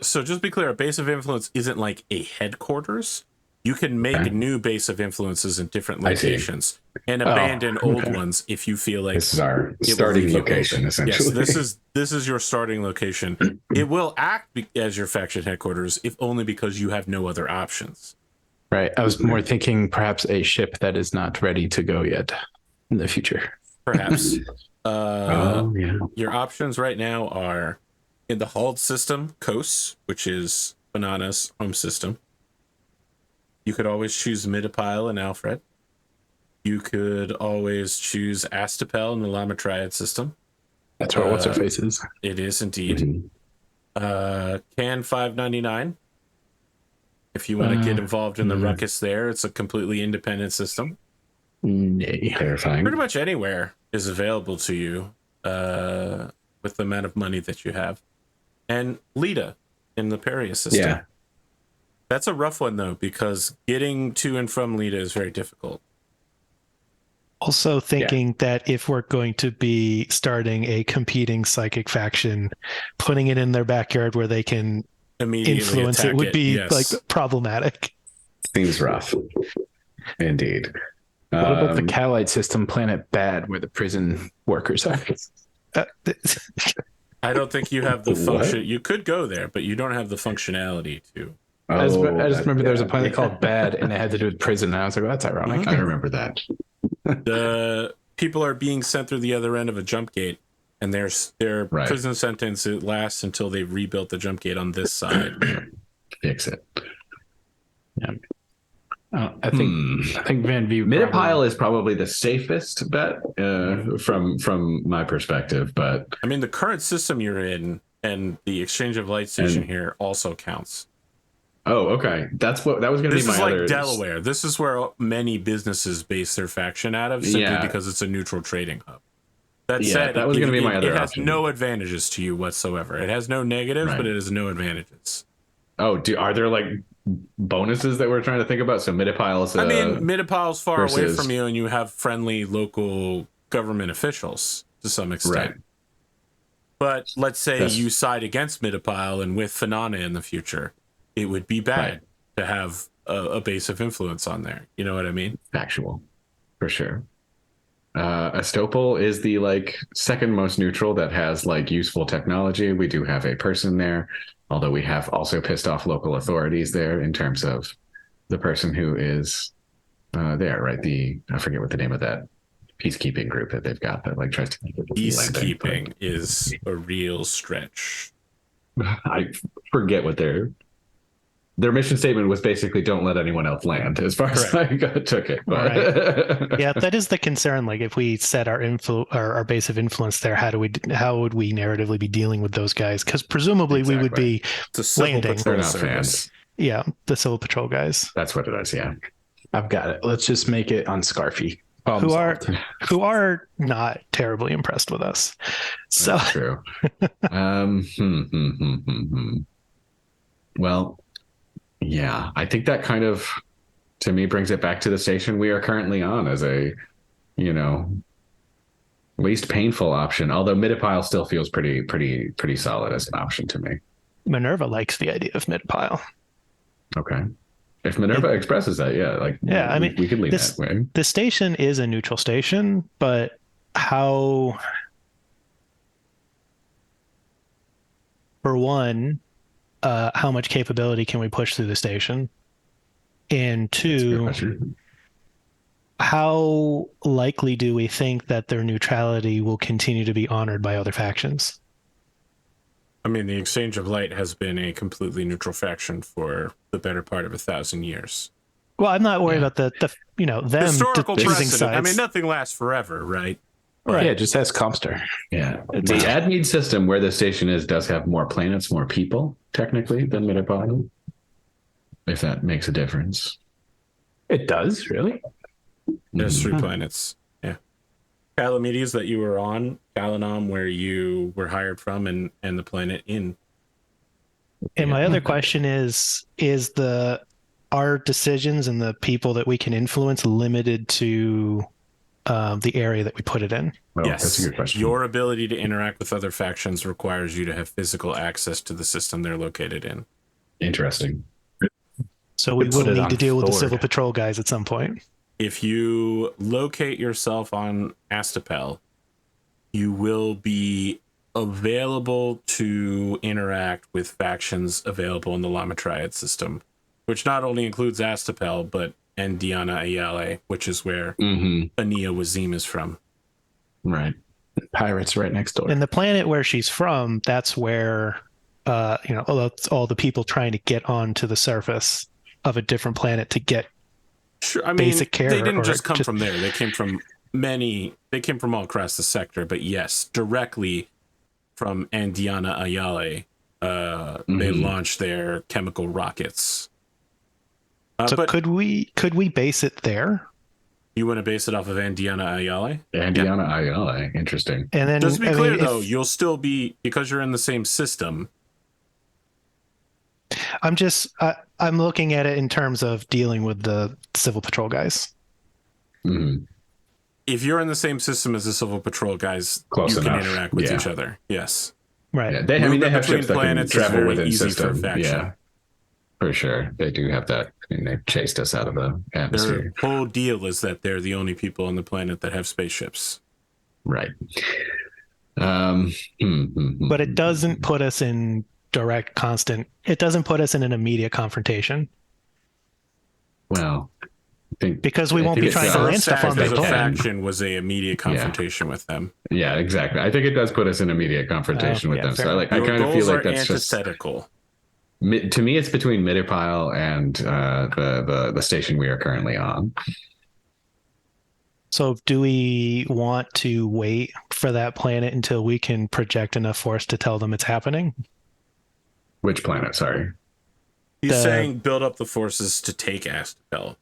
So just be clear, a base of influence isn't like a headquarters. You can make new base of influences in different locations and abandon old ones if you feel like this is our starting location, essentially. Yes, this is your starting location. It will act as your faction headquarters, if only because you have no other options. Right. I was more thinking perhaps a ship that is not ready to go yet in the future. Perhaps. Your options right now are in the hulled system, Kos, which is Banana's home system. You could always choose Midipile and Alfred. You could always choose Astapel in the Lama Triad system. That's where what's her face is. It is indeed. Can 599. If you want to get involved in the ruckus there, it's a completely independent system. Nay. Terrifying. Pretty much anywhere is available to you with the amount of money that you have. And Lita in the Peria system. Yeah. That's a rough one, though, because getting to and from Lita is very difficult. Also thinking that if we're going to be starting a competing psychic faction, putting it in their backyard where they can Immediately influence it would be like problematic. Seems rough. Indeed. What about the Calite system, Planet Bad, where the prison workers are? I don't think you have the function. You could go there, but you don't have the functionality to. I just remember there was a planet called Bad, and it had to do with prison. And I was like, well, that's ironic. I remember that. The people are being sent through the other end of a jump gate, and their prison sentence lasts until they rebuilt the jump gate on this side. Fix it. Yeah. I think Van-Vee Midipile is probably the safest bet from my perspective, but I mean the current system you're in and the exchange of light station here also counts. Oh, okay. That was going to be my other. This is like Delaware. This is where many businesses base their faction out of, simply because it's a neutral trading hub. That said, that was going to be my other It has option. no advantages to you whatsoever. It has no negatives, but it has no advantages. Oh, are there like bonuses that we're trying to think about? So Midipile's. I mean, Midipile's far away versus- from you, and you have friendly local government officials to some extent. Right. But let's say you side against Midipile and with Finana in the future, it would be bad to have a base of influence on there. You know what I mean? Factual, for sure. Astopol is the like second most neutral that has like useful technology. We do have a person there, although we have also pissed off local authorities there in terms of the person who is there, right? I forget what the name of that peacekeeping group that they've got that like tries to make it Peacekeeping is a real stretch. I forget what their mission statement was. Basically, don't let anyone else land, as far as I took it. But Yeah, that is the concern. Like, if we set our base of influence there, how would we narratively be dealing with those guys? Because presumably we would be landing. They're not fans. Yeah, the Civil Patrol guys. That's what it is. Yeah, I've got it. Let's just make it on Scarfy. Who are not terribly impressed with us. So that's true. Well, yeah, I think that kind of, to me, brings it back to the station we are currently on as a, least painful option. Although Midipile still feels pretty solid as an option to me. MINERVA likes the idea of Midipile. Okay. If MINERVA expresses that, I mean, we could lean that way. The station is a neutral station, but how, for one, how much capability can we push through the station? And two, how likely do we think that their neutrality will continue to be honored by other factions? I mean, the Exchange of Light has been a completely neutral faction for the better part of 1,000 years. Well, I'm not worried about them historical choosing precedent. sides. I mean, nothing lasts forever, right? Right. Yeah, just ask Comstar. Yeah. The Admead system where the station is does have more planets, more people, technically, than Midipile. If that makes a difference. It does, really? There's 3 planets. Yeah. Calamedes that you were on, Calanam, where you were hired from, and the planet in. And my other question is our decisions and the people that we can influence limited to the area that we put it in? Well, yes. That's a good question. Your ability to interact with other factions requires you to have physical access to the system they're located in. Interesting. So we would need to deal with the Civil Patrol guys at some point. If you locate yourself on Astapel, you will be available to interact with factions available in the Lama Triad system, which not only includes Astapel, but Diana Ayale, which is where Ania Wazim is from. Right. Pirates right next door. And the planet where she's from, that's where, all the people trying to get onto the surface of a different planet to get basic care. They didn't just come from there. They came from they came from all across the sector, but yes, directly from Diana Ayale, they launched their chemical rockets. So but could we base it there? You want to base it off of Diana Ayale? Diana Ayale, interesting. And then, just to be clear, though, you'll still be, because you're in the same system. I'm looking at it in terms of dealing with the Civil Patrol guys. Mm-hmm. If you're in the same system as the Civil Patrol guys, you can interact with each other. Yes. Right. Yeah, they have ships that can travel within system. Yeah, for sure. They do have that. I mean, they chased us out of the atmosphere. Their whole deal is that they're the only people on the planet that have spaceships. Right. But it doesn't put us in it doesn't put us in an immediate confrontation. Well, because we won't be trying to land stuff on the faction was a immediate confrontation with them. Yeah, exactly. I think it does put us in immediate confrontation with them. So I kind of feel like that's antithetical. To me, it's between Midipile and the station we are currently on. So do we want to wait for that planet until we can project enough force to tell them it's happening? Which planet? Sorry. He's saying build up the forces to take Astapel.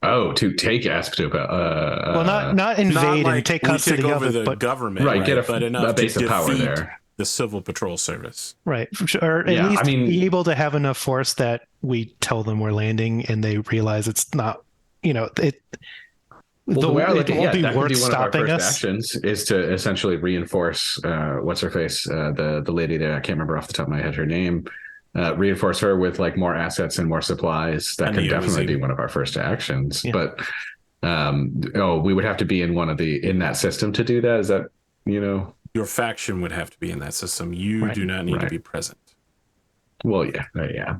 Oh, to take Astapel. Well, not invade and take custody of it, but government. Right, get a base of power there. The Civil Patrol Service. Right. Or at least be able to have enough force that we tell them we're landing and they realize it's not, it. Well, the way I look at it, that could be one of our first us. actions is to essentially reinforce what's her face, the lady there. I can't remember off the top of my head her name. Reinforce her with like more assets and more supplies. That could definitely be one of our first actions. Yeah. But we would have to be in that system to do that. Is that your faction would have to be in that system. You do not need to be present. Well, yeah.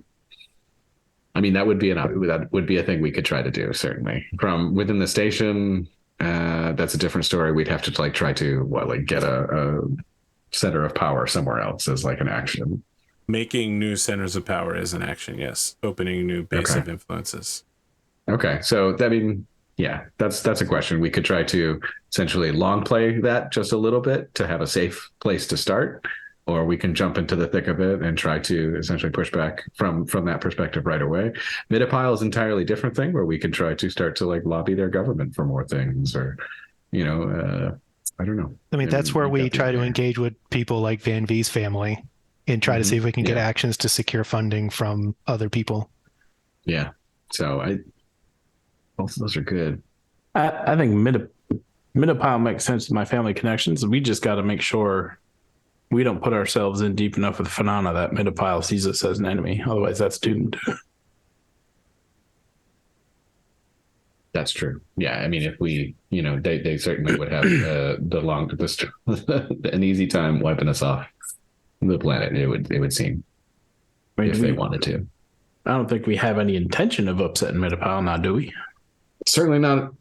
I mean, that would be a thing we could try to do, certainly. From within the station, that's a different story. We'd have to try to get a center of power somewhere else as like an action. Making new centers of power is an action, yes. Opening new base of influences. Okay, so I mean, yeah, that's a question. We could try to essentially long play that just a little bit to have a safe place to start, or we can jump into the thick of it and try to essentially push back from that perspective right away. Midapile is an entirely different thing where we can try to start to like lobby their government for more things, or I don't know. I mean, that's where we try to engage with people like Van-Vee's family and try to see if we can get actions to secure funding from other people. Yeah. So both of those are good. I think Midapile makes sense to my family connections. We just got to make sure we don't put ourselves in deep enough with the phenomena that Midapile sees us as an enemy. Otherwise, that's doomed. That's true. Yeah, I mean, if we, they certainly would have an easy time wiping us off the planet. It would seem, if they wanted to. I don't think we have any intention of upsetting Midapile now, do we? Certainly not.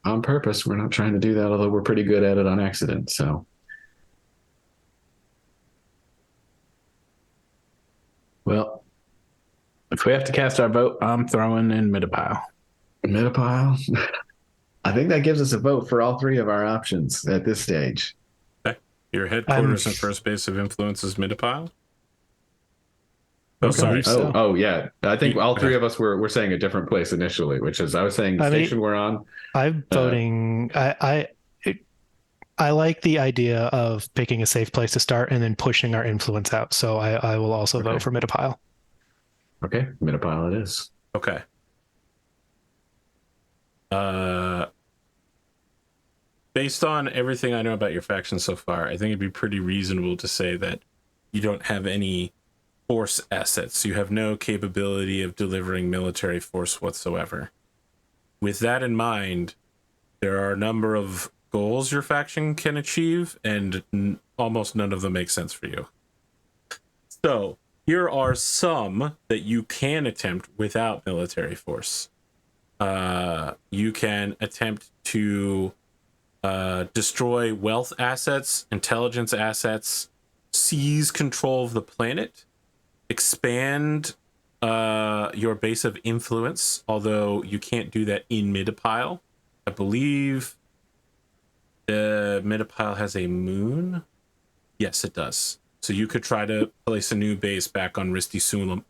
On purpose. We're not trying to do that, although we're pretty good at it on accident. So, well, if we have to cast our vote, I'm throwing in Midapile. Midapile. I think that gives us a vote for all three of our options at this stage. Okay. Your headquarters and first base of influence is Midapile? Oh, Okay. sorry. Oh, yeah. I think all three of us were saying a different place initially, which is I was saying the station we're on. I'm voting. I like the idea of picking a safe place to start and then pushing our influence out. So I will also vote for Midapile. Okay, Midapile it is. Okay. Based on everything I know about your faction so far, I think it'd be pretty reasonable to say that you don't have any force assets. You have no capability of delivering military force whatsoever. With that in mind, there are a number of goals your faction can achieve, and almost none of them make sense for you. So, here are some that you can attempt without military force. You can attempt to destroy wealth assets, intelligence assets, seize control of the planet, expand your base of influence, although you can't do that in Midapile. I believe Midapile has a moon. Yes, it does. So you could try to place a new base back on Risty Sumalin.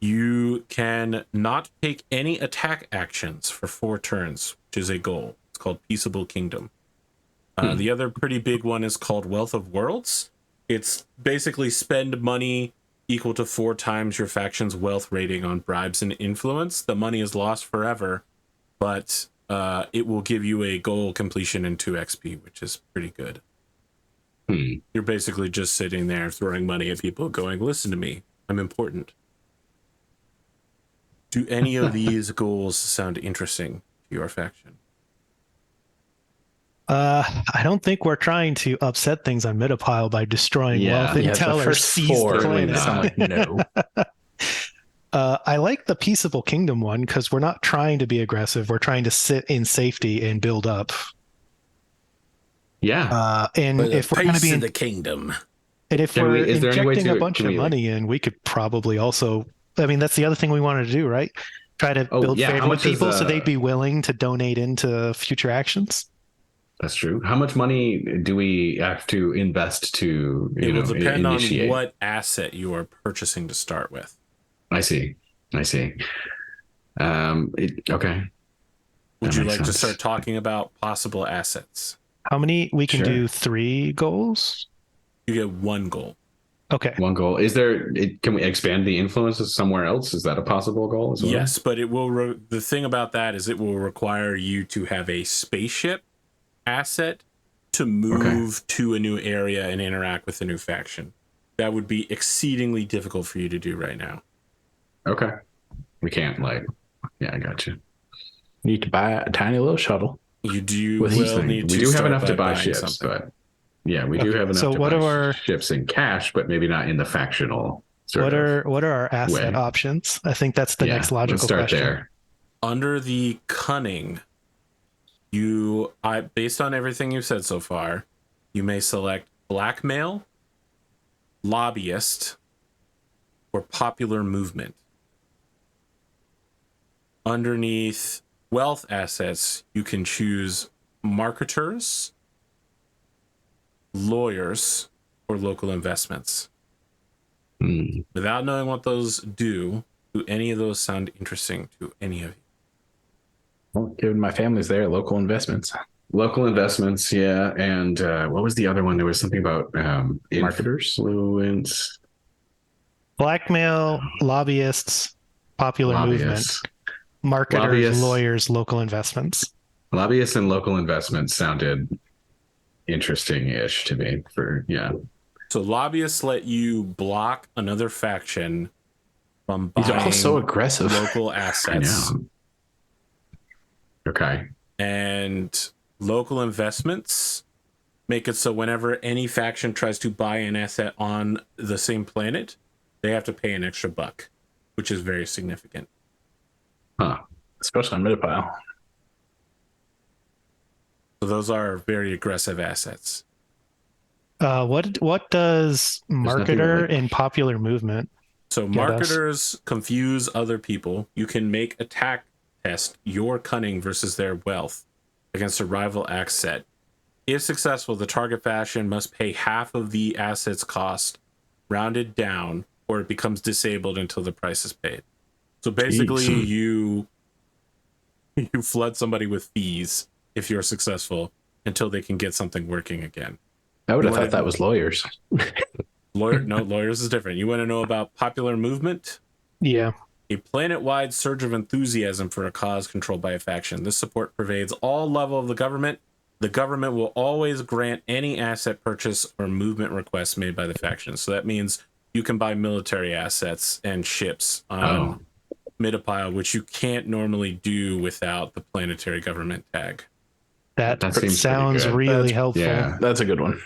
You can not take any attack actions for 4 turns, which is a goal. It's called Peaceable Kingdom. The other pretty big one is called Wealth of Worlds. It's basically spend money equal to 4 times your faction's wealth rating on bribes and influence. The money is lost forever, but it will give you a goal completion and 2 XP, which is pretty good. You're basically just sitting there throwing money at people going, listen to me, I'm important. Do any of these goals sound interesting to your faction? I don't think we're trying to upset things on Midapile by destroying wealth intel or seize the planet. No. I like the Peaceable Kingdom one because we're not trying to be aggressive. We're trying to sit in safety and build up. Yeah. And if we're going to be in the kingdom, and if we're injecting a bunch of money in, we could probably also. I mean, that's the other thing we wanted to do, right? Try to build favor with people so they'd be willing to donate into future actions. That's true. How much money do we have to invest to it will depend initiate? On what asset you are purchasing to start with. I see. Okay. Would you like to start talking about possible assets? How many? We can do 3 goals? You get 1 goal. Okay. 1 goal. Is there? Can we expand the influences somewhere else? Is that a possible goal as well? Yes, but it will. The thing about that is it will require you to have a spaceship asset to move to a new area and interact with a new faction. That would be exceedingly difficult for you to do right now. Okay. We can't I got you. Need to buy a tiny little shuttle. You do. We do have enough to buy ships, but. Yeah, we do have enough to buy ships in cash, but maybe not in the factional. What are our asset options? I think that's the next logical let's start question. there. Under the cunning, Based on everything you've said so far, you may select blackmail, lobbyist, or popular movement. Underneath wealth assets, you can choose marketers, lawyers, or local investments. Without knowing what those do any of those sound interesting to any of you? Well, given my family's there, local investments. Local investments, yeah. And what was the other one? There was something about Marketers? influence. Blackmail, lobbyists, popular movement, Lobbyists. marketers, Lobbyists. lawyers, local investments. Lobbyists and local investments sounded interesting-ish to me. So lobbyists let you block another faction from buying These are all so aggressive. local I assets. know. Okay. And local investments make it so whenever any faction tries to buy an asset on the same planet, they have to pay an extra buck, which is very significant. Huh. Especially on Midipile. So those are very aggressive assets. What does nothing marketer like- in popular movement? So Yeah, marketers confuse other people. You can make attack test your cunning versus their wealth against a rival asset. If successful, the target faction must pay half of the asset's cost, rounded down, or it becomes disabled until the price is paid. So basically, you flood somebody with fees if you're successful until they can get something working again. I would have You thought wanna- that was lawyers. Lawyers is different. You want to know about popular movement? Yeah. A planet-wide surge of enthusiasm for a cause controlled by a faction. This support pervades all level of the government. The government will always grant any asset purchase or movement requests made by the faction. So that means you can buy military assets and ships on Midipile, which you can't normally do without the planetary government tag. That That seems sounds pretty good. really That's- helpful. Yeah. That's a good one.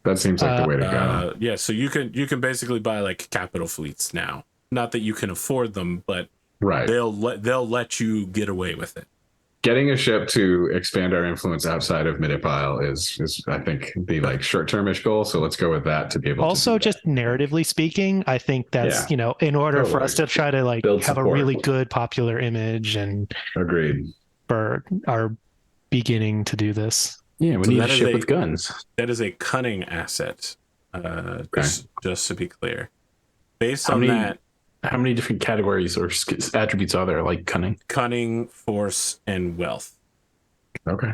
That seems like the way to go. Yeah, so you can basically buy like capital fleets now. Not that you can afford them, but Right. they'll let you get away with it. Getting a ship to expand our influence outside of Midipile is I think the like short-termish goal. So let's go with that to be able Also, to just narratively speaking, I think that's, Yeah. in order for Totally. us to try to like Build have a support. really good popular image and agreed. for our beginning to do this. Yeah, we So need a that is ship a- with guns. That is a cunning asset. Just to be clear. Based How on many- that, How many different categories or attributes are there, like cunning? cunning, force, and wealth. Okay.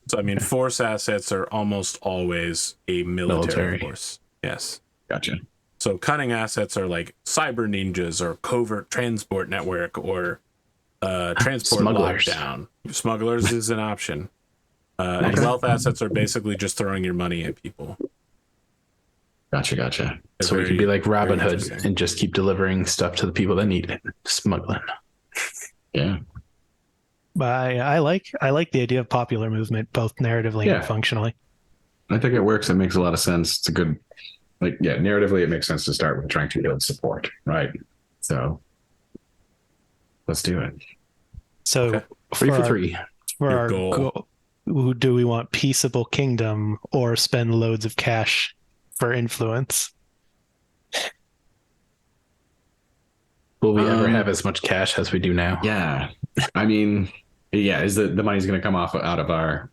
So I mean, force assets are almost always a military Military. force. Yes. Gotcha. So cunning assets are like cyber ninjas or covert transport network or transport Smugglers. lockdown. Smugglers is an option. And Nice. wealth assets are basically just throwing your money at people. Gotcha. They're So we very- can be like Robin very Hood interesting. and just keep delivering stuff to the people that need it. Smuggling. Yeah. But I like the idea of popular movement, both narratively Yeah. and functionally. I think it works. It makes a lot of sense. It's a good, narratively, it makes sense to start with trying to build support, right? So let's do it. So Okay. 3 for our- 3. for Your our goal. goal, do we want peaceable kingdom or spend loads of cash for influence? Will we ever Um, have as much cash as we do now? Yeah. I mean, is the money's going to come out of our,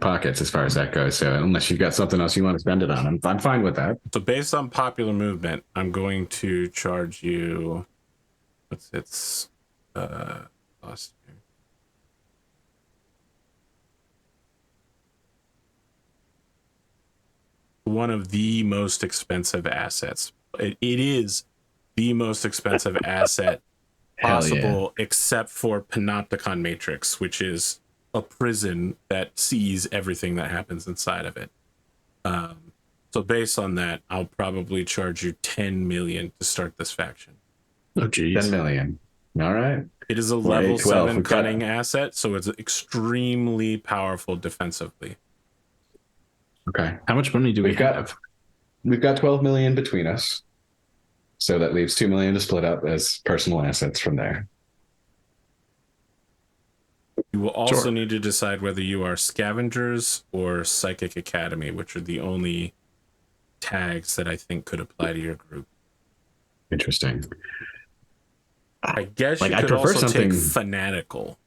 pockets as far as that goes. So unless you've got something else you want to spend it on, I'm fine with that. So based on popular movement, I'm going to charge you. What's its cost here? One of the most expensive assets. It is the most expensive asset Hell yeah. possible, except for Panopticon Matrix, which is a prison that sees everything that happens inside of it. So based on that, I'll probably charge you 10 million to start this faction. Oh, geez. 10 million. All right. It is a Right, level 12. 7 We've got- cunning asset, so it's extremely powerful defensively. Okay. How much money do we We've got- have? We've got 12 million between us. So that leaves 2 million to split up as personal assets from there. You will also Sure. need to decide whether you are Scavengers or Psychic Academy, which are the only tags that I think could apply to your group. Interesting. I guess Like, you I could prefer also take something Fanatical.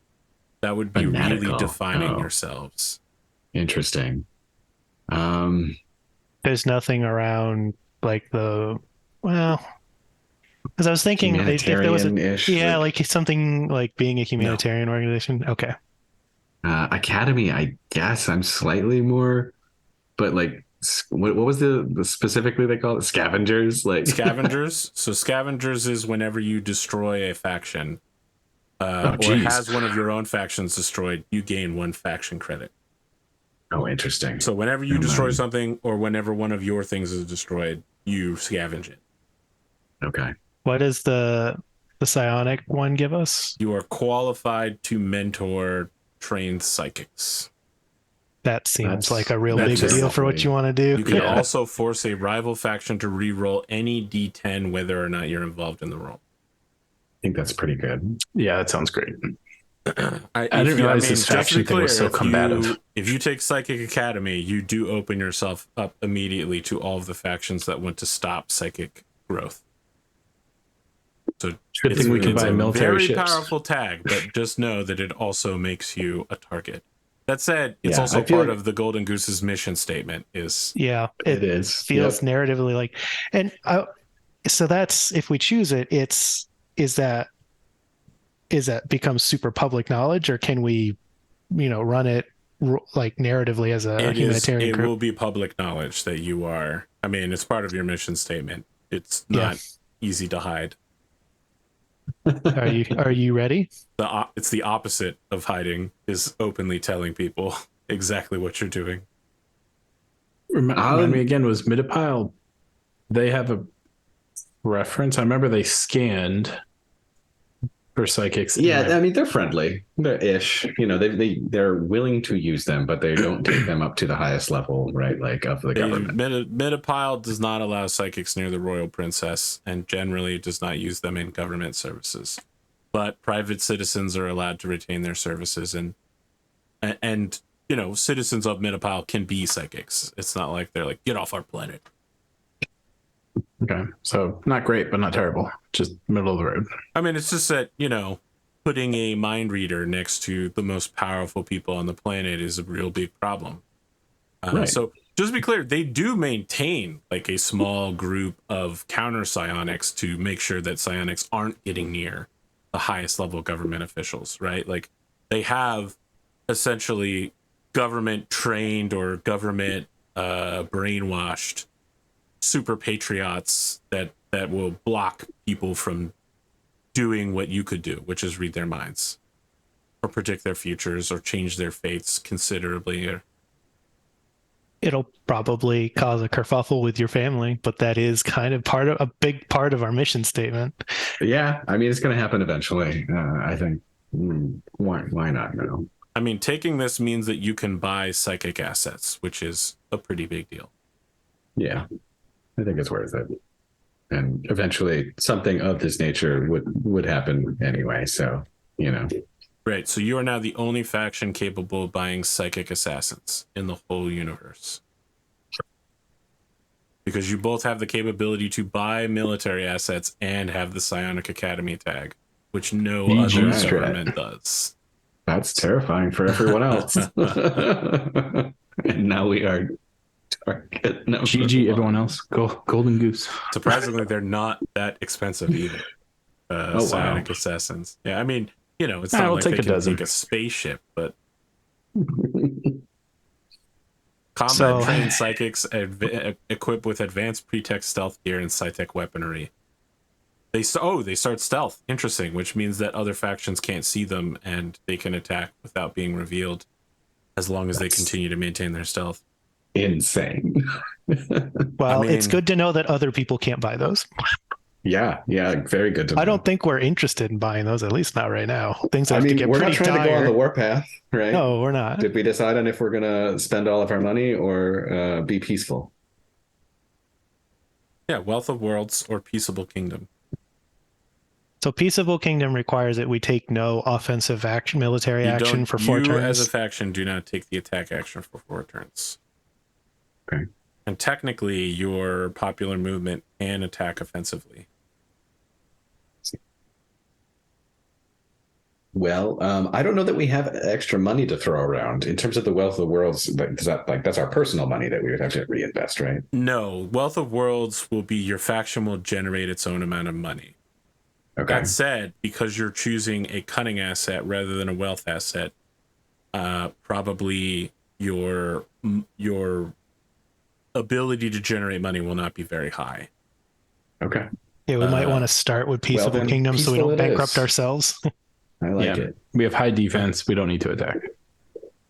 That would be really fanatical. defining Oh. yourselves. Interesting. There's nothing around like because I was thinking if there was Humanitarian-ish. like something like being a humanitarian organization. Okay. Academy, I guess I'm slightly more, but like, what was the specifically they call it? Scavengers? Like Scavengers. So Scavengers is whenever you destroy a faction Oh, or geez. has one of your own factions destroyed, you gain 1 faction credit. Oh, interesting. So whenever you destroy something or whenever one of your things is destroyed, you scavenge it. Okay. What does the psionic one give us? You are qualified to mentor trained psychics. That seems That's- like a real that's big just deal for what you want to do. You can Yeah. also force a rival faction to re-roll any D10 whether or not you're involved in the roll. I think that's pretty good. Yeah, that sounds great. I didn't realize this just to be faction thing was so if combative. If you take Psychic Academy, you do open yourself up immediately to all of the factions that want to stop psychic growth. So Good thing we can buy military very ships. powerful tag, but just know that it also makes you a target. That said, it's Yeah, also I feel part like- of the Golden Goose's mission statement is Yeah, It is. feels narratively like, and so that's if we choose it. Is that becomes super public knowledge, or can we, run it like narratively as a humanitarian it group? will be public knowledge that you are. I mean, it's part of your mission statement. It's not easy to hide. Are you ready? It's the opposite of hiding, is openly telling people exactly what you're doing. Remind me again, was Midapile, they have a reference? I remember they scanned for psychics. Yeah, I mean, they're friendly. They're ish. They're willing to use them, but they don't take them up to the highest level, right? Like of the government. Midapile does not allow psychics near the royal princess and generally does not use them in government services. But private citizens are allowed to retain their services, and citizens of Midapile can be psychics. It's not like they're like, get off our planet. Okay, so not great, but not terrible. Just middle of the road. I mean, it's just that, putting a mind reader next to the most powerful people on the planet is a real big problem. Right. So just to be clear, they do maintain like a small group of counter psionics to make sure that psionics aren't getting near the highest level government officials, right? Like they have essentially government trained or government brainwashed super patriots that will block people from doing what you could do, which is read their minds or predict their futures or change their fates considerably. It'll probably cause a kerfuffle with your family, but that is kind of a big part of our mission statement. Yeah, I mean, it's going to happen eventually. I think. Why not? No. I mean, taking this means that you can buy psychic assets, which is a pretty big deal. Yeah, I think it's worth it. And eventually, something of this nature would happen anyway. So, Right. So you are now the only faction capable of buying psychic assassins in the whole universe. Because you both have the capability to buy military assets and have the Psionic Academy tag, which no GG other strat. government does. That's terrifying for everyone else. And now we are target number GG, one. everyone else. Golden Goose. Surprisingly, they're not that expensive either. wow. Psionic assassins. Yeah, I mean, it's Yeah, not we'll like take they a can dozen. take a spaceship, but combat-trained psychics equipped with advanced pretext stealth gear and sci-tech weaponry. They start stealth. Interesting, which means that other factions can't see them and they can attack without being revealed as long as they continue to maintain their stealth. Insane. Well, I mean- it's good to know that other people can't buy those. Yeah, very good to know. I don't think we're interested in buying those, at least not right now. Things have to get we're pretty not trying to go on dire. the warpath, right? No, we're not. Did we decide on if we're going to spend all of our money or be peaceful? Yeah, Wealth of Worlds or Peaceable Kingdom. So Peaceable Kingdom requires that we take no offensive action, military You action don't, for 4 you turns. as a faction do not take the attack action for 4 turns. Okay. And technically, your popular movement can attack offensively. Well, I don't know that we have extra money to throw around in terms of the Wealth of Worlds. Like, that's our personal money that we would have to reinvest, right? No, Wealth of Worlds will be your faction will generate its own amount of money. Okay. That said, because you're choosing a cunning asset rather than a wealth asset, probably your ability to generate money will not be very high. Okay. Yeah, we might want to start with Peaceable then Kingdom so we peaceful don't it bankrupt is. ourselves. I like it. We have high defense. We don't need to attack.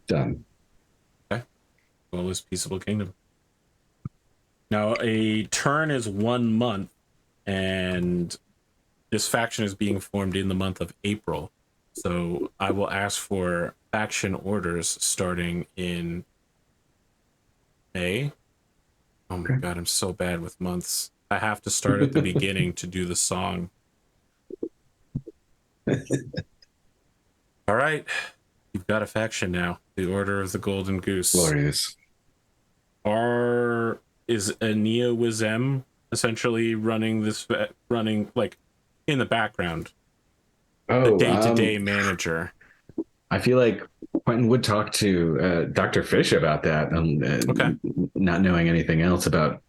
Done. Well, it's Peaceable Kingdom. Now, a turn is 1 month, and this faction is being formed in the month of April. So I will ask for faction orders starting in May. Oh my God, I'm so bad with months. I have to start at the beginning to do the song. All right. You've got a faction now. The Order of the Golden Goose. Glorious. Is Ania Wizem essentially running this, like in the background? Oh, The day-to-day manager. I feel like Quentin would talk to Dr. Fish about that. Okay. Not knowing anything else about,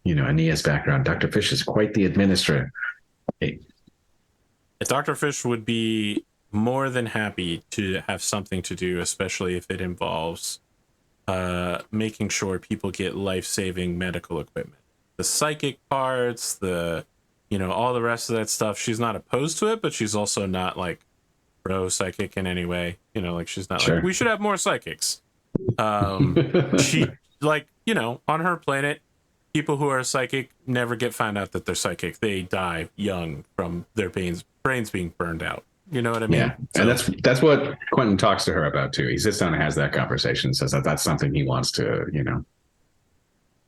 Ania's background. Dr. Fish is quite the administrator. Hey. Dr. Fish would be more than happy to have something to do, especially if it involves making sure people get life-saving medical equipment. The psychic parts, all the rest of that stuff, she's not opposed to it, but she's also not like pro-psychic in any way. She's not Sure. like, we should have more psychics. She, on her planet, people who are psychic never get found out that they're psychic. They die young from their brains being burned out. You know what I mean? Yeah, So, and that's what Quentin talks to her about too. He sits down and has that conversation, says that that's something he wants to,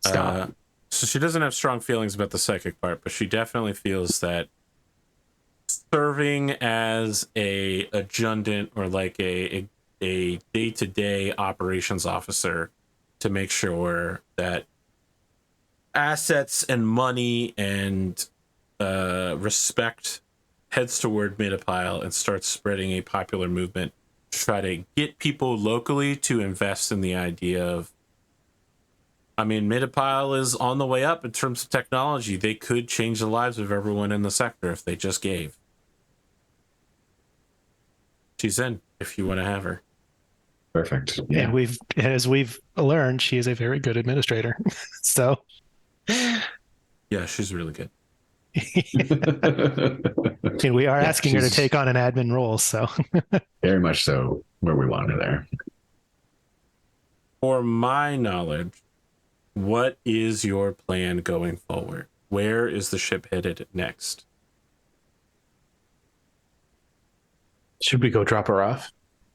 stop. So she doesn't have strong feelings about the psychic part, but she definitely feels that serving as a adjutant or like a day-to-day operations officer to make sure that assets and money and respect heads toward Midapile and starts spreading a popular movement to try to get people locally to invest in the idea of, Midapile is on the way up in terms of technology. They could change the lives of everyone in the sector if they just gave. She's in if you want to have her. Perfect. Yeah. And as we've learned, she is a very good administrator. So Yeah, she's really good. we are asking her to take on an admin role. So very much so where we want her there. For my knowledge, what is your plan going forward? Where is the ship headed next? Should we go drop her off?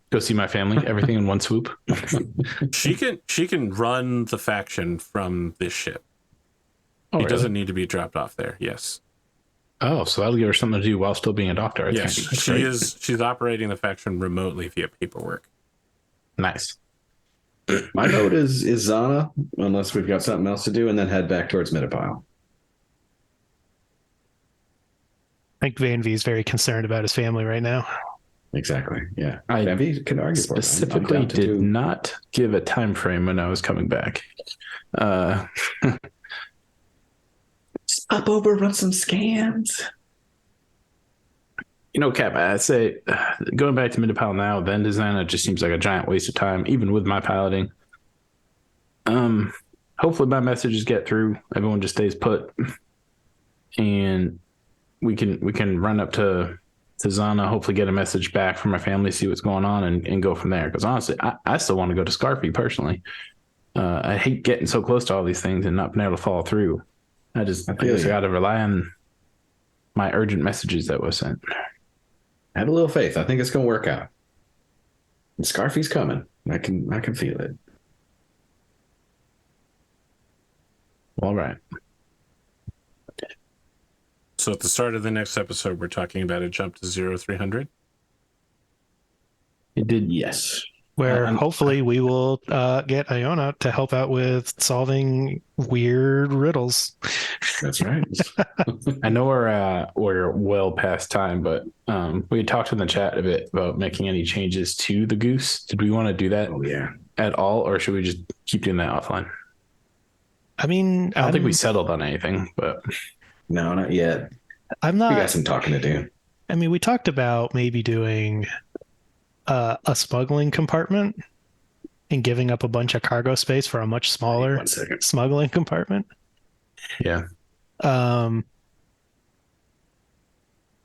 Go see my family? Everything in one swoop? She can run the faction from this ship. Oh, It really? doesn't need to be dropped off there. Yes. Oh, so that'll give her something to do while still being a doctor. I Yes, think. That's great. she's operating the faction remotely via paperwork. Nice. My vote is Zana, unless we've got something else to do, and then head back towards Midapile. I think Van-Vee is very concerned about his family right now. Exactly. Yeah. I Van-Vee can argue for it. I'm specifically down to did do- not give a time frame when I was coming back. Stop over, run some scans. Cap, I'd say going back to Midapile now, then design, it just seems like a giant waste of time, even with my piloting. Hopefully my messages get through. Everyone just stays put, and we can run up to Zana, hopefully get a message back from my family, see what's going on, and go from there. Because honestly, I still want to go to Scarfy personally. I hate getting so close to all these things and not being able to follow through. I guess I got to rely on my urgent messages that was sent. Have a little faith. I think it's going to work out. And Scarfy's coming. I can feel it. All right. So at the start of the next episode, we're talking about a jump to 0300. It did. Yes. Where And- hopefully we will get Iona to help out with solving weird riddles. That's right. I know we're well past time, but we had talked in the chat a bit about making any changes to the goose. Did we want to do that Oh yeah. at all, or should we just keep doing that offline? I mean, I don't think we settled on anything, but No, not yet. I'm We got not. some talking to do. I mean, we talked about maybe doing a smuggling compartment and giving up a bunch of cargo space for a much smaller 1 second. smuggling compartment. yeah, Um,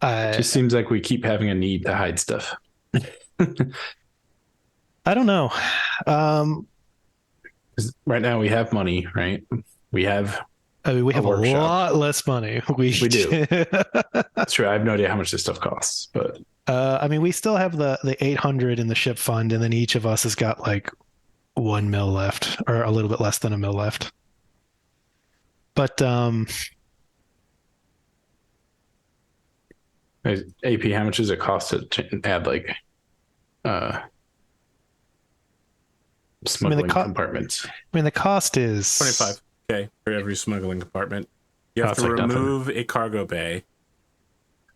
it just seems like we keep having a need to hide stuff. I don't know. 'Cause right now we have money, right? We have. I mean, we have a workshop. lot less money. We do. That's true. I have no idea how much this stuff costs, but I mean, we still have the 800 in the ship fund, and then each of us has got like 1 mil left, or a little bit less than a mil left. But AP, how much does it cost to add like smuggling compartments? I mean, the cost is 25K for every smuggling compartment. You have That's to like nothing. remove a cargo bay,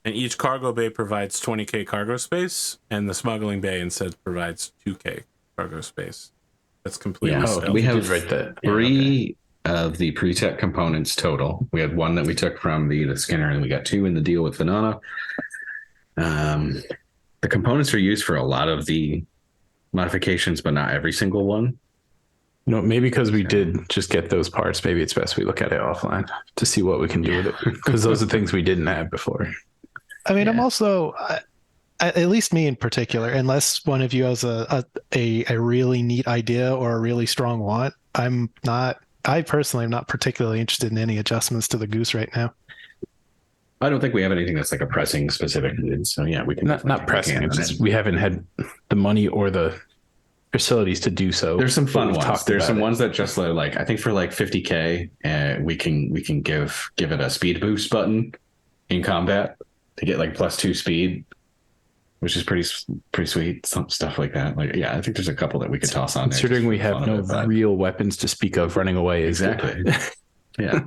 and each cargo bay provides 20K cargo space, and the smuggling bay instead provides 2K cargo space. That's completely Yeah, stealth. we You have did write that. Yeah, 3 of the pre-tech components total. We had 1 that we took from the Skinner, and we got 2 in the deal with Venona. The components are used for a lot of the modifications, but not every single one. No, maybe because we did just get those parts. Maybe it's best we look at it offline to see what we can do with it, because those are things we didn't have before. I mean, I'm Yeah. also, at least me in particular, unless one of you has a really neat idea or a really strong want, I personally am not particularly interested in any adjustments to the goose right now. I don't think we have anything that's like a pressing specific need. So yeah, we can Not pressing. It's just we haven't had the money or the facilities to do so. There's some but fun we've ones. talked There's about some it. ones that just like, I think for like 50K, we can give it a speed boost button in combat to get like +2 speed, which is pretty sweet. Some stuff like that. Like, yeah, I think there's a couple that we could toss on there. Considering just we for have fun no of it, but- real weapons to speak of, running away is Exactly. Yeah.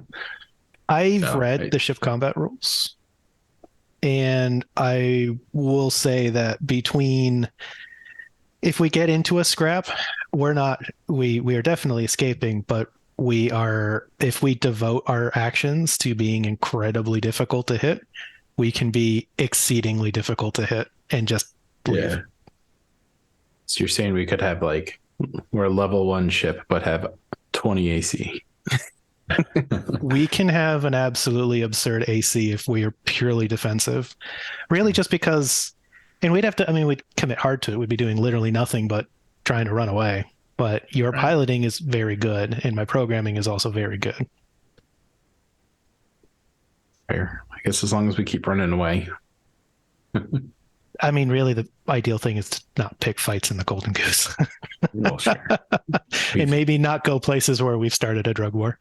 I've So, read the ship combat rules, and I will say that if we get into a scrap, we are definitely escaping, but if we devote our actions to being incredibly difficult to hit, we can be exceedingly difficult to hit and just leave. Yeah. So you're saying we could have like, we're a level 1 ship, but have 20 AC. We can have an absolutely absurd AC if we are purely defensive. Really, just because, and we'd commit hard to it. We'd be doing literally nothing but trying to run away. But your Right. piloting is very good, and my programming is also very good. Fair. I guess as long as we keep running away. I mean, really, the ideal thing is to not pick fights in the Golden Goose, Well, sure. and maybe not go places where we've started a drug war.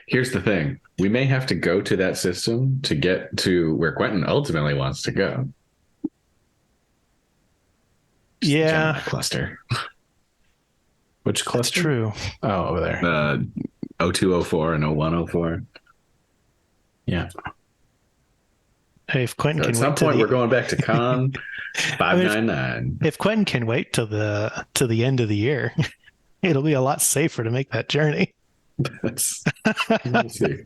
Here's the thing. We may have to go to that system to get to where Quentin ultimately wants to go. Just the Yeah. Gemini cluster. Which That's cluster? true. Oh, over there. 0204 and 0104. Yeah. Hey, if Quentin So can at some wait to point, the, we're going back to Con 599. if Quentin can wait to the end of the year, it'll be a lot safer to make that journey. That's, we'll see.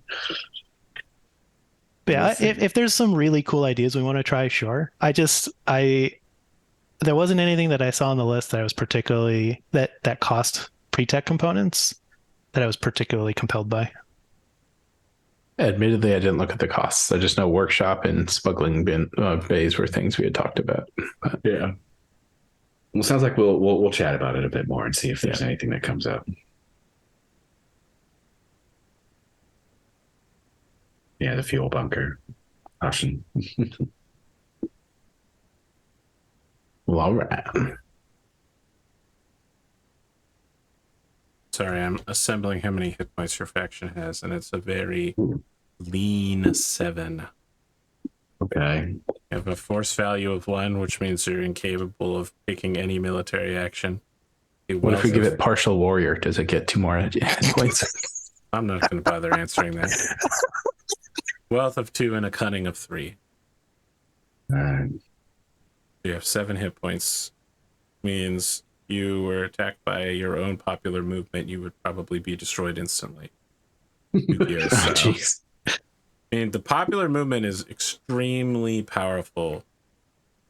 But yeah, We'll see. if there's some really cool ideas we want to try, sure. There wasn't anything that I saw on the list that I was particularly that cost pre-tech components that I was particularly compelled by. Admittedly, I didn't look at the costs. I just know workshop and smuggling bays were things we had talked about. But Yeah. Well, sounds like we'll chat about it a bit more and see if there's anything that comes up. Yeah, the fuel bunker option. well, all right. Sorry, I'm assembling how many hit points your faction has, and it's a very lean 7. Okay. You have a force value of 1, which means you're incapable of taking any military action. What if we give it partial warrior? Does it get 2 more points? I'm not going to bother answering that. Wealth of 2 and a cunning of 3. You have 7 hit points. Means you were attacked by your own popular movement, you would probably be destroyed instantly. Jeez. I mean, the popular movement is extremely powerful.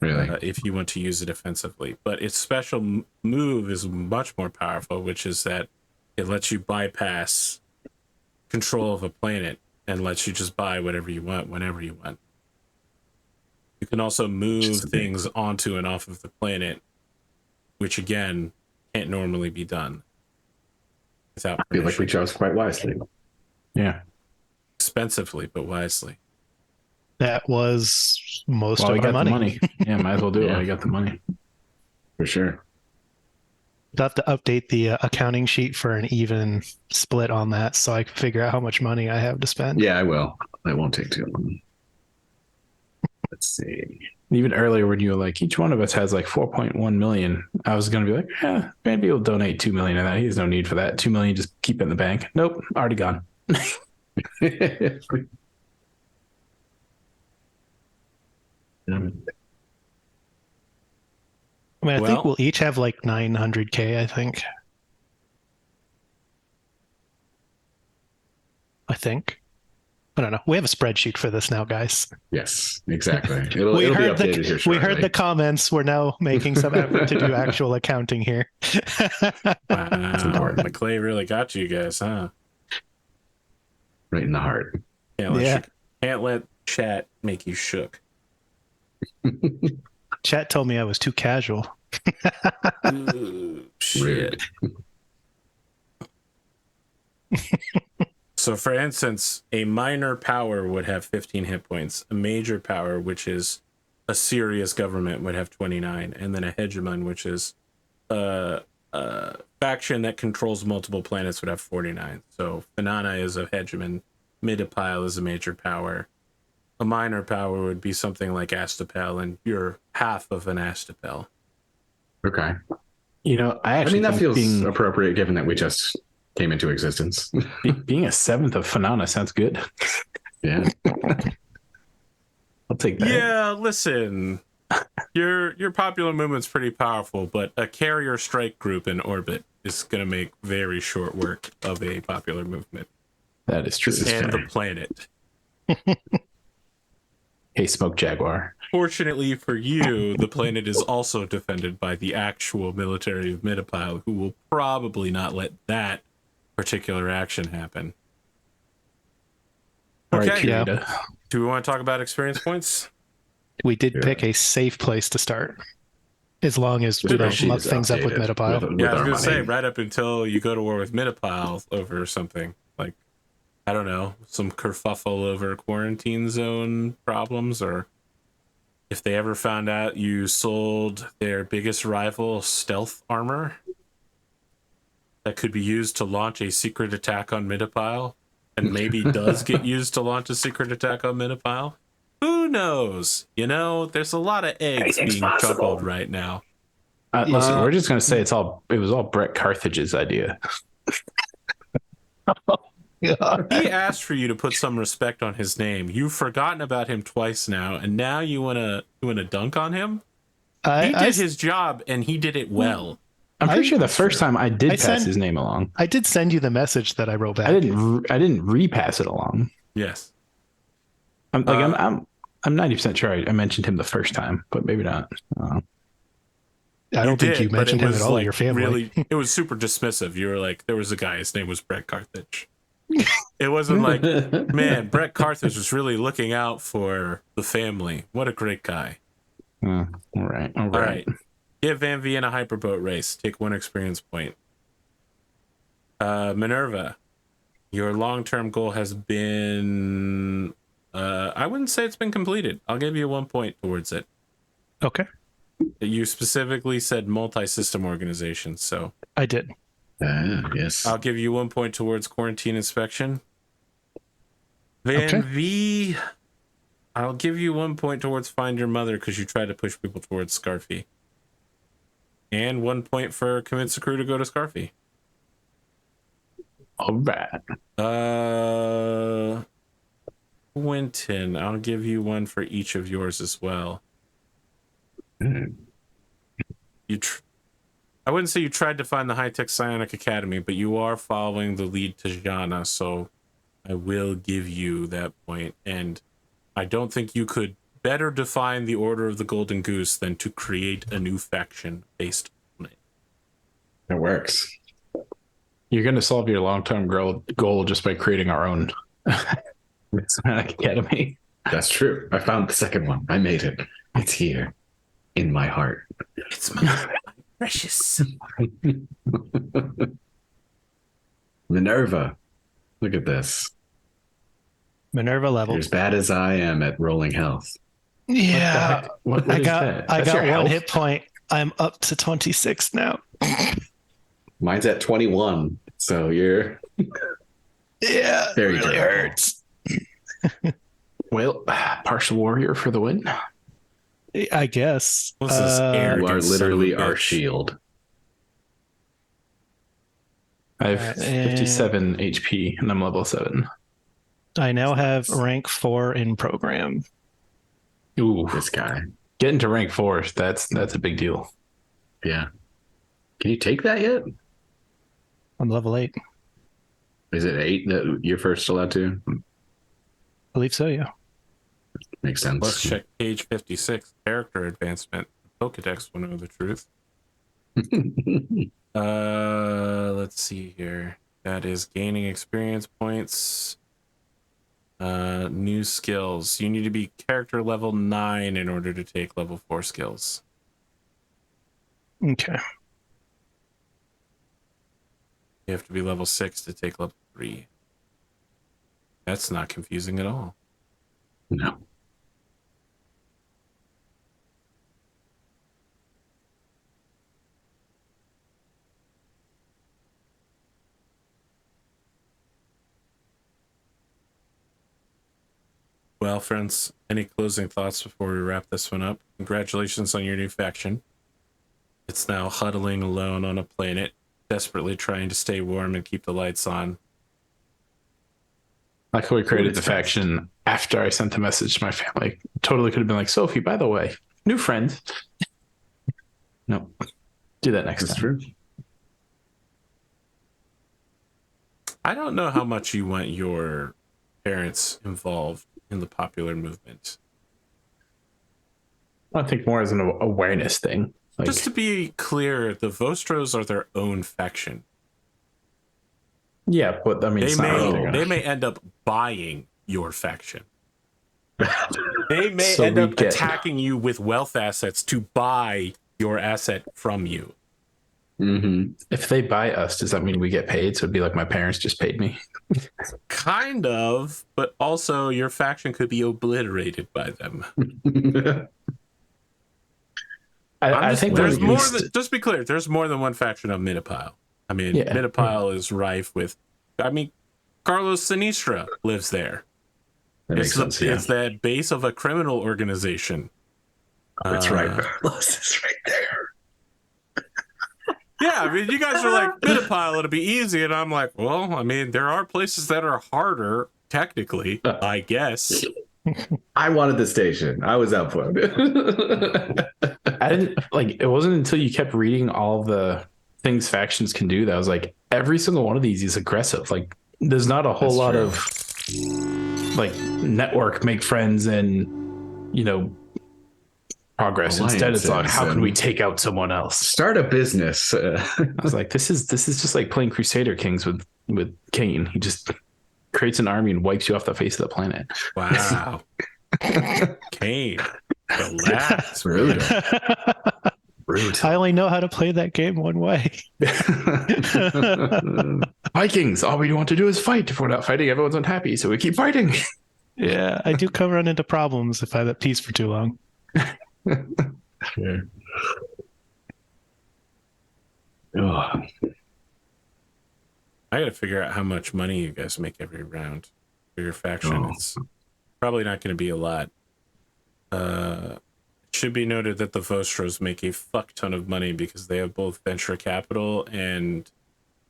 Really? If you want to use it offensively. But its special move is much more powerful, which is that it lets you bypass control of a planet and lets you just buy whatever you want whenever you want. You can also move things onto and off of the planet, which again can't normally be done without I feel like we chose quite wisely. Yeah. Expensively, but wisely. That was most Well, we of our got money. the money. Yeah, might as well do it Yeah. while we got the money. For sure. I'll have to update the accounting sheet for an even split on that so I can figure out how much money I have to spend. Yeah, I will. It won't take too long. Let's see. Even earlier when you were like, each one of us has like 4.1 million, I was going to be like, yeah, maybe we'll donate 2 million of that. He has no need for that. 2 million, just keep it in the bank. Nope, already gone. I mean, I Well- think we'll each have like 900K, I think. I don't know. We have a spreadsheet for this now, guys. Yes, exactly. It'll be heard updated here we shortly. heard the comments. We're now making some effort to do actual accounting here. Wow, important. McClay really got you guys, huh? Right in the heart. Can't let chat make you shook. Chat told me I was too casual. Ooh, shit. So, for instance, a minor power would have 15 hit points. A major power, which is a serious government, would have 29. And then a hegemon, which is a faction that controls multiple planets, would have 49. So, Finana is a hegemon. Midipile is a major power. A minor power would be something like Astapel, and you're half of an Astapel. Okay. You know, I I actually mean, that think feels appropriate given that we just came into existence. being a 7th of Finana sounds good. Yeah. I'll take that. Yeah, listen. Your popular movement's pretty powerful, but a carrier strike group in orbit is going to make very short work of a popular movement. That is true. This is And fair. the planet. Hey, Smoke Jaguar. Fortunately for you, the planet is also defended by the actual military of Midipile, who will probably not let that particular action happen. All right, Okay. Kirita. Do we want to talk about experience points? We did Yeah. pick a safe place to start, as long as we The don't spreadsheet muck is things up with updated Metapile. with Yeah, I was our going to say, money. right up until you go to war with Midipile over something. Like, I don't know, some kerfuffle over quarantine zone problems, or if they ever found out you sold their biggest rival stealth armor that could be used to launch a secret attack on Midipile, and maybe does get used to launch a secret attack on Midipile. Who knows? You know, there's a lot of eggs Anything's being possible. juggled right now. Listen, we're just going to say it was all Brett Carthage's idea. He asked for you to put some respect on his name. You've forgotten about him twice now, and now you wanna dunk on him? He did his job, and he did it well. I'm pretty sure the first time I did I pass sent- his name along. I did send you the message that I wrote back. I didn't repass it along. Yes. I'm 90% sure I mentioned him the first time, but maybe not. I don't think did, you but mentioned it him was at all. like Your family. Really, it was super dismissive. You were like, there was a guy, his name was Brett Carthage. It wasn't like, man, Brett Carthage was really looking out for the family. What a great guy. All right. All right. Give Van-Vee in a hyperboat race. Take 1 experience point. Minerva, your long-term goal has been... I wouldn't say it's been completed. I'll give you 1 point towards it. Okay, You specifically said multi-system organization, so I did. Yes. I'll give you 1 point towards quarantine inspection. Van-Vee, I'll give you 1 point towards find your mother because you tried to push people towards Scarfy. And 1 point for convince the crew to go to Scarfy. All right. Quentin, I'll give you 1 for each of yours as well. I wouldn't say you tried to find the high-tech Psionic Academy, but you are following the lead to Jana, so I will give you that point. And I don't think you could better define the Order of the Golden Goose than to create a new faction based on it. It works. You're going to solve your long-term goal just by creating our own Psionic Academy. That's true. I found the second one. I made it. It's here in my heart. It's my precious. Minerva. Look at this. Minerva level. You're as bad as I am at rolling health. Yeah. What I is got that? I That's got your 1 health? hit point. I'm up to 26 now. Mine's at 21. So you're Yeah. very really terrible. hurts. Well, partial warrior for the win. I guess. What's this air? You are Arrogant son of a literally our bitch. shield. I have Alright, 57 HP and I'm level 7. I now have rank 4 in program. Ooh, This guy. getting to rank 4, that's a big deal. Yeah. Can you take that yet? I'm level 8. Is it 8 that you're first allowed to? I believe so, yeah. Makes sense. Let's check page 56. Character advancement. Pokedex will know the truth. Let's see here. That is gaining experience points. New skills. You need to be character level 9 in order to take level 4 skills. Okay. You have to be level 6 to take level 3. That's not confusing at all. No. Well, friends, any closing thoughts before we wrap this one up? Congratulations on your new faction. It's now huddling alone on a planet, desperately trying to stay warm and keep the lights on. Like how we created the It's fast. faction after I sent the message to my family. Totally could have been like, Sophie, by the way, new friend. No, do that next That's time. true. I don't know how much you want your parents involved in the popular movement. I think more as an awareness thing. Like, Just to be clear, the Vostros are their own faction. yeah, but I mean, They it's not like they're may gonna- they may end up buying your faction. They may So end we up get- attacking you with wealth assets to buy your asset from you. Mm-hmm. If they buy us, does that mean we get paid? So it'd be like my parents just paid me. Kind of, but also your faction could be obliterated by them. I think there's at more least- than, just be clear, there's more than one faction of Midapile. I mean, Yeah. Midapile is rife with, I mean, Carlos Sinistra lives there. That makes sense, yeah. It's that base of a criminal organization. That's right. Uh, Carlos is right there. Yeah, I mean, you guys are like, Midapile, it'll be easy. And I'm like, well, I mean, there are places that are harder, technically, I guess. I wanted the station. I was up for it. I didn't like it wasn't until you kept reading all the things factions can do that I was like, every single one of these is aggressive. Like there's not a whole That's lot true. of like network, make friends, and progress. Instead it's like, Alliances how can we and- take out someone else? Start a business. I was like, this is just like playing Crusader Kings with Kain. He just creates an army and wipes you off the face of the planet. Wow. Kain, relax. Brutal. Brutal. I only know how to play that game one way. Vikings, all we want to do is fight. If we're not fighting, everyone's unhappy, so we keep fighting. Yeah, I do come run into problems if I let peace for too long. Sure. Oh, I gotta figure out how much money you guys make every round. for your faction. It's probably not going to be a lot. It should be noted that the Vostros make a fuck ton of money because they have both venture capital and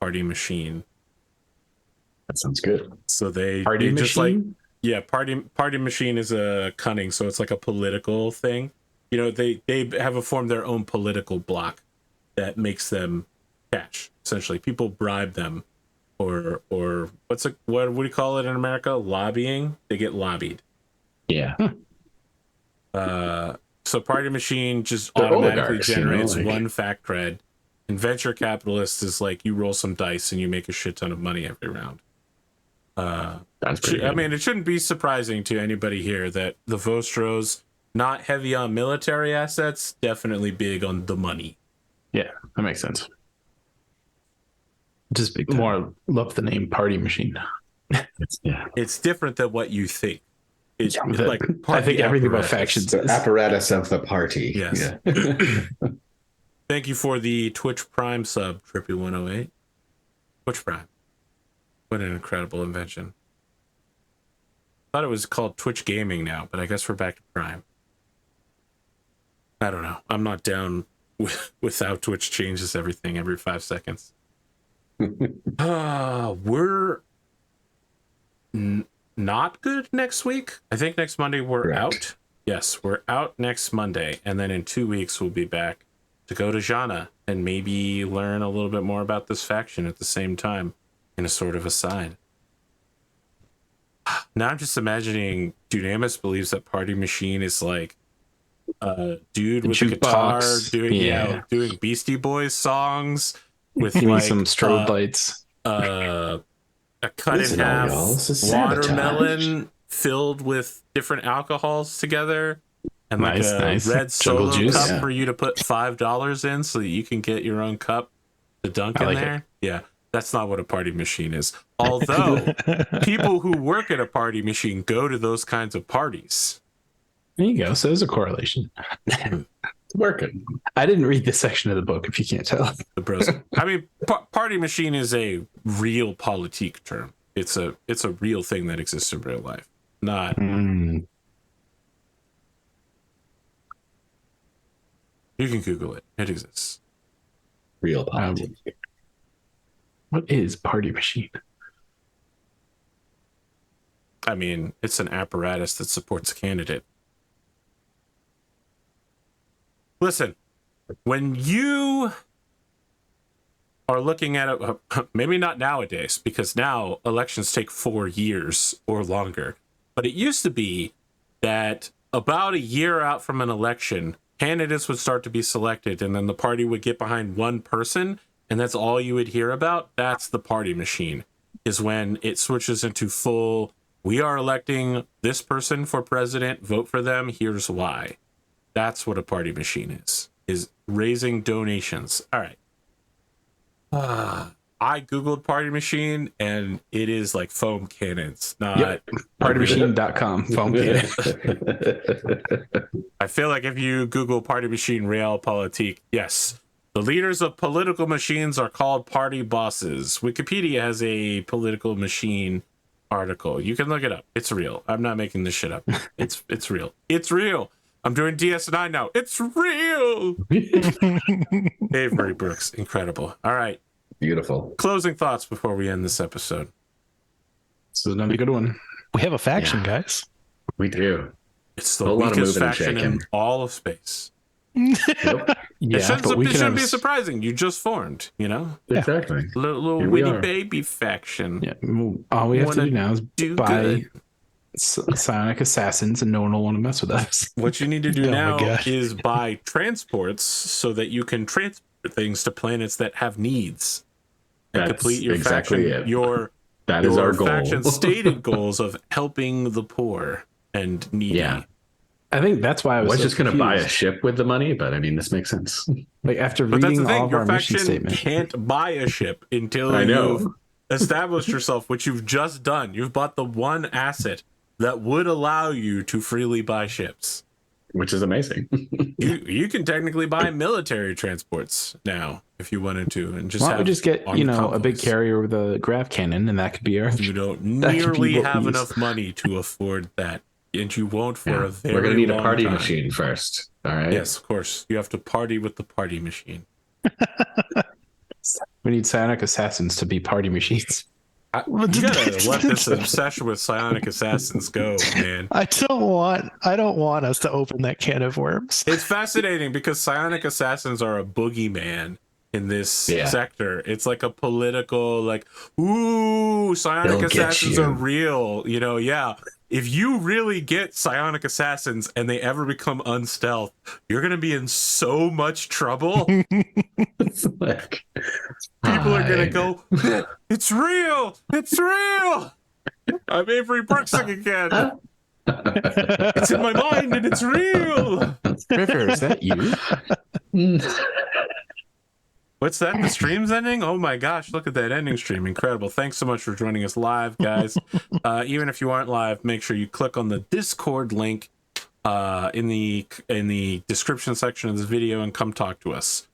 party machine. That sounds good. So they Party they just like machine? party machine is a cunning, so it's like a political thing. You know, they have formed their own political block that makes them cash. Essentially, people bribe them, or what do you call it in America? Lobbying. They get lobbied. Yeah. So party machine just They're automatically oligarchs, you know, generates like- one fact cred. And venture capitalists is like you roll some dice and you make a shit ton of money every round. That's pretty good. I mean, it shouldn't be surprising to anybody here that the Vostros, not heavy on military assets, definitely big on the money. Yeah, that makes sense. just big time. More love the name Party Machine. Yeah. It's different than what you think. It's Yeah, like I think everything about apparatus. factions The is. apparatus of the party. Yes. Yeah. Thank you for the Twitch Prime sub, Trippy108. Twitch Prime. What an incredible invention. Thought it was called Twitch Gaming now, but I guess we're back to Prime. I don't know. I'm not down with how Twitch changes everything every 5 seconds. We're not good next week. I think next Monday we're Correct. out. Yes, we're out next Monday, and then in 2 weeks we'll be back to go to Jana and maybe learn a little bit more about this faction at the same time in a sort of aside. Now I'm just imagining Dunamis believes that Party Machine is like a dude with a guitar Jukebox. doing Beastie Boys songs with Give me like some strobe lights. a cut Listen, in half y'all, this is sabotage. watermelon filled with different alcohols together and Nice, like a nice. red Jungle solo juice. cup Yeah. for you to put $5 in so that you can get your own cup to dunk I in like it. there. Yeah, that's not what a party machine is. Although people who work at a party machine go to those kinds of parties. There you go. So there's a correlation. It's working. I didn't read this section of the book, if you can't tell. The bros. I mean, party machine is a real politique term. It's a real thing that exists in real life. Not Mm. you can Google it. It exists. Real politics. What is Party Machine? I mean, it's an apparatus that supports a candidate. Listen, when you are looking at it, maybe not nowadays, because now elections take 4 years or longer. But it used to be that about a year out from an election, candidates would start to be selected, and then the party would get behind one person, and that's all you would hear about. That's the party machine, is when it switches into full, we are electing this person for president, vote for them, here's why. That's what a party machine is raising donations. All right. I Googled party machine, and it is like foam cannons, not... Yep. PartyMachine.com. Phone cannon. I feel like if you Google party machine real politique, yes, the leaders of political machines are called party bosses. Wikipedia has a political machine article. You can look it up. It's real. I'm not making this shit up. It's real. It's real. I'm doing DS9 now. It's real. Avery Brooks, incredible. All right. Beautiful. Closing thoughts before we end this episode. This is another good one. We have a faction, guys. We do. It's the A lot of weakest moving and faction in shaking. all of space. Yep. Yeah, it shouldn't, but we it can shouldn't have be surprising. You just formed, you know? Exactly. Little Here we witty are. baby faction. Yeah, all we have to Wanna do now is do buy good. Psionic assassins, and no one will want to mess with us. What you need to do Oh my now God. is buy transports so that you can transport things to planets that have needs and That's complete your exactly faction. it. Your That is our goal. faction's stated goals of helping the poor and needy. Yeah. I think that's why I I was, was so just going to buy a confused. ship with the money, but I mean, this makes sense. Like after But that's reading the all thing. of Your our mission faction statement. can't buy a ship until I know. you've established yourself, which you've just done. You've bought the one asset that would allow you to freely buy ships. which is amazing. You can technically buy military transports now if you wanted to, and just Why don't we just get, armed a big convoys. carrier with a grav cannon, and that could be our. You don't That could be nearly what we have use. enough money to afford that, and you won't for a very We're going to need a long party time. machine first. All right. Yes, of course. You have to party with the party machine. We need psionic assassins to be party machines. You gotta let this obsession with psionic assassins go, man. I don't want us to open that can of worms. It's fascinating because psionic assassins are a boogeyman in this sector. It's like a political, like, ooh, psionic They'll get assassins you. are real. Yeah. If you really get psionic assassins and they ever become unstealth, you're gonna be in so much trouble. It's like, People are gonna fine. go, it's real! It's real! I'm Avery Brooksing again. It's in my mind and it's real. River, is that you? What's that? The stream's ending? Oh my gosh, look at that ending stream. Incredible. Thanks so much for joining us live, guys. Even if you aren't live, make sure you click on the Discord link in the description section of this video and come talk to us.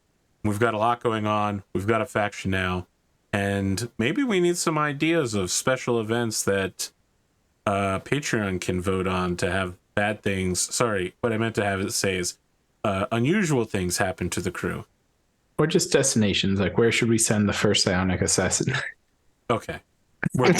We've got a lot going on. We've got a faction now. And maybe we need some ideas of special events that Patreon can vote on to have bad things. Sorry, what I meant to have it say is unusual things happen to the crew. Or just destinations, like where should we send the first psionic assassin? Okay. We're